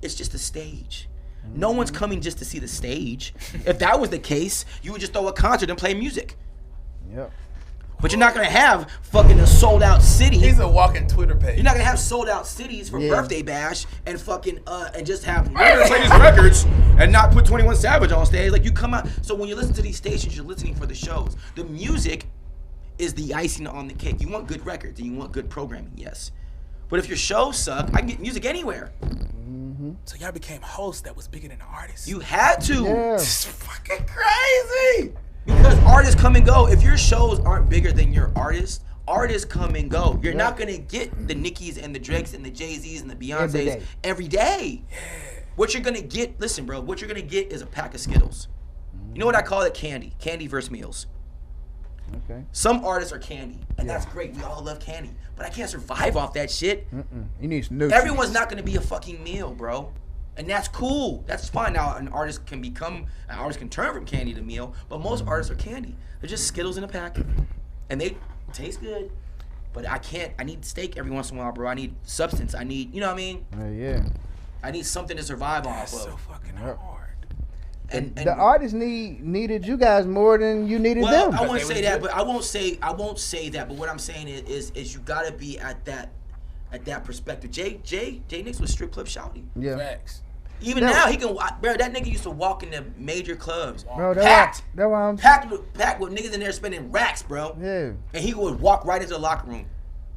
It's just a stage. No one's coming just to see the stage. If that was the case, you would just throw a concert and play music. Yep. But you're not gonna have fucking a sold out city. He's a walking Twitter page. You're not gonna have sold out cities for Yeah. birthday bash and fucking and just have play these records and not put 21 Savage on stage. Like you come out. So when you listen to these stations, you're listening for the shows. The music is the icing on the cake. You want good records and you want good programming, yes. But if your shows suck, I can get music anywhere. So y'all became hosts that was bigger than the artists. You had to. Yeah. It's fucking crazy. Because artists come and go. If your shows aren't bigger than your artists come and go. You're not gonna get the Nickies and the Drakes and the Jay-Z's and the Beyoncés every day. What you're gonna get, listen, bro, what you're gonna get is a pack of Skittles. You know what I call it? Candy. Candy versus meals. Okay. Some artists are candy, and that's great. We all love candy. But I can't survive off that shit. You need some new. Everyone's not gonna be a fucking meal, bro. And that's cool. That's fine. Now an artist can turn from candy to meal, but most artists are candy. They're just Skittles in a pack. And they taste good. But I need steak every once in a while, bro. I need substance. I need, you know what I mean? Yeah. I need something to survive off That's of. so fucking hard. And The artists needed you guys more than you needed well, them. I won't They say was that, good. but I won't say that. But what I'm saying is you gotta be at that perspective. Jay Nix was strip club shouting. Yeah. Facts. Even No. now he can, bro. That nigga used to walk in the major clubs, Bro, packed that's why I'm. packed with niggas in there spending racks, bro. Yeah. And he would walk right into the locker room.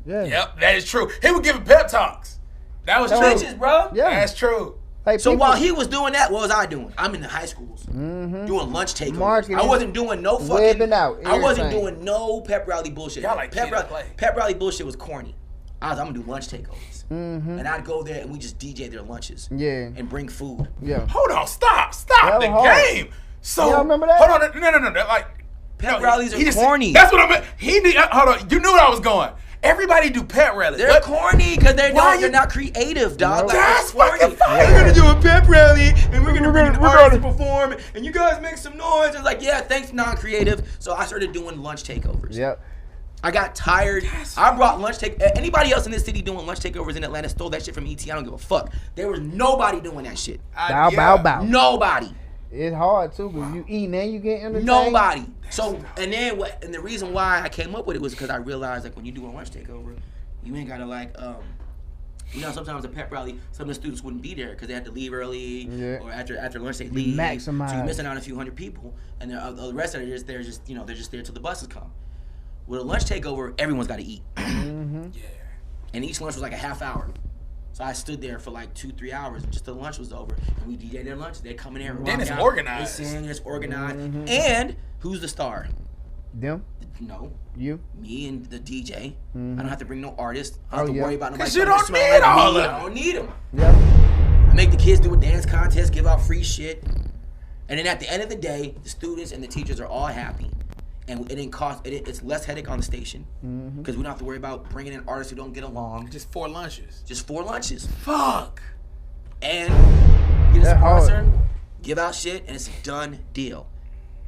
Yeah. Yep, that is true. He would give him pep talks. That was true. Bitches, bro. Yeah. That's true. Like, So people- while he was doing that, what was I doing? I'm in the high schools doing lunch takeovers. Marketing, I wasn't doing no fucking. webbing out, I wasn't everything. doing no pep rally bullshit. Y'all like pep, kid to play. pep rally bullshit was corny. I'm gonna do lunch takeovers, and I'd go there and we just DJ their lunches. Yeah. And bring food. Yeah. Hold on, stop That the was hard. game. So Y'all remember that? Hold on, no. Like Pep rallies he are corny. That's what I meant. He need. Hold on, you knew where I was going. Everybody do pep rallies. They're What? corny because they're Why not. They're you- not creative, dog. No. Like, That's it's corny. fucking fire. We're gonna do a pep rally and we're gonna bring an we're artist to gonna- perform and you guys make some noise. It's like, yeah, thanks, non-creative. So I started doing lunch takeovers. Yep. I got tired. I brought lunch take. Anybody else in this city doing lunch takeovers in Atlanta stole that shit from ET. I don't give a fuck. There was nobody doing that shit. Bow, bow, bow. Nobody. It's hard too, because you eating and you get entertained. Nobody. So and then and the reason why I came up with it was because I realized like when you do a lunch takeover, you ain't gotta like you know, sometimes a pep rally, some of the students wouldn't be there because they had to leave early, or after lunch they leave. Maximize. So you're missing out on a few hundred people, and the rest of it they're just there till the buses come. With a lunch takeover, everyone's got to eat, Yeah. and each lunch was like a half hour. So I stood there for like 2-3 hours just till lunch was over, and we DJ'd their lunch. They come in there, Then rock it's out, organized. They sing, it's organized, and who's the star? Them, No, you. me and the DJ. I don't have to bring no artist. I don't Oh, have to yeah. worry about nobody. 'Cause you coming don't to smell need like all me. of I them. don't need them. Yep. I make the kids do a dance contest, give out free shit, and then at the end of the day, the students and the teachers are all happy, and it didn't cost. It's less headache on the station because we don't have to worry about bringing in artists who don't get along. Just 4 lunches. Just 4 lunches, Fuck. and get a That hard. sponsor, give out shit, and it's a done deal,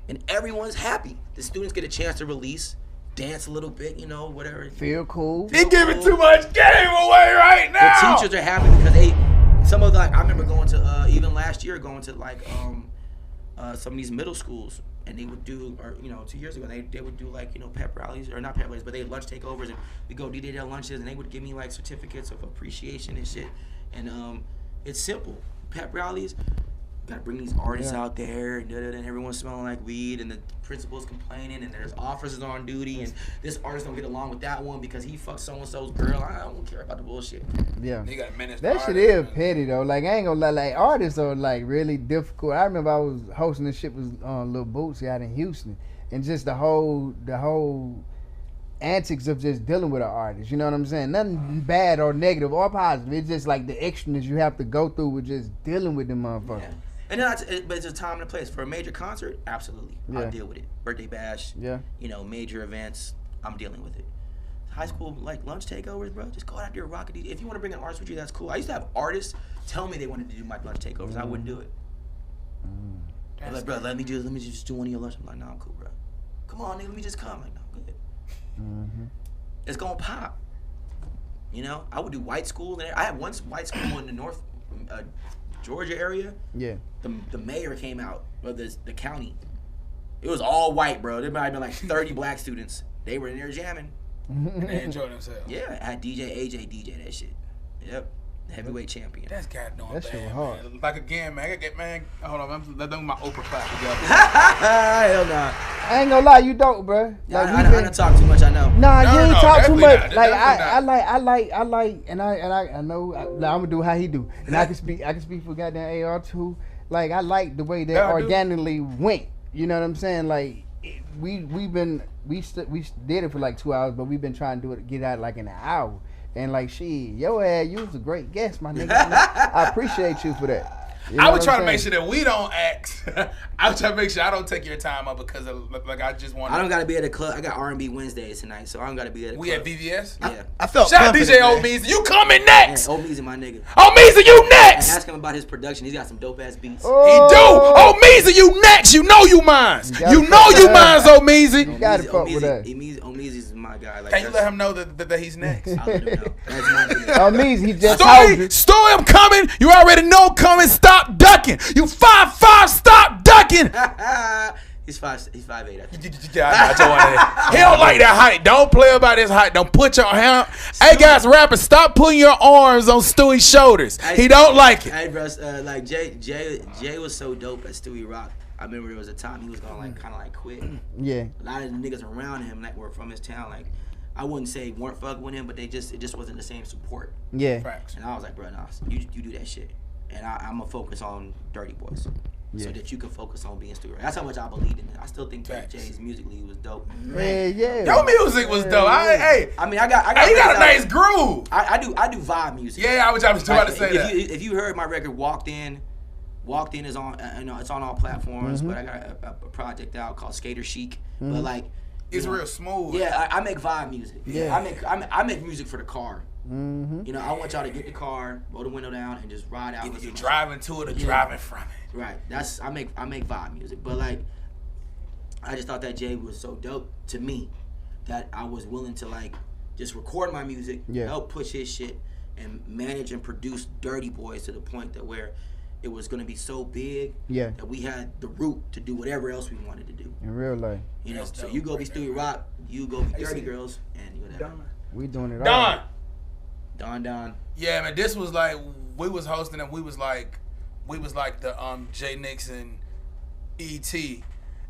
and everyone's happy. The students get a chance to release, dance a little bit, you know, whatever. Feel cool. He giving too much game away right The now. teachers are happy because some of like I remember going to even last year going to like some of these middle schools and they would do 2 years ago they would do like pep rallies or not pep rallies but they had lunch takeovers and we go DJ their lunches and they would give me like certificates of appreciation and shit and it's simple pep rallies. Gotta bring these artists out there and everyone's smelling like weed and the principal's complaining and there's officers on duty and this artist don't get along with that one because he fucked so-and-so's girl. I don't care about the bullshit. Yeah. He got minutes. That shit is petty though. Like I ain't gonna lie, like artists are like really difficult. I remember I was hosting this shit with Lil Bootsy out in Houston, and just the whole antics of just dealing with an artist. You know what I'm saying? Nothing bad or negative or positive. It's just like the extraness you have to go through with just dealing with them motherfuckers. Yeah. And then, but it's a time and a place for a major concert. Absolutely, I'll deal with it. Birthday bash, major events, I'm dealing with it. High school like lunch takeovers, bro. Just go out there, rock it. If you want to bring an artist with you, that's cool. I used to have artists tell me they wanted to do my lunch takeovers. I wouldn't do it. They're like, bro, let me just do one of your lunch. I'm like, no, I'm cool, bro. Come on, nigga, let me just come. I'm like, no, I'm good. It's gonna pop. You know, I would do white school. I had one white school in the North Georgia area. Yeah. The mayor came out of the county. It was all white, bro. There might have been like 30 black students. They were in there jamming. They enjoyed themselves. Yeah, I had AJ DJ that shit. Yep. Heavyweight champion. That's goddamn bad, shit was hard. Man. Like again, man. Hold on. I'm doing my Oprah clap together. Hell nah. I ain't gonna lie, you don't, bro. Like, I don't talk too much. I know. Nah, you ain't talk too much. Not. Like I like, and I know. I'm gonna do how he do, and I can speak for goddamn AR too. Like I like the way that organically went. You know what I'm saying? Like we did it for like 2 hours, but we've been trying to get out like in an hour. And like, your ass, you was a great guest, my nigga. I appreciate you for that. You know I would try to make sure that we don't act. I would try to make sure I don't take your time up because like I just want. I don't gotta be at a club. I got R&B Wednesdays tonight, so I don't gotta be at a club. We at VVS? Yeah. I felt shout out DJ man. Omeezy. You coming next? Yeah, Omeezy, my nigga. Omeezy, you next. And ask him about his production. He's got some dope ass beats. He do. Omeezy, you next. You know you mines. You know you mines, Omeezy. You gotta fuck with that. Omeezy's my guy. Like, can you let him know that he's next? I'll let him know. That's my nigga. Omeezy, he just Story, I'm coming. You already know coming. Stop ducking. You 5'5", stop ducking. He's 5'8", I think. He don't like that height. Don't play about his height. Don't put your hand. Hey guys, rappers, stop putting your arms on Stewie's shoulders. He don't like it. Hey, bro, like Jay was so dope at Stewie Rock. I remember there was a time he was gonna like kind of like quit. Yeah. A lot of the niggas around him that were from his town, like I wouldn't say weren't fucking with him, but it just wasn't the same support. Yeah. Facts. And I was like, bro, nah, you do that shit, and I'm gonna focus on Dirty Boys. So that you can focus on being Stewie Rock. That's how much I believed in it. I still think that Jay's musically was dope. Yeah. Your music was dope. I mean, I got you got a nice groove. I do vibe music. Yeah, I was about to say that. If you heard my record, Walked In is on, it's on all platforms. But I got a project out called Skater Chic. But like, it's real smooth. Yeah, I make vibe music. Yeah. I make music for the car. You know, I want y'all to get the car, roll the window down, and just ride out. Either you're driving to it or driving from it. Right. I make vibe music. But like, I just thought that Jay was so dope to me that I was willing to like just record my music, help push his shit, and manage and produce Dirty Boys to the point that where it was gonna be so big that we had the root to do whatever else we wanted to do. In real life. You know, so you go be Stewie Rock, you go be Dirty Girls, and whatever. We doing it all. Don. Yeah, man, this was like we was hosting and we was like the Jay Nixon ET.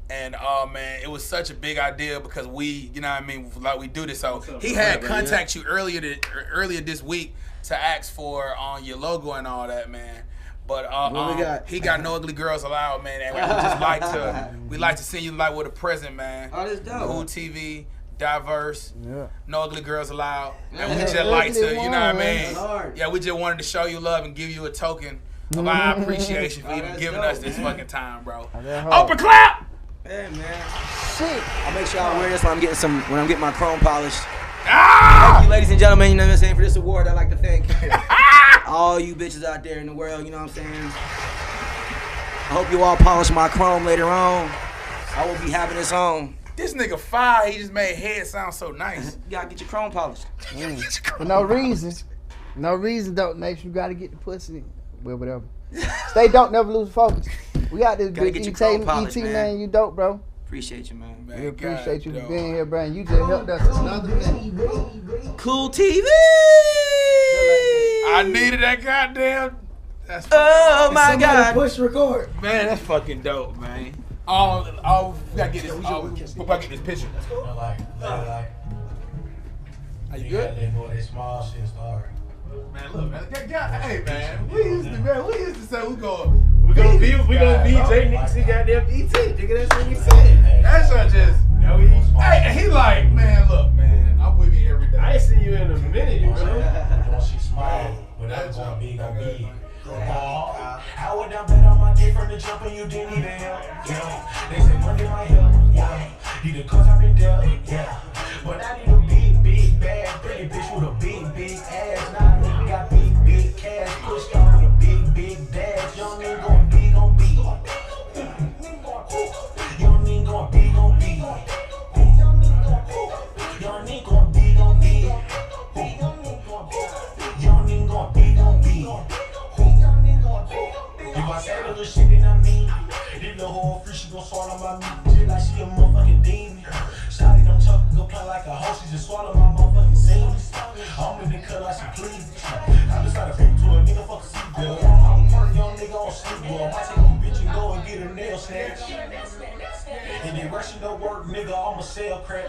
And man, it was such a big idea because we, you know what I mean, like we do this. So he had contact you earlier this week to ask for your logo and all that, man. But he got No Ugly Girls Allowed, man, and we like to see you like with a present, man. Oh, that's dope. CoolTV, diverse, No Ugly Girls Allowed, and we just like to, you know what I mean? Yeah, we just wanted to show you love and give you a token of our appreciation for even giving us this fucking time, bro. Open clap. Hey man, shit! I'll make sure I wear this when I'm getting my chrome polished. Ah! Thank you, ladies and gentlemen. You know what I'm saying? For this award, I'd like to thank all you bitches out there in the world. You know what I'm saying? I hope you all polish my chrome later on. I will be having this on. This nigga fire. He just made head sound so nice. You gotta get your chrome polished. For no reason. No reason, Dope Nation. You gotta get the pussy. Well, whatever. Stay dope, never lose focus. We got this Gotta big get your chrome polished, man. You dope, bro. Appreciate you, man. We appreciate you for being here, bro. And you just helped us another thing. CoolTV. I needed that goddamn. That's oh my God. Push record. Man, that's fucking dope, man. Oh, we gotta get this. We gotta get this picture. Are you good? Man, look, man. Hey, man. We used to say we gonna be Jay Nixon goddamn ET. Nigga, that's what we said. That's not just. Hey, and he like, man, look, man. I'm with me every day. I ain't seen you in a minute, bro. She smile, but that's gonna be. I would not bet on my different the jump and you didn't even help. Yeah, they say money might help. Yeah, need the cause I've been dealt. Yeah, but I need a big bag, pretty bitch with a big ass. Now I nigga got big cash, pushed on with a big dash. Young nigga going big on B. Young nigga going big on B. Young nigga going big on B. Young nigga going big on B. If I say the little shit, then I mean it. This little whole free, she gon' swallow my meat. Just like she a motherfucking demon. Shawty don't talk, go play like a hoe. She just swallow my motherfucking seams. I'm in the cut like some cleavage. I just gotta speak to a nigga, fuck a seatbelt. I'm a first young nigga on sleep. Well, I might take a bitch and go and get a nail snatch. And then rushing to work, nigga, I'ma sell crack.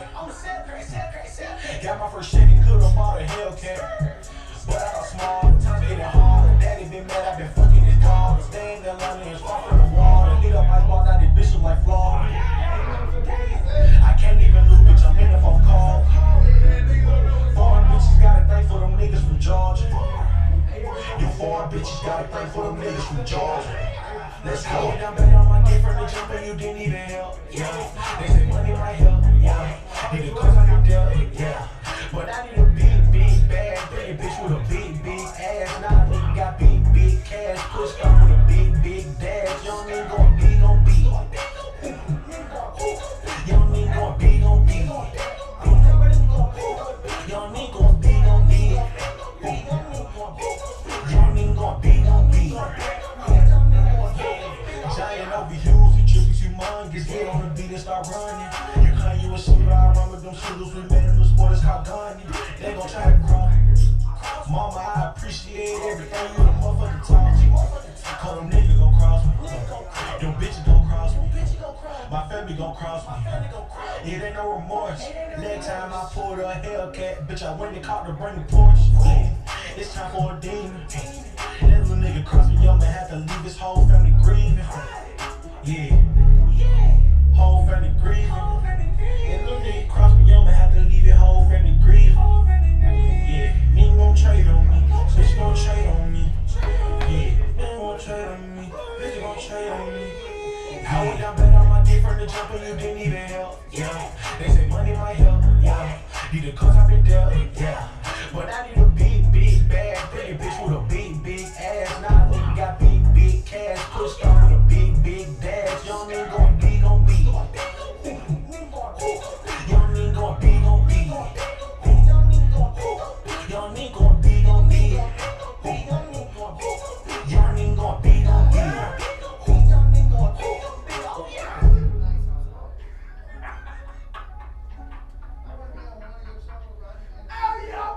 Got my first check and could've bought a Hellcat. But I got small, times getting harder. Daddy been mad, I been fucking his daughter. Stay in there, London, and far from the water. Lit up my block, now this bitch look like Florida. I can't even lose, bitch, I'm in the phone call. Foreign bitches gotta thank for them niggas from Georgia. You foreign bitches gotta thank for them niggas from Georgia. Let's go. I'm better on my dick from the jump and you didn't even help. Yeah, they say money might help. Yeah, need the cause I can dealt. Yeah, but I need a big bag, pretty bitch with a big ass. Now I nigga got big cash, pushed up with a big dash. Young nigga going big on B. Young nigga going big on B. Young nigga going big on B. Young nigga going big on B. Giant over huge, we trippin' humongous. Get on the beat and start running. You claim you a shooter, I run with them shooters. We made in the sport, it's called gunning. They gon' try to cross. Mama, I appreciate everything you the motherfucking talk. Cause them niggas gon' cross me. Them bitches gon' cross me. My family gon' cross me. It ain't no remorse. Next time I pulled a Hellcat, bitch, I went and caught the brand new Porsche. Yeah, it's time for a demon. That little nigga cross me, I'ma have to leave his whole family grieving. Yeah, whole family grieving. That little nigga cross me, I'ma have to leave his whole family grieving. Yeah, nigga gon' trade on me, bitch gon' trade on me. Yeah, nigga gon' trade on me, bitch gon' trade on me. I went down bad on my dick from the jump and you didn't even help. Yeah, they say money might help. Yeah, need the cause I've been dealt. Yeah, but I need a big bag, pretty bitch with a big ass. Now I nigga got big cash, pushed up with a big dash. Young nigga going big on B. Young nigga going big on B. Young nigga going big on B. Young nigga going big on B. Oh, yeah.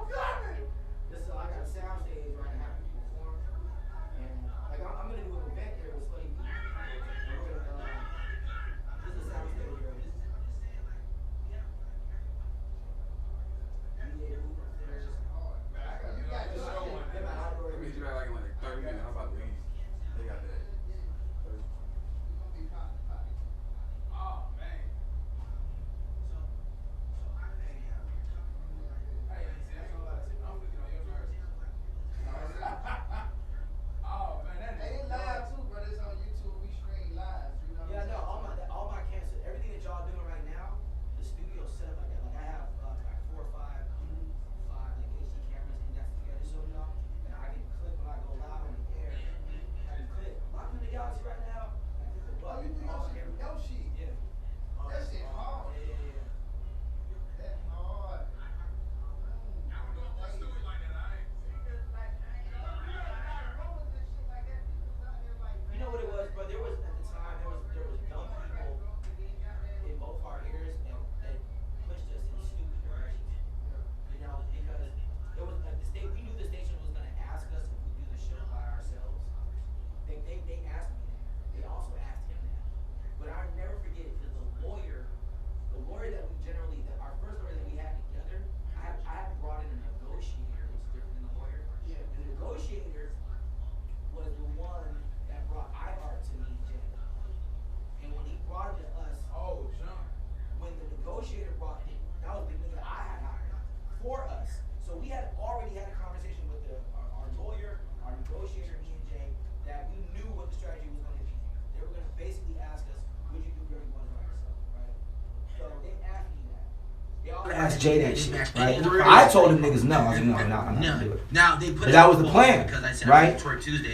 ask Jay that shit, right? I told him niggas no. I was like, no, I'm not gonna do it. Now they put that was the plan, right?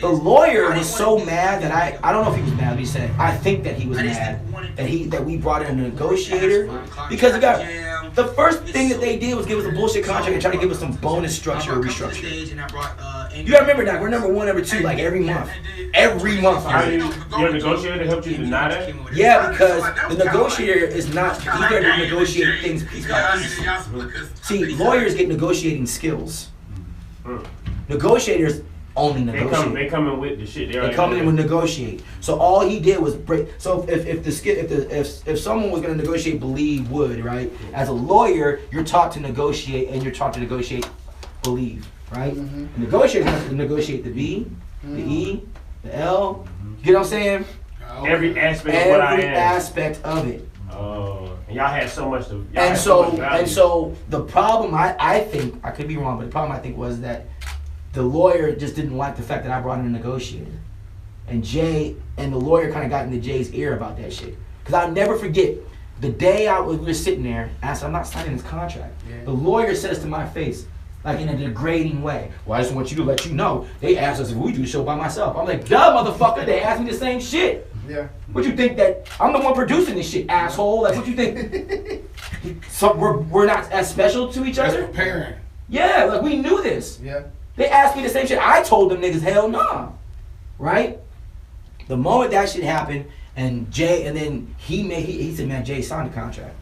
The lawyer was so mad that I don't know if he was mad, but he said, I think that he was mad that we brought in a negotiator because the first thing that they did was give us a bullshit contract and try to give us some bonus structure or restructure. You gotta remember that we're number 1, number 2, like every month. Every month. Your negotiator helped you deny that? Yeah, because the negotiator is not, he's there to negotiate things piece by piece. See, lawyers get negotiating skills. Negotiators only negotiate. They come in with the shit. They come in with negotiate. So all he did was break. So if someone was gonna negotiate believe would, right? As a lawyer, you're taught to negotiate and you're taught to negotiate believe, right? The negotiator has to negotiate the B, the E, the L. You get what I'm saying? Every aspect of what I am. Every aspect of it. Oh, and y'all had so much to. And so the problem I think, I could be wrong, but the problem I think was that the lawyer just didn't like the fact that I brought in a negotiator. And Jay and the lawyer kind of got into Jay's ear about that shit. Because I'll never forget the day we were sitting there, and I said, I'm not signing this contract. Yeah. The lawyer says to my face, like in a degrading way, well, I just want you to let you know, they asked us if we do the show by myself. I'm like, duh, motherfucker, they asked me the same shit. Yeah. What you think that I'm the one producing this shit, asshole? Like, what you think? So we're not as special to each other? That's preparing. Yeah, like we knew this. Yeah. They asked me the same shit. I told them niggas, hell nah. Right? The moment that shit happened, and then he said, man, Jay signed the contract.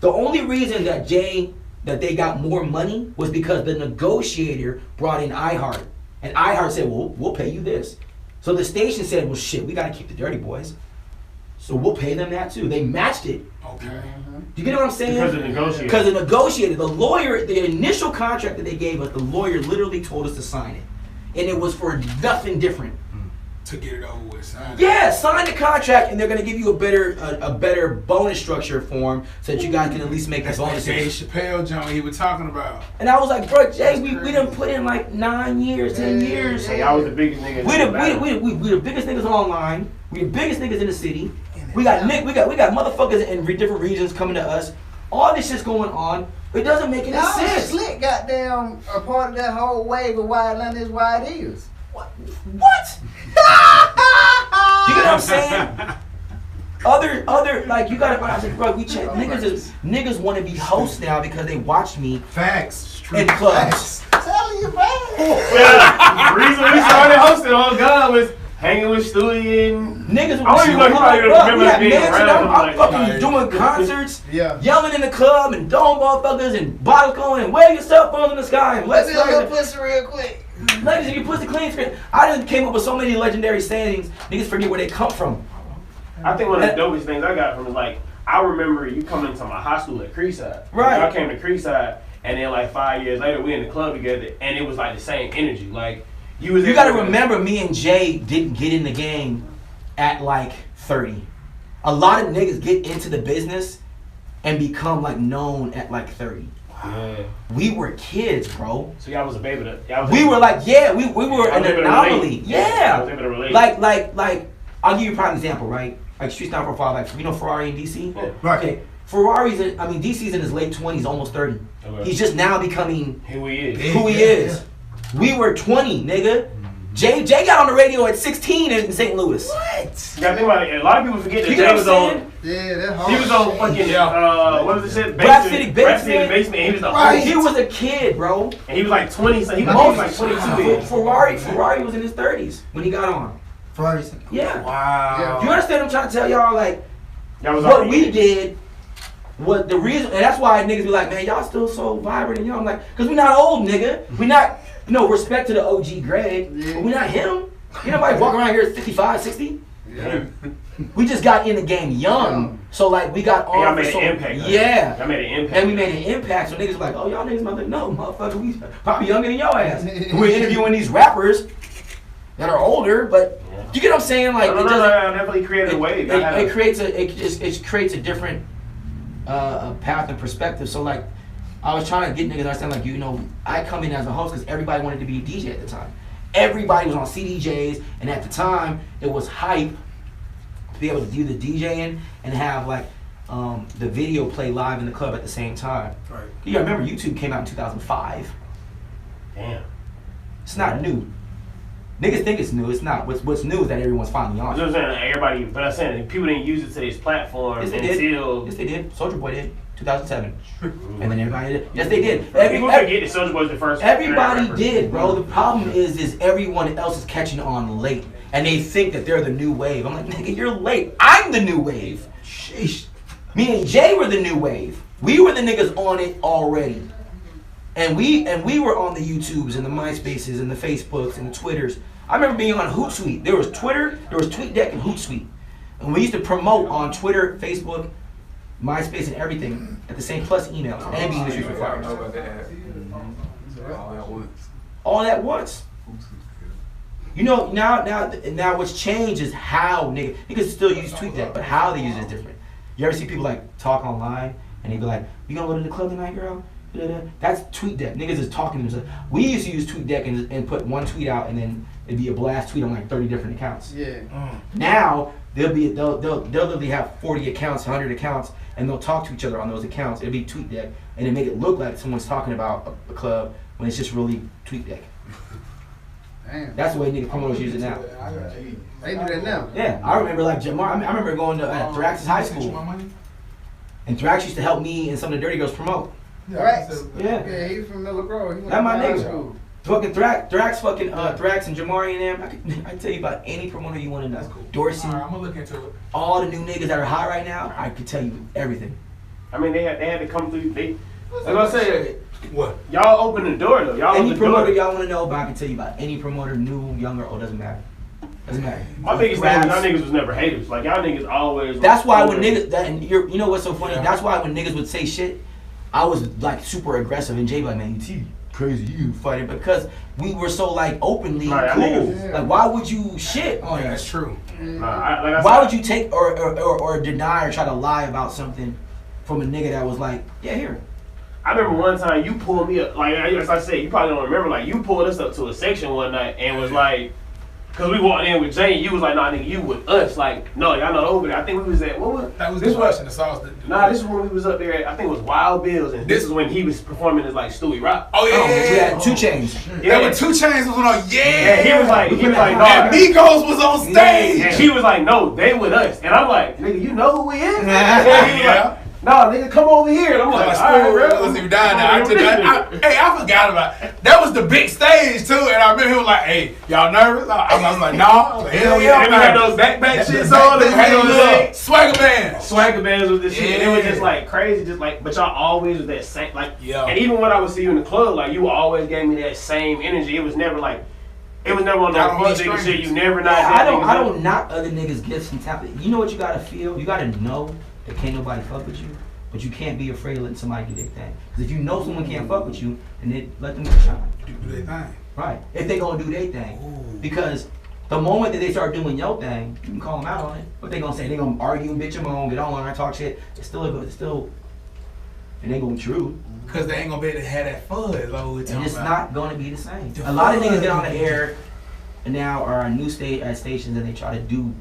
The only reason that they got more money was because the negotiator brought in iHeart. And iHeart said, well, we'll pay you this. So the station said, well, shit, we got to keep the Dirty Boys. So we'll pay them that too. They matched it. Okay. Do you get what I'm saying? Because of negotiator. Because the negotiator, the lawyer, the initial contract that they gave us, the lawyer literally told us to sign it. And it was for nothing different. To get it over with. Sign the contract, and they're gonna give you a better bonus structure form so that you guys can at least make the bonus. Dave Chappelle John he was talking about. And I was like, bro, Jay, we done put in like 9 years, 10 years. Hey, I was the biggest niggas. We the biggest niggas online. We the biggest niggas in the city. We got motherfuckers in different regions coming to us. All this shit's going on. It doesn't make any sense. Slick goddamn a part of that whole wave of why Atlanta is why it is. What? You get what I'm saying? Other like you gotta. I said, bro, we check niggas want to be hosts now because they watched me. Facts. In clubs. Telling you, man. The reason we started hosting on God was hanging with Stewie and niggas. I don't even know if you probably remember us being around. I'm fucking doing concerts, yeah, yelling in the club and throwing motherfuckers and bottles going and wave your cell phones in the sky and let's do a little pussy real quick. Ladies, if you pussy clean screen. I just came up with so many legendary sayings. Niggas forget where they come from. I think one of the dopest things I got from is like, I remember you coming to my high school at Creekside. Right. I came to Creekside, and then like 5 years later, we in the club together, and it was like the same energy. Like you gotta remember, me and Jay didn't get in the game at like 30. A lot of niggas get into the business and become like known at like 30. Yeah. We were kids, bro. So y'all was a baby. We were like, we were an anomaly. Yeah. I was able to relate. Like, I'll give you a prime example, right? Like Streets Not For Far, like, you know Ferrari in DC? Yeah. Right. Okay. DC's in his late 20s, almost 30. Okay. He's just now becoming who he is. Who he is. We were 20, nigga. Jay got on the radio at 16 in St. Louis. What? You gotta think about it. A lot of people forget that You Jay know was what I'm on. saying? Yeah, that's hard. He was on fucking what was the shit? Rap City Basement. Basement. And he was the Right. He was a kid, bro. And he was like 20. So he was like 22 then. Ferrari was in his 30s when he got on. Ferrari's. Yeah. Wow. You understand what I'm trying to tell y'all? Like, That was what we did, what the reason, and that's why niggas be like, man, y'all still so vibrant and young. I'm like, because we not old, nigga. We not, respect to the OG Greg, but we not him. You know, nobody walking around here at 55, 60. Yeah. We just got in the game young. So, like, we got on. Y'all made an impact. Yeah. Y'all made an impact. And we made an impact. So niggas like, oh, y'all niggas motherfucker. No, motherfucker, we probably younger than your ass. We're interviewing these rappers that are older, but you get what I'm saying? Like, no, definitely created a wave. It creates a different path and perspective. So, like, I was trying to get niggas to understand, like, I come in as a host because everybody wanted to be a DJ at the time. Everybody was on CDJs, and at the time, it was hype to be able to do the DJing and have, like, the video play live in the club at the same time. Right. You gotta remember, YouTube came out in 2005. Damn. It's not new. Niggas think it's new. It's not. What's new is that everyone's finally on. You know what I'm saying? Everybody, but I'm saying people didn't use it to this platform Yes, they until. did. Yes, they did. Soulja Boy did. 2007. And then everybody did. Yes, they did. People forget that Soulja Boy was the first. Everybody did, bro. The problem is everyone else is catching on late, and they think that they're the new wave. I'm like, nigga, you're late. I'm the new wave. Sheesh. Me and Jay were the new wave. We were the niggas on it already, and we were on the YouTubes and the MySpaces and the Facebooks and the Twitters. I remember being on Hootsuite. There was Twitter, there was TweetDeck and Hootsuite, and we used to promote on Twitter, Facebook, MySpace, and everything at the same, plus emails and being in the streets with flyers. All at once. You know, now what's changed is how niggas still use TweetDeck, but how they use it is different. You ever see people like talk online and they be like, "You gonna go to the club tonight, girl?" That's TweetDeck. Niggas is talking to themselves. We used to use TweetDeck and put one tweet out, and then it'd be a blast tweet on like 30 different accounts. Yeah. Now they'll literally have 40 accounts, 100 accounts, and they'll talk to each other on those accounts. It'll be TweetDeck, and it make it look like someone's talking about a club when it's just really TweetDeck. Damn. That's the way nigga promoters use it now. They do that now. Yeah, I remember like Jamar. I remember going to Thrax's high school, and Thrax used to help me and some of the Dirty Girls promote. Thrax? Yeah. Yeah, he from Miller Grove. He went That's my to high nigga. school. Fucking Thrax, fucking Thrax and Jamari and them. I can tell you about any promoter you want to know. That's cool. Dorsey, I'm gonna look into it. all the new niggas that are hot right now. I could tell you everything. I mean, they had to come through. As I say, What? y'all open the door though. Y'all Any open the promoter door. y'all want to know about, I can tell you about any promoter, new, younger, or doesn't matter. Doesn't matter. My biggest thing is Thrax. y'all niggas was never haters. Like y'all niggas always. That's why when always- niggas, and you know what's so funny? Yeah. That's why when niggas would say shit, I was like super aggressive, and Jay be like, man, you crazy, you fighting, because we were so like openly Right, I cool. niggas- Like, why would you shit on That's us? true. Why would you take or deny or try to lie about something from a nigga that was like, yeah, here. I remember one time you pulled me up, like as I said, you probably don't remember, like you pulled us up to a section one night and was like, cause we walked in with Jay, you was like, nah nigga, you with us, like, no, y'all not over there. I think we was at, what was That was this the was, question. The sauce. nah, this is when we was up there at, I think it was Wild Bills, and this is when he was performing as like Stewie Rock. Oh yeah, yeah, We yeah. had 2 Chains. Yeah, There were 2 Chainz was on. Yeah. and he was like, no. And Migos was on stage. And he was like, no, they with us. And I'm like, nigga, you know who we is? And he was Yeah. like, no, nigga, come over here. And I'm like, all right, bro. Let's even die now. I forgot about it. That was the big stage too, and I remember he was like, "Hey, y'all nervous?" I was like, "No." I was like, hell yeah. And we had those backpack shits on. And we had those swagger bands. swagger bands with this shit. And it was Yeah. just like crazy, just like, but y'all always was that same, like, Yeah. and even when I would see you in the club, like, you always gave me that same energy. It was never like, it was never on Y'all that don't fuck be nigga strangers. shit. You never not. I don't knock other niggas' gifts and talent. You know what you gotta feel? You gotta know that can't nobody fuck with you, but you can't be afraid of letting somebody do their thing. Because if you know someone can't fuck with you, then let them shine. Do their thing. Right. If they gonna do their thing. Because the moment that they start doing your thing, you can call them out on it. What they gonna say? They gonna argue and bitch and moan, get online, talk shit. It ain't gonna be true. Because they ain't gonna be able to have that fun. Like what we And talking it's about. not gonna be the same. The A lot of fun. niggas get on the air and now are on new stations and they try to do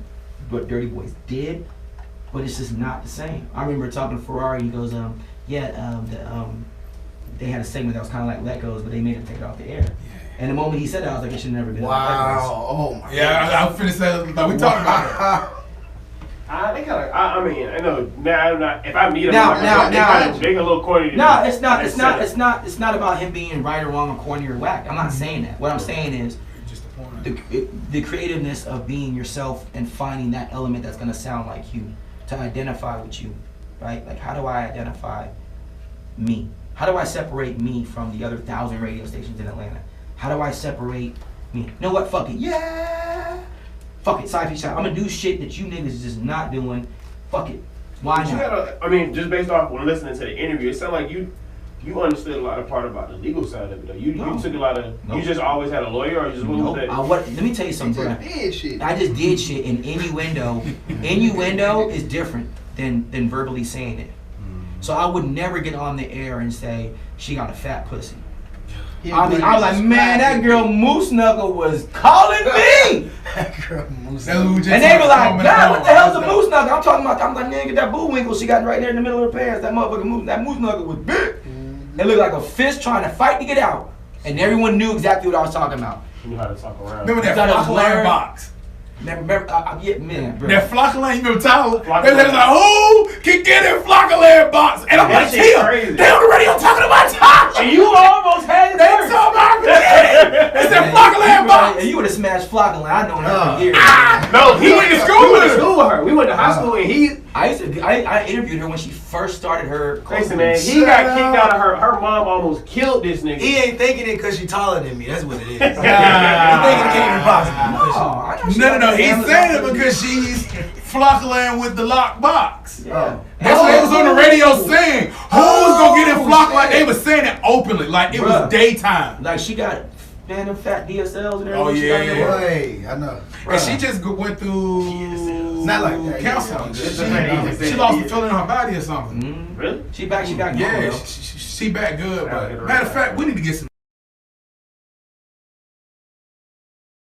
what Dirty Boys did, but it's just not the same. I remember talking to Ferrari. He goes, they had a segment that was kind of like Let Goes, but they made him take it off the air. And the moment he said that, I was like, it should never been. Wow. Oh my. Yeah, I'm finna say like we talking about it. They kind of. I mean, I know now. If I meet them, Now, they a little corny. No, it's not. It's not about him being right or wrong or corny or whack. I'm not saying that. What I'm saying is Just the point. the creativeness of being yourself and finding that element that's gonna sound like you to identify with you, right? Like, how do I identify me? How do I separate me from the other 1,000 radio stations in Atlanta? How do I separate me? You know what? Fuck it. Yeah. Fuck it. Sci-fi shot. I'm gonna do shit that you niggas is just not doing. Fuck it. Why You not? gotta, I mean, just based off when listening to the interview, it sounded like you understood a lot of part about the legal side of it. Though. You took a lot of. No. You just always had a lawyer, or you just Nope. moved that. Let me tell you something, bro. Did shit. I just did shit, and innuendo. Innuendo is different than verbally saying it. So I would never get on the air and say she got a fat pussy. I mean, I was like, man, that girl Moose Knuckle was calling me. Girl, That's what we just And they were like, talking God, about. what the hell's a moose knuckle? I'm talking about, I'm like, nigga, get that boo winkle she got right there in the middle of her pants. That motherfucking moose, that moose knuckle was big. It looked like a fist trying to fight to get out. And everyone knew exactly what I was talking about. You know how to talk around. Remember that You thought it was flock line hilarious? box? Remember, yeah, man, bro. That Flockaland, you remember Tyler? Flockaland. They was like, who can get in Flockaland box? And I'm That like, shit Tia, crazy. they on the radio talking about Tyler. And you almost had it They first. talking about it. It's that Flockaland box. You would have smashed Flockaland. I know her for years. No, He went to school with her. with her. We went to high school and he. I interviewed her when she first started her. Listen, man, he got kicked out of her. Her mom almost killed this nigga. He ain't thinking it because she taller than me. That's what it is. He thinking it can't be possible. No. He's saying it because she's Flockaland with the lock box. Yeah. That's what they was on the radio saying. Who's gonna get in Flock? They was saying it openly, like it was Bruh. daytime. Like she got them fat DSLs and everything. Oh, She got yeah. in there. Hey, I know. And she just went through Not like that. counseling. Yeah. She lost the feeling in her body or something. Mhm. Really? She back. Yeah, Going, she back good. I'll But get her matter of right fact, we need to get some